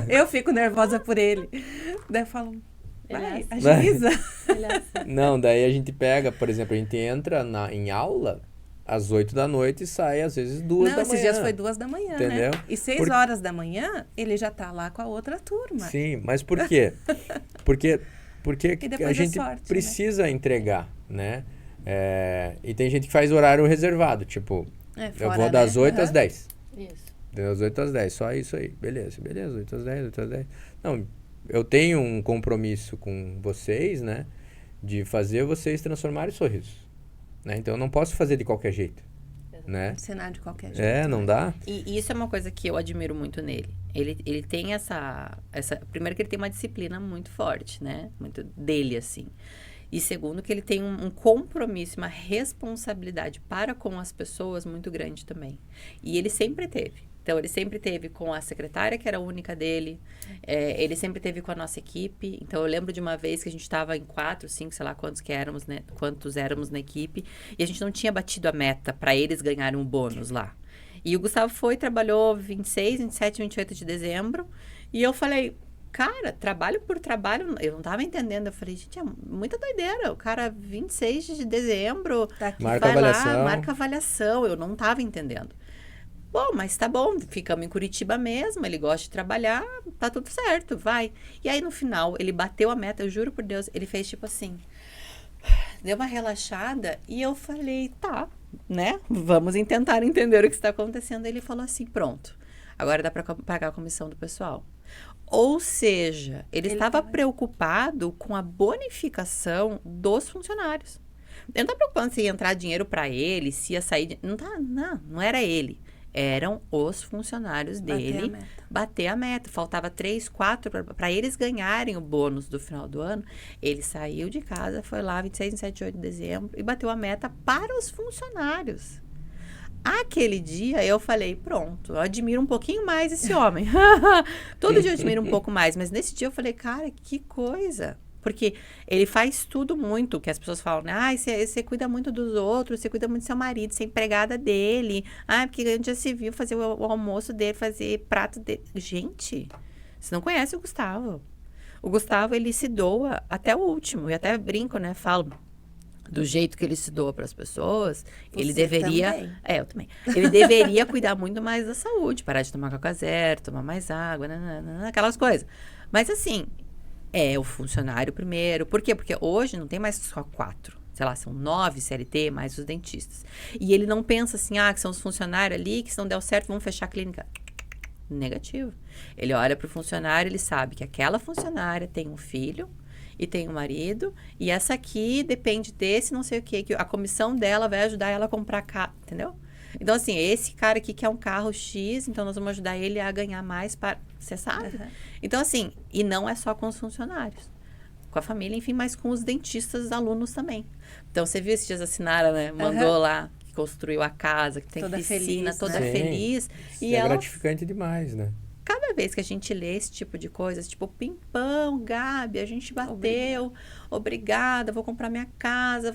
S1: Eu fico nervosa por ele. Daí eu falo... Vai, agiliza.
S3: Não, daí a gente pega, por exemplo, a gente entra em aula às 8 da noite e sai às vezes 2 da manhã.
S1: Esses dias foi 2 da manhã,
S3: entendeu?
S1: Né? E 6 horas da manhã, ele já tá lá com a outra turma.
S3: Sim, mas por quê? Porque a gente precisa entregar, né? E tem gente que faz horário reservado, tipo, eu vou das 8 às 10.
S4: Isso.
S3: Das 8 às 10, só isso aí. Beleza, 8 às 10, 8 às 10. Não, eu tenho um compromisso com vocês, né? De fazer vocês transformarem sorrisos, né? Então eu não posso fazer de qualquer jeito, né?
S1: Ensinar de qualquer jeito.
S3: Não dá.
S2: E isso é uma coisa que eu admiro muito nele. Ele tem essa... Primeiro que ele tem uma disciplina muito forte, né? Muito dele, assim. E segundo que ele tem um compromisso, uma responsabilidade para com as pessoas muito grande também. E ele sempre teve. Então, ele sempre teve com a secretária, que era a única dele. Ele sempre teve com a nossa equipe. Então, eu lembro de uma vez que a gente estava em 4, 5, sei lá quantos éramos, né? Quantos éramos na equipe. E a gente não tinha batido a meta para eles ganharem um bônus lá. E o Gustavo trabalhou 26, 27, 28 de dezembro. E eu falei, cara, trabalho por trabalho, eu não tava entendendo. Eu falei, gente, é muita doideira. O cara, 26 de dezembro,
S3: marca avaliação.
S2: Lá, marca avaliação. Eu não tava entendendo. Bom, mas tá bom, ficamos em Curitiba mesmo, ele gosta de trabalhar, tá tudo certo, vai. E aí, no final, ele bateu a meta, eu juro por Deus, ele fez tipo assim, deu uma relaxada e eu falei, tá, né, vamos tentar entender o que está acontecendo. Ele falou assim, pronto, agora dá para pagar a comissão do pessoal. Ou seja, ele estava preocupado com a bonificação dos funcionários. Ele não tá preocupado se ia entrar dinheiro para ele, se ia sair... Não era ele. Eram os funcionários dele bater a meta. Faltava 3, 4 para eles ganharem o bônus do final do ano. Ele saiu de casa, foi lá 26, 27, 8 de dezembro e bateu a meta para os funcionários. Aquele dia eu falei, pronto, eu admiro um pouquinho mais esse homem. Todo dia eu admiro um pouco mais, mas nesse dia eu falei, cara, que coisa. Porque ele faz tudo muito, que as pessoas falam, né? Você cuida muito dos outros, você cuida muito do seu marido, você é empregada dele. Porque a gente já se viu fazer o almoço dele, fazer prato dele. Gente, você não conhece o Gustavo. O Gustavo, ele se doa até o último. E até brinco, né? Falo, do jeito que ele se doa para as pessoas, ele deveria...
S1: Também.
S2: Eu também. Ele deveria cuidar muito mais da saúde, parar de tomar Coca Zero, tomar mais água, aquelas coisas. Mas assim... o funcionário primeiro. Por quê? Porque hoje não tem mais só 4. Sei lá, são 9 CLT, mais os dentistas. E ele não pensa assim, que são os funcionários ali, que se não der certo, vamos fechar a clínica. Negativo. Ele olha para o funcionário, ele sabe que aquela funcionária tem um filho e tem um marido, e essa aqui depende desse não sei o quê, que a comissão dela vai ajudar ela a comprar carro, entendeu? Então, assim, esse cara aqui quer um carro X, então nós vamos ajudar ele a ganhar mais para... Você sabe? Uhum. Então, assim, e não é só com os funcionários. Com a família, enfim, mas com os dentistas, os alunos também. Então, você viu esses dias a Sinara, né? Mandou lá, que construiu a casa, que tem toda piscina, feliz, toda feliz.
S3: E é gratificante demais, né?
S2: Cada vez que a gente lê esse tipo de coisas, tipo, Pimpão, Gabi, a gente bateu, obrigada, vou comprar minha casa,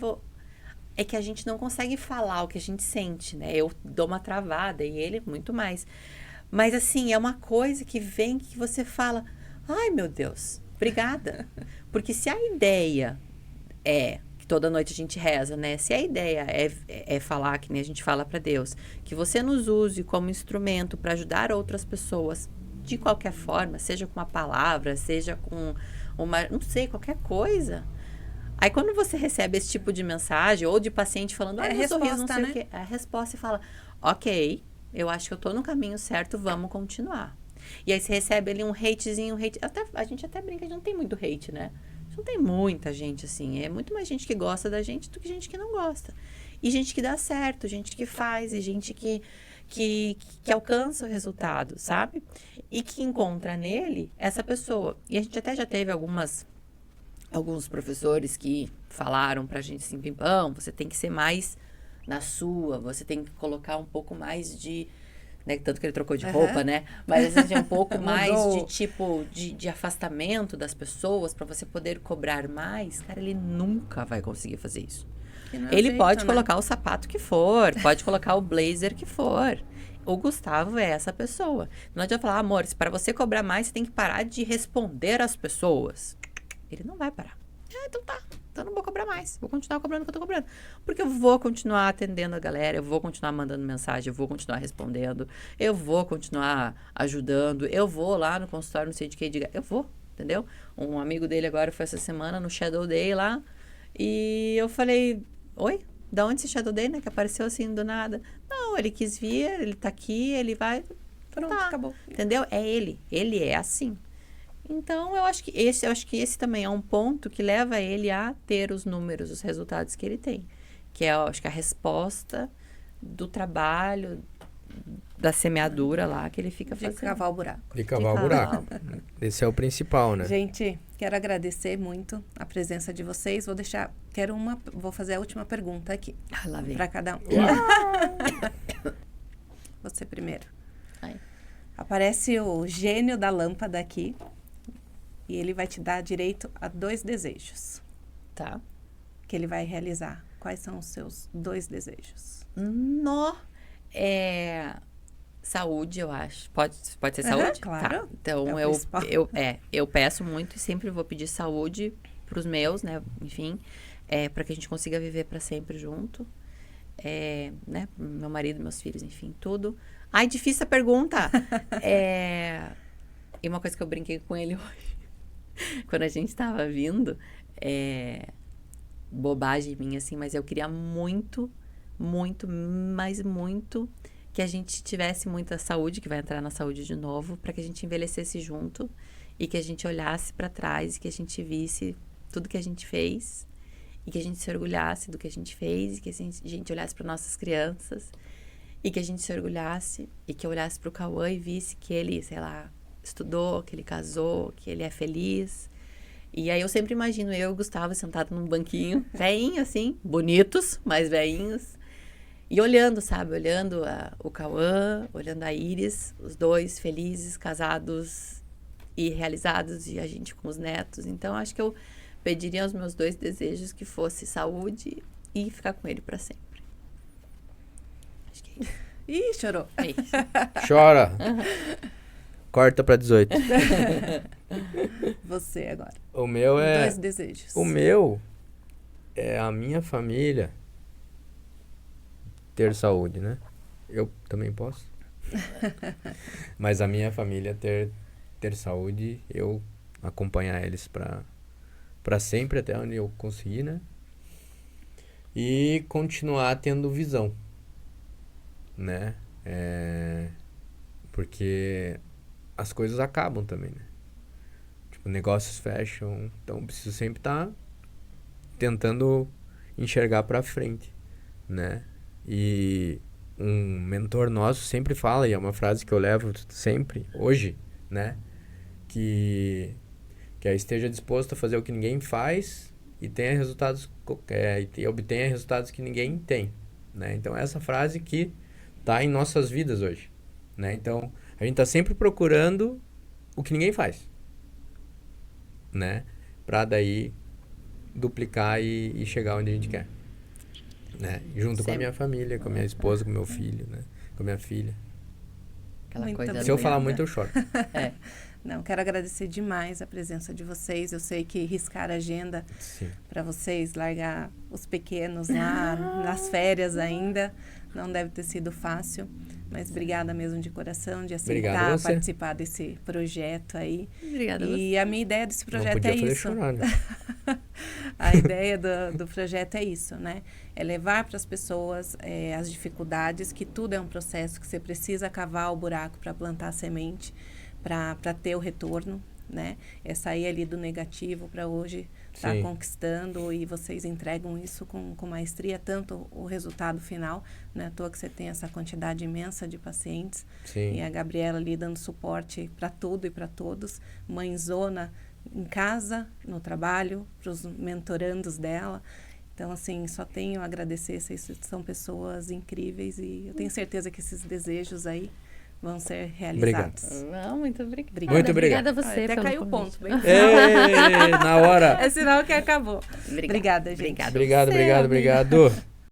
S2: é que a gente não consegue falar o que a gente sente, né? Eu dou uma travada e ele muito mais. Mas, assim, é uma coisa que vem que você fala, ai, meu Deus, obrigada. Porque se a ideia é que toda noite a gente reza, né? Se a ideia é falar, que nem a gente fala para Deus, que você nos use como instrumento para ajudar outras pessoas de qualquer forma, seja com uma palavra, seja com uma, não sei, qualquer coisa. Aí quando você recebe esse tipo de mensagem, ou de paciente falando, meu sorriso, não sei o quê, a resposta fala, ok, eu acho que eu tô no caminho certo, vamos continuar. E aí você recebe ali um hatezinho, a gente até brinca, a gente não tem muito hate, né? Não tem muita gente, assim. É muito mais gente que gosta da gente do que gente que não gosta. E gente que dá certo, gente que faz, e gente que alcança o resultado, sabe? E que encontra nele essa pessoa. E a gente até já teve alguns professores que falaram pra gente assim, Pimpão, você tem que ser mais na sua, você tem que colocar um pouco mais de... Né? Tanto que ele trocou de roupa, né? Mas assim, um pouco mais de tipo de afastamento das pessoas para você poder cobrar mais. Cara, ele nunca vai conseguir fazer isso. Ele pode colocar o sapato que for, pode colocar o blazer que for. O Gustavo é essa pessoa. Não adianta falar, amor, se para você cobrar mais, você tem que parar de responder às pessoas. Ele não vai parar. Então tá. Então eu não vou cobrar mais. Vou continuar cobrando o que eu tô cobrando. Porque eu vou continuar atendendo a galera, eu vou continuar mandando mensagem, eu vou continuar respondendo, eu vou continuar ajudando, eu vou lá no consultório, não sei de que, eu vou, entendeu? Um amigo dele agora foi essa semana no Shadow Day lá, e eu falei, oi? Da onde esse Shadow Day, né? Que apareceu assim do nada. Não, ele quis vir, ele tá aqui, ele vai...
S1: Pronto,
S2: tá,
S1: acabou.
S2: Entendeu? É ele é assim. Então, eu acho que esse também é um ponto que leva ele a ter os números, os resultados que ele tem. Que é, eu acho que a resposta do trabalho, da semeadura lá, que ele fica fazendo.
S1: De cavar o buraco.
S3: De cavar o buraco. Esse é o principal, né?
S1: Gente, quero agradecer muito a presença de vocês. Vou fazer a última pergunta aqui.
S2: Lá vem.
S1: Para cada um. Você primeiro.
S2: Ai.
S1: Aparece o gênio da lâmpada aqui. E ele vai te dar direito a 2 desejos.
S2: Tá.
S1: Que ele vai realizar. Quais são os seus 2 desejos?
S2: Saúde, eu acho. Pode ser saúde?
S1: Claro.
S2: Tá. Então, eu peço muito e sempre vou pedir saúde pros meus, né? Enfim, para que a gente consiga viver para sempre junto. Né? Meu marido, meus filhos, enfim, tudo. Ai, difícil a pergunta. E uma coisa que eu brinquei com ele hoje, quando a gente tava vindo, bobagem minha, assim, mas eu queria muito, muito, mas muito que a gente tivesse muita saúde, que vai entrar na saúde de novo, para que a gente envelhecesse junto e que a gente olhasse para trás e que a gente visse tudo que a gente fez e que a gente se orgulhasse do que a gente fez e que a gente olhasse para nossas crianças e que a gente se orgulhasse e que eu olhasse para o Cauã e visse que ele, sei lá, estudou, que ele casou, que ele é feliz. E aí eu sempre imagino eu e o Gustavo sentado num banquinho, velhinho assim, bonitos, mas velhinhos, e olhando, sabe? Olhando o Cauã, olhando a Iris, os dois felizes, casados e realizados, e a gente com os netos. Então, acho que eu pediria aos meus 2 desejos que fosse saúde e ficar com ele para sempre. Acho que é isso.
S1: Ih, chorou.
S2: É isso.
S3: Chora. Corta pra 18.
S1: Você agora.
S3: O meu
S1: 2 desejos.
S3: O meu é a minha família ter saúde, né? Eu também posso. Mas a minha família ter saúde, eu acompanhar eles pra sempre, até onde eu conseguir, né? E continuar tendo visão, né? Porque as coisas acabam também, né? Tipo, negócios fecham, então preciso sempre estar tentando enxergar pra frente, né? E um mentor nosso sempre fala, e é uma frase que eu levo sempre, hoje, né? Que esteja disposto a fazer o que ninguém faz e tenha resultados, e obtenha resultados que ninguém tem, né? Então, essa frase que tá em nossas vidas hoje, né? Então, a gente tá sempre procurando o que ninguém faz, né? Pra daí duplicar e chegar onde a gente quer, né? Junto com a minha família, com a minha esposa, com o meu filho, né? Com a minha filha.
S2: Aquela
S1: Muito
S2: coisa.
S1: obrigada.
S3: Se eu falar muito, eu choro.
S1: Não, quero agradecer demais a presença de vocês. Eu sei que riscar a agenda para vocês, largar os pequenos lá nas férias ainda, não deve ter sido fácil. Mas obrigada mesmo de coração, de aceitar participar desse projeto aí.
S4: Obrigada a você.
S1: E a minha ideia desse projeto é isso.
S3: Chorar, né?
S1: A ideia do projeto é isso, né? É levar para as pessoas as dificuldades, que tudo é um processo, que você precisa cavar o buraco para plantar a semente, para ter o retorno, né? É sair ali do negativo para hoje estar conquistando, e vocês entregam isso com maestria, tanto o resultado final, não é à toa que você tem essa quantidade imensa de pacientes.
S3: Sim.
S1: E a Gabriela ali dando suporte para tudo e para todos, mãezona em casa, no trabalho, para os mentorandos dela. Então, assim, só tenho a agradecer, vocês são pessoas incríveis, e eu tenho certeza que esses desejos aí vão ser realizados.
S4: Não, muito obrigada.
S3: Muito obrigado.
S4: Obrigada a você.
S1: Até caiu o ponto.
S3: Na hora.
S1: É sinal que acabou. Obrigada, gente.
S2: Obrigada.
S3: Obrigado.